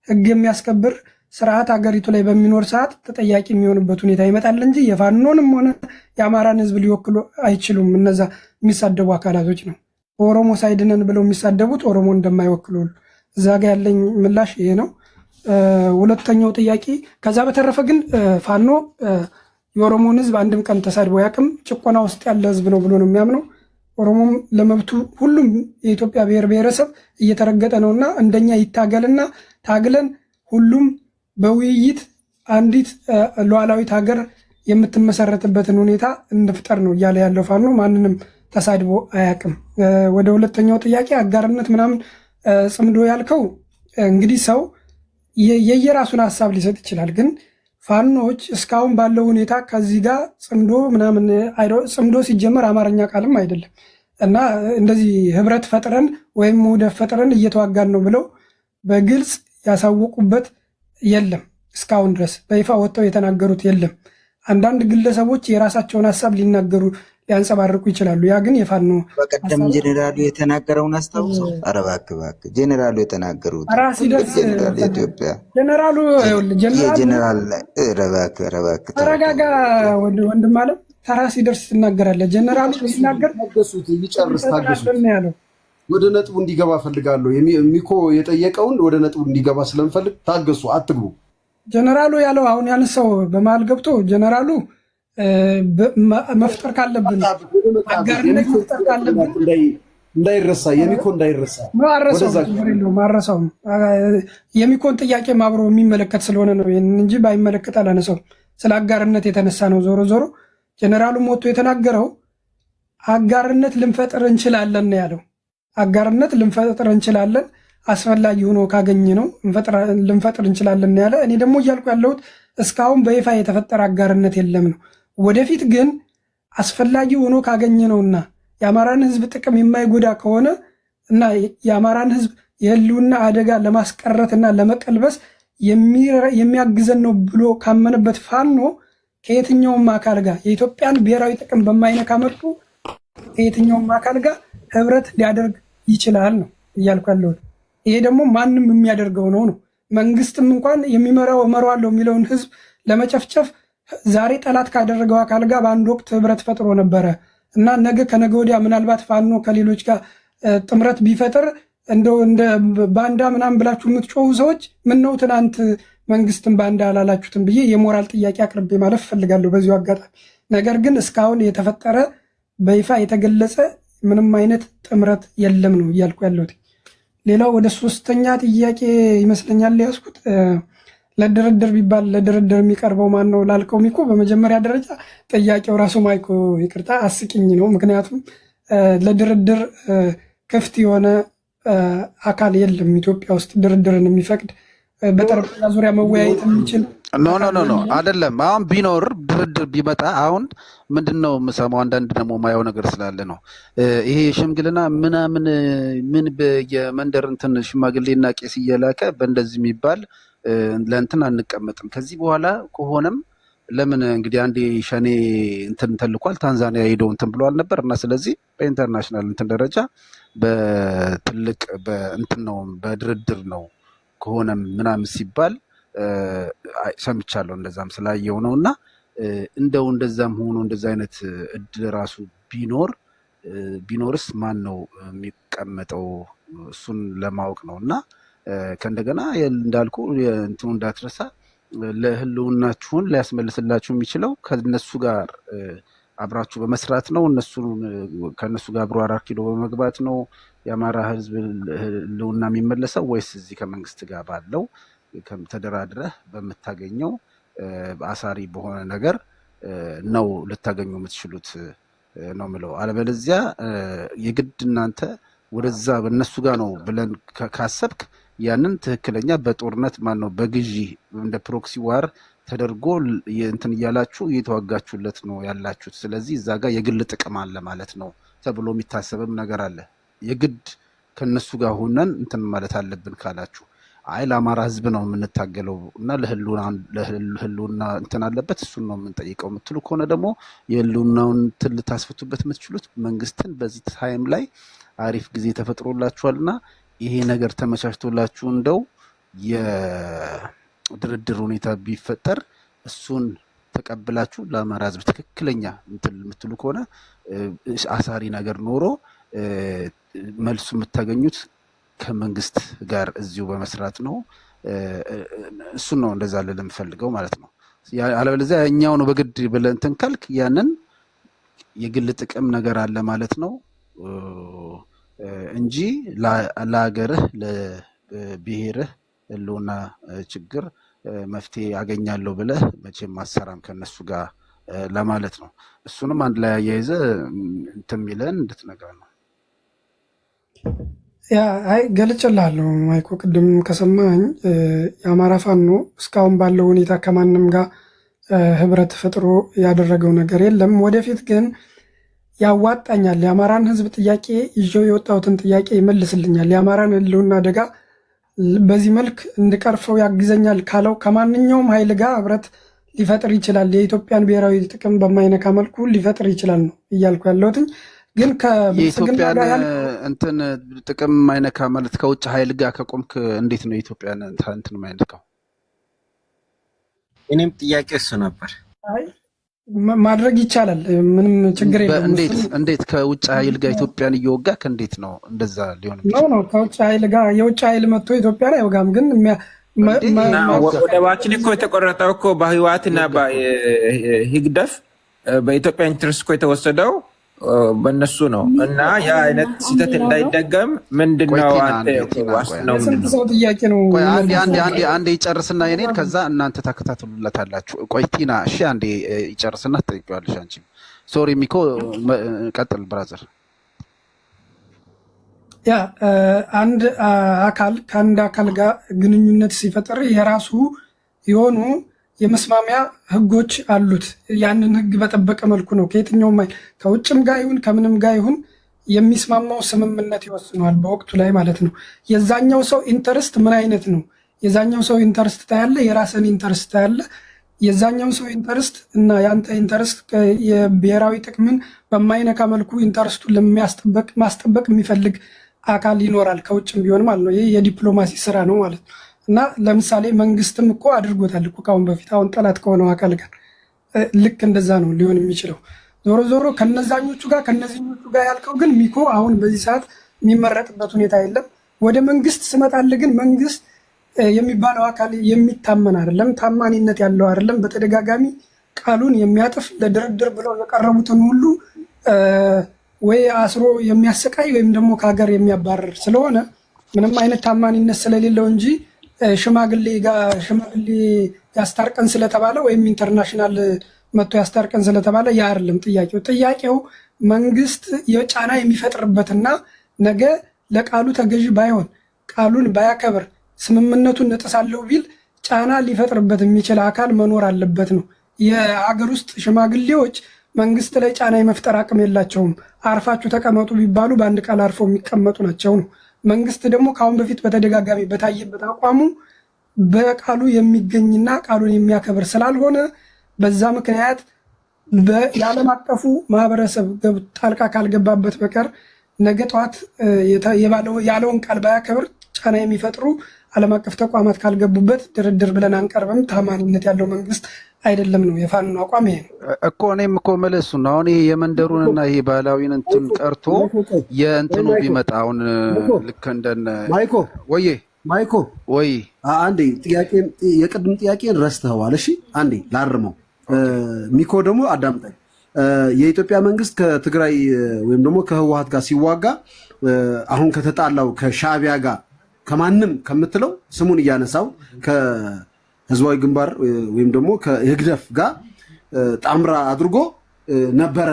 ህግ የሚያስከብር ስርዓት ሀገሪቱ ላይ በሚኖር ሰዓት ተጠያቂ የሚሆንበት ሁኔታ ይመጣል እንጂ የፋኖንም ሆነ የአማራን ህዝብ ሊወክሉ አይችሉም። እነዛ የሚሳደቡ አካላቶች ነው ኦሮሞ ሳይድነን ብለው የሚሳደቡት ኦሮሞ እንደማይወክሉ እዛ ጋ ያለኝ ምላሽ ይሄ ነው። ሁለተኛው ጥያቄ ከዛ በተረፈ ግን ፋኖ የኦሮሞን ህዝብ አንድም ቀን ተሳድቦ ያቅም ጭቆና ውስጥ ያለ ህዝብ ነው ብሎ ነው የሚያምነው። ኦሮሞም ለመብቱ ሁሉም የኢትዮጵያ ብሔር ብሔረሰብ እየተረገጠ ነውና እንደኛ ይታገልና ታግለን ሁሉም በውይይት አንዲት ሉዓላዊት ሀገር የምትመሰረትበትን ሁኔታ እንፍጠር ነው እያለ ያለው ፋኖ ማንንም ተሳድቦ አያቅም። ወደ ሁለተኛው ጥያቄ አጋርነት ምናምን ጽምዶ ያልከው እንግዲህ ሰው የየራሱን ሀሳብ ሊሰጥ ይችላል። ግን ፋኖች እስካሁን ባለው ሁኔታ ከዚህ ጋር ጽምዶ ምናምን ጽምዶ ሲጀመር አማርኛ ቃልም አይደለም እና እንደዚህ ህብረት ፈጥረን ወይም ውህደት ፈጥረን እየተዋጋን ነው ብለው በግልጽ ያሳወቁበት የለም። እስካሁን ድረስ በይፋ ወጥተው የተናገሩት የለም። አንዳንድ ግለሰቦች የራሳቸውን ሀሳብ ሊናገሩ ሊያንጸባርቁ ይችላሉ። ያ ግን የፋኖ በቀደም ጄኔራሉ የተናገረውን አስታውሰው። ኧረ እባክህ ጄኔራሉ የተናገሩት ጄኔራል ኢትዮጵያ ጄኔራሉ ጄኔራል እባክህ ተረጋጋ ወንድም አለ። ተራ ሲደርስ ትናገራለህ። ጄኔራሉ ሲናገር ይጨርስ ታገሱት ያለው ወደ ነጥቡ እንዲገባ ፈልጋለሁ። ሚኮ የጠየቀውን ወደ ነጥቡ እንዲገባ ስለምፈልግ ታገሱ፣ አትግቡ። ጄኔራሉ ያለው አሁን ያነሳው በመሃል ገብቶ ጄኔራሉ መፍጠር ካለብን አጋርነት መፍጠር ካለብን እንዳይረሳ የሚኮ እንዳይረሳ ማረሳውም የሚኮን ጥያቄ አብሮ የሚመለከት ስለሆነ ነው እንጂ ባይመለከት አላነሳውም። ስለ አጋርነት የተነሳ ነው። ዞሮ ዞሮ ጄኔራሉ ሞቶ የተናገረው አጋርነት ልንፈጥር እንችላለን ነው ያለው። አጋርነት ልንፈጥር እንችላለን፣ አስፈላጊ ሆኖ ካገኘ ነው ልንፈጥር እንችላለን ያለ። እኔ ደግሞ እያልኩ ያለሁት እስካሁን በይፋ የተፈጠረ አጋርነት የለም ነው። ወደፊት ግን አስፈላጊ ሆኖ ካገኘ ነውና የአማራን ሕዝብ ጥቅም የማይጎዳ ከሆነ እና የአማራን ሕዝብ የህልውና አደጋ ለማስቀረትና ለመቀልበስ የሚያግዘን ነው ብሎ ካመነበት ፋኖ ከየትኛውም አካል ጋር የኢትዮጵያን ብሔራዊ ጥቅም በማይነካ መልኩ ከየትኛውም አካል ጋር ህብረት ሊያደርግ ይችላል ነው እያልኩ ያለሁት። ይሄ ደግሞ ማንም የሚያደርገው ነው። መንግስትም እንኳን እመራዋለሁ የሚለውን ህዝብ ለመጨፍጨፍ ዛሬ ጠላት ካደረገው አካል ጋር በአንድ ወቅት ህብረት ፈጥሮ ነበረ እና ነገ ከነገ ወዲያ ምናልባት ፋኖ ከሌሎች ጋር ጥምረት ቢፈጥር እንደው እንደ ባንዳ ምናምን ብላችሁ የምትጮሁ ሰዎች ምን ነው ትናንት መንግስትን ባንዳ አላላችሁትም ብዬ የሞራል ጥያቄ አቅርቤ ማለፍ ፈልጋለሁ በዚሁ አጋጣሚ። ነገር ግን እስካሁን የተፈጠረ በይፋ የተገለጸ ምንም አይነት ጥምረት የለም ነው እያልኩ ያለሁት። ሌላው ወደ ሶስተኛ ጥያቄ ይመስለኛል ያስኩት ለድርድር ቢባል ለድርድር የሚቀርበው ማን ነው ላልከው ሚኮ፣ በመጀመሪያ ደረጃ ጥያቄው ራሱ ማይኮ ይቅርታ አስቂኝ ነው። ምክንያቱም ለድርድር ክፍት የሆነ አካል የለም ኢትዮጵያ ውስጥ ድርድርን የሚፈቅድ በጠረጴዛ ዙሪያ መወያየት የሚችል ኖ አይደለም። አሁን ቢኖር ድርድር ቢመጣ አሁን ምንድነው የምሰማው? አንዳንድ ደግሞ ማየው ነገር ስላለ ነው። ይሄ ሽምግልና ምናምን ምን የመንደር እንትን ሽማግሌና ቄስ እየላከ በእንደዚህ የሚባል ለእንትን አንቀመጥም። ከዚህ በኋላ ከሆነም ለምን እንግዲህ አንዴ ሸኔ እንትን ተልኳል፣ ታንዛኒያ ሄደው እንትን ብለዋል ነበር እና ስለዚህ በኢንተርናሽናል እንትን ደረጃ በትልቅ በእንትን ነው በድርድር ነው ከሆነም ምናምን ሲባል ሰምቻለሁ። እንደዛም ስላየው ነው እና እንደው እንደዛም ሆኖ እንደዛ አይነት እድል ራሱ ቢኖርስ ማን ነው የሚቀመጠው? እሱን ለማወቅ ነው እና ከእንደገና እንዳልኩ እንትኑ እንዳትረሳ ለህልውናችሁን ሊያስመልስላችሁ የሚችለው ከነሱ ጋር አብራችሁ በመስራት ነው። ከነሱ ጋር አብሮ 4 ኪሎ በመግባት ነው የአማራ ህዝብ ህልውና የሚመለሰው ወይስ እዚህ ከመንግስት ጋር ባለው ተደራድረህ በምታገኘው አሳሪ በሆነ ነገር ነው ልታገኙ የምትችሉት ነው ምለው። አለበለዚያ የግድ እናንተ ወደዛ በእነሱ ጋር ነው ብለን ካሰብክ ያንን ትክክለኛ በጦርነት ማን ነው በግዢ እንደ ፕሮክሲ ዋር ተደርጎ እንትን እያላችሁ እየተዋጋችሁለት ነው ያላችሁት። ስለዚህ እዛ ጋር የግል ጥቅም አለ ማለት ነው ተብሎ የሚታሰብም ነገር አለ። የግድ ከነሱ ጋር ሆነን እንትን ማለት አለብን ካላችሁ አይ ለአማራ ህዝብ ነው የምንታገለው እና ለህልውና እንትን አለበት እሱን ነው የምንጠይቀው የምትሉ ከሆነ ደግሞ የህልውናውን እንትን ልታስፈቱበት የምትችሉት መንግስትን በዚህ ታይም ላይ አሪፍ ጊዜ ተፈጥሮላችኋልና ይሄ ነገር ተመቻችቶላችሁ እንደው የድርድር ሁኔታ ቢፈጠር እሱን ተቀብላችሁ ለአማራ ህዝብ ትክክለኛ እንትን የምትሉ ከሆነ አሳሪ ነገር ኖሮ መልሱ የምታገኙት ከመንግስት ጋር እዚሁ በመስራት ነው። እሱን ነው እንደዛ ልል የምፈልገው ማለት ነው። አለበለዚያ እኛው ነው በግድ ብለህ እንትን ካልክ ያንን የግል ጥቅም ነገር አለ ማለት ነው እንጂ ለሀገርህ ለብሔርህ ህልውና ችግር መፍትሄ አገኛለሁ ብለህ መቼም ማሰራም ከነሱ ጋር ለማለት ነው። እሱንም አንድ ላይ አያይዘህ እንትን የሚለን እንድትነግረን ነው። አይ ገልጭልሃለሁ ማይኮ፣ ቅድም ከሰማኝ የአማራ ፋኖ እስካሁን ባለው ሁኔታ ከማንም ጋር ህብረት ፈጥሮ ያደረገው ነገር የለም። ወደፊት ግን ያዋጣኛል፣ የአማራን ህዝብ ጥያቄ ይዤው የወጣሁትን ጥያቄ ይመልስልኛል፣ የአማራን ህልውና አደጋ በዚህ መልክ እንድቀርፈው ያግዘኛል ካለው ከማንኛውም ኃይል ጋር ህብረት ሊፈጥር ይችላል። የኢትዮጵያን ብሔራዊ ጥቅም በማይነካ መልኩ ሊፈጥር ይችላል ነው እያልኩ ያለሁት። ግን የኢትዮጵያን እንትን ጥቅም የማይነካ ማለት ከውጭ ኃይል ጋር ከቆምክ እንዴት ነው የኢትዮጵያን እንትን የማይነካው? እኔም ጥያቄ እሱ ነበር። ማድረግ ይቻላል፣ ምንም ችግር የለም። እንዴት ከውጭ ኃይል ጋር ኢትዮጵያን እየወጋ ከእንዴት ነው እንደዛ ሊሆን ነው? ከውጭ ኃይል ጋር የውጭ ኃይል መጥቶ ኢትዮጵያን አይወጋም። ግን ወደባችን እኮ የተቆረጠው እኮ በህወሓትና በህግደፍ በኢትዮጵያ ኢንትረስት እኮ የተወሰደው በእነሱ ነው። እና ያ አይነት ስህተት እንዳይደገም ምንድነው ዋስትናው? ሰው ጥያቄ ነው። አንዴ ይጨርስና የኔን ከዛ እናንተ ታከታትሉለታላችሁ። ቆይ ቲና እሺ፣ አንዴ ይጨርስና ትጠይቂዋለሽ አንቺ። ሶሪ ሚኮ ቀጥል ብራዘር። ያ አንድ አካል ከአንድ አካል ጋር ግንኙነት ሲፈጥር የራሱ የሆኑ የመስማሚያ ህጎች አሉት። ያንን ህግ በጠበቀ መልኩ ነው ከየትኛውም ከውጭም ጋር ይሁን ከምንም ጋር ይሁን የሚስማማው ስምምነት ይወስነዋል በወቅቱ ላይ ማለት ነው። የዛኛው ሰው ኢንተረስት ምን አይነት ነው? የዛኛው ሰው ኢንተረስት ታያለ፣ የራስን ኢንተረስት ታያለ። የዛኛው ሰው ኢንተረስት እና የአንተ ኢንተረስት የብሔራዊ ጥቅምን በማይነካ መልኩ ኢንተረስቱን ማስጠበቅ የሚፈልግ አካል ይኖራል ከውጭም ቢሆን ማለት ነው። ይህ የዲፕሎማሲ ስራ ነው ማለት ነው። እና ለምሳሌ መንግስትም እኮ አድርጎታል እኮ ካሁን በፊት አሁን ጠላት ከሆነው አካል ጋር ልክ እንደዛ ነው ሊሆን የሚችለው። ዞሮ ዞሮ ከነዛኞቹ ጋር ከነዚህኞቹ ጋር ያልከው ግን ሚኮ አሁን በዚህ ሰዓት የሚመረጥበት ሁኔታ የለም። ወደ መንግስት ስመጣልህ ግን መንግስት የሚባለው አካል የሚታመን አይደለም፣ ታማኒነት ያለው አይደለም። በተደጋጋሚ ቃሉን የሚያጥፍ ለድርድር ብለው የቀረቡትን ሁሉ ወይ አስሮ የሚያሰቃይ ወይም ደግሞ ከሀገር የሚያባረር ስለሆነ ምንም አይነት ታማኒነት ስለሌለው እንጂ ሽማግሌ ያስታርቀን ስለተባለ ወይም ኢንተርናሽናል መጥቶ ያስታርቀን ስለተባለ ያ አይደለም ጥያቄው። ጥያቄው መንግስት የጫና የሚፈጥርበትና ነገ ለቃሉ ተገዥ ባይሆን ቃሉን ባያከብር ስምምነቱን እጥሳለሁ ቢል ጫና ሊፈጥርበት የሚችል አካል መኖር አለበት ነው። የሀገር ውስጥ ሽማግሌዎች መንግስት ላይ ጫና የመፍጠር አቅም የላቸውም። አርፋችሁ ተቀመጡ ቢባሉ በአንድ ቃል አርፈው የሚቀመጡ ናቸው ነው። መንግስት ደግሞ ከአሁን በፊት በተደጋጋሚ በታየበት አቋሙ በቃሉ የሚገኝና ቃሉን የሚያከብር ስላልሆነ በዛ ምክንያት የዓለም አቀፉ ማህበረሰብ ጣልቃ ካልገባበት በቀር ነገ ጠዋት ያለውን ቃል ባያከብር ጫና የሚፈጥሩ ዓለም አቀፍ ተቋማት ካልገቡበት ድርድር ብለን አንቀርብም። ታማኝነት ያለው መንግስት አይደለም ነው የፋኖ አቋም። ይሄ እኮ እኔም እኮ መለሱ ነው። አሁን ይሄ የመንደሩንና ይሄ ባህላዊን እንትን ቀርቶ የእንትኑ ቢመጣ አሁን ልክ እንደነ ማይኮ ወይ አንዴ የቅድም ጥያቄን ረስተዋል። እሺ አንዴ ላርመው። ሚኮ ደግሞ አዳምጠኝ። የኢትዮጵያ መንግስት ከትግራይ ወይም ደግሞ ከህወሓት ጋር ሲዋጋ አሁን ከተጣላው ከሻዕቢያ ጋር ከማንም ከምትለው ስሙን እያነሳው ከህዝባዊ ግንባር ወይም ደግሞ ከህግደፍ ጋር ጣምራ አድርጎ ነበረ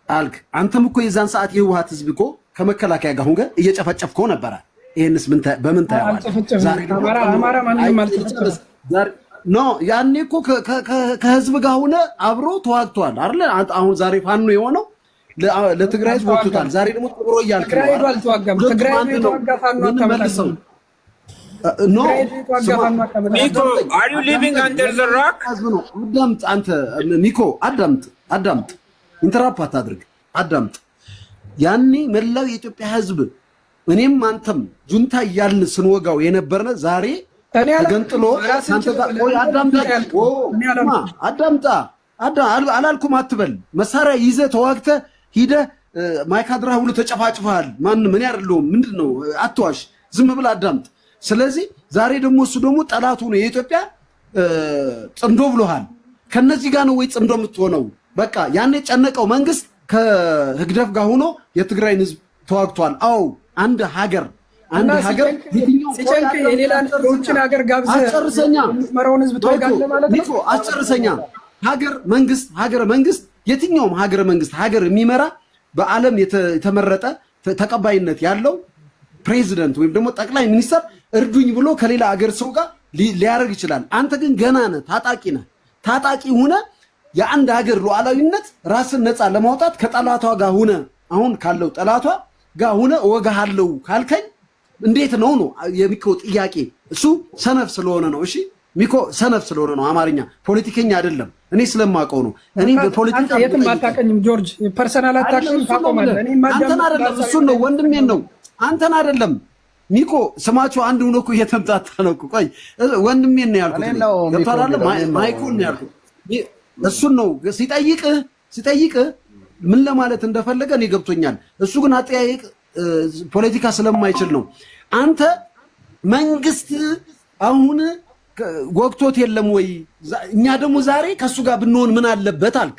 አልክ። አንተም እኮ የዛን ሰዓት የህወሓት ህዝብ እኮ ከመከላከያ ጋር ሁን እየጨፈጨፍከው ነበረ። ይሄንስ በምን ታያዋል? ኖ ያኔ እኮ ከህዝብ ጋር ሆነ አብሮ ተዋግቷል አይደል? አሁን ዛሬ ፋኖ የሆነው ለትግራይ ህዝብ ወጥቷል። ዛሬ ደግሞ ጥብሮ እያልክ ነው። ትግራይ የተዋጋ ፋኖ መልሰው ኖ ሚኮ አር ዩ ሊቪንግ አንደር ዘ ሮክ? አዳምጥ አንተ ሚኮ አዳምጥ፣ ኢንተራፕት አታድርግ፣ አዳምጥ። ያኔ መላው የኢትዮጵያ ህዝብ እኔም አንተም ጁንታ እያልን ስንወጋው የነበርነ ዛሬ ተገንጥሎ አዳምጣ አላልኩም አትበል። መሳሪያ ይዘህ ተዋግተህ ሂደህ ማይካድራ ሁሉ ተጨፋጭፈሃል። ማንም እኔ አይደለሁም። ምንድን ነው አትዋሽ፣ ዝም ብለህ አዳምጥ። ስለዚህ ዛሬ ደግሞ እሱ ደግሞ ጠላቱ ነው የኢትዮጵያ ጽምዶ ብሎሃል። ከነዚህ ጋር ነው ወይ ጽምዶ የምትሆነው? በቃ ያኔ ጨነቀው መንግስት ከህግደፍ ጋር ሆኖ የትግራይን ህዝብ ተዋግቷል። አዎ አንድ ሀገር ሲጨንቅ የሌላን የውጭን ሀገር ጋብዘህ የምትመራውን ህዝብ ትወጋለህ ማለት ነው። አስጨርሰኛ። ሀገረ መንግስት የትኛውም ሀገር የሚመራ በዓለም የተመረጠ ተቀባይነት ያለው ፕሬዚደንት ወይም ደግሞ ጠቅላይ ሚኒስተር እርዱኝ ብሎ ከሌላ ሀገር ሰው ጋር ሊያደርግ ይችላል። አንተ ግን ገና ነህ፣ ታጣቂ ሁነ የአንድ ሀገር ሉዓላዊነት ራስን ነፃ ለማውጣት ከጠላቷ ጋር ሁነ አሁን ካለው ጠላቷ ጋር ሁነ እወጋሃለሁ ካልከኝ እንዴት ነው የሚኮ ጥያቄ። እሱ ሰነፍ ስለሆነ ነው። እሺ ሚኮ ሰነፍ ስለሆነ ነው። አማርኛ ፖለቲከኛ አይደለም። እኔ ስለማውቀው ነው። እኔ በፖለቲካ የትም አታውቀኝም ጆርጅ፣ ፐርሰናል አታውቅም። ታቆማለህ። እኔ አንተን አይደለም እሱን ነው ወንድሜን ነው አንተን አይደለም ሚኮ። ስማቸው አንድ ሆኖ እኮ እየተምታታ ነው እኮ። ቆይ ወንድሜን ነው ያልኩት። ማይኮን ነው ያልኩት። እሱን ነው ሲጠይቅህ ምን ለማለት እንደፈለገ እኔ ገብቶኛል። እሱ ግን አጠያየቅ ፖለቲካ ስለማይችል ነው። አንተ መንግስት አሁን ወቅቶት የለም ወይ? እኛ ደግሞ ዛሬ ከሱ ጋር ብንሆን ምን አለበት አልክ።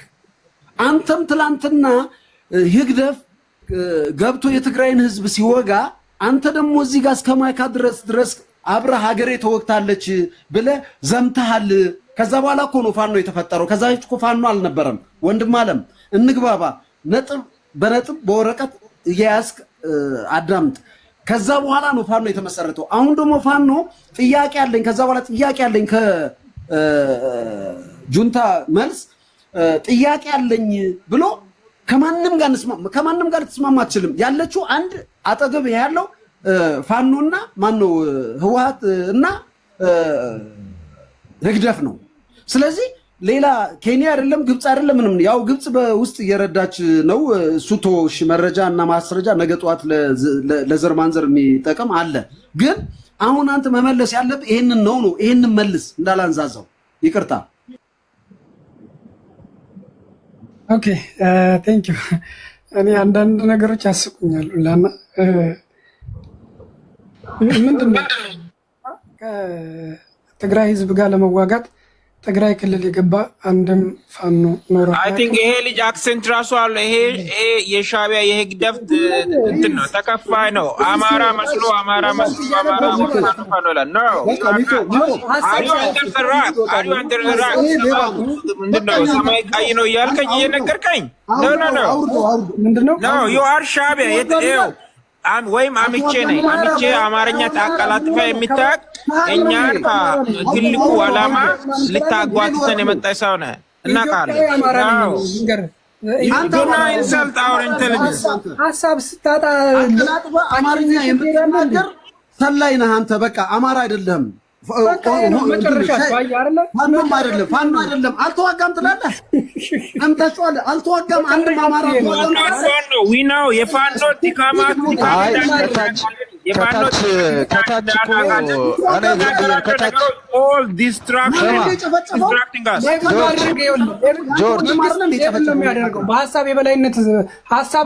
አንተም ትላንትና ህግደፍ ገብቶ የትግራይን ህዝብ ሲወጋ አንተ ደግሞ እዚህ ጋር እስከ ማይካ ድረስ አብረህ ሀገሬ ተወግታለች ብለህ ዘምተሃል። ከዛ በኋላ እኮ ነው ፋኖ የተፈጠረው። ከዛ በፊት እኮ ፋኖ አልነበረም። ወንድም አለም እንግባባ። ነጥብ በነጥብ በወረቀት እየያዝክ አዳምጥ። ከዛ በኋላ ነው ፋኖ የተመሰረተው። አሁን ደግሞ ፋኖ ጥያቄ አለኝ፣ ከዛ በኋላ ጥያቄ አለኝ ከጁንታ መልስ ጥያቄ አለኝ ብሎ ከማንም ጋር ልትስማማ አትችልም። ያለችው አንድ አጠገብ ያለው ፋኖና ማነው ህወሓት እና ህግደፍ ነው። ስለዚህ ሌላ ኬንያ አይደለም ግብፅ አይደለም ምንም። ያው ግብፅ በውስጥ እየረዳች ነው። ሱቶ መረጃ እና ማስረጃ ነገ ጠዋት ለዘር ማንዘር የሚጠቅም አለ። ግን አሁን አንተ መመለስ ያለብህ ይሄንን ነው። ይሄንን መልስ እንዳላንዛዛው። ይቅርታ። ኦኬ ቴንክ ዩ። እኔ አንዳንድ ነገሮች ያስቁኛሉ። ላና ምንድነው ከትግራይ ህዝብ ጋር ለመዋጋት ትግራይ ክልል የገባ አንድም ፋኖ ኖሮ አይ ቲንክ ይሄ ልጅ አክሰንት ራሱ አለ። ይሄ የሻዕቢያ የህግደፍ እንትን ነው፣ ተከፋይ ነው። አማራ መስሎ ፋኖ ይላል። ኖ አሪዩ አንደር ዘ ራክ ምንድነው ሰማይ ቀይ ነው እያልከኝ እየነገርከኝ? ኖ ምንድነው ዩ አር ሻዕቢያ የትው ወይም አምቼ ነኝ። አምቼ አማርኛ ታቀላጥፈ የሚታቅ እኛን ትልቁ ዓላማ ልታጓትተን የመጣ ሰው ነህ እናውቃለን። ኢንሰልት አወር ኢንቴሊጀንስ ሀሳብ ስታጣ አማርኛ የምትናገር ሰላይ ነህ አንተ። በቃ አማራ አይደለም። ፋኖም አይደለም። ፋኖ አይደለም። አልተዋጋም ትላለህ። አምጣጫለ አልተዋጋም። አንድ አማራ ነው ዊናው የፋኖ ቲካማት ከታች ኦል ዲስትራክሽን ጆርጅ በሀሳብ የበላይነት ሀሳብ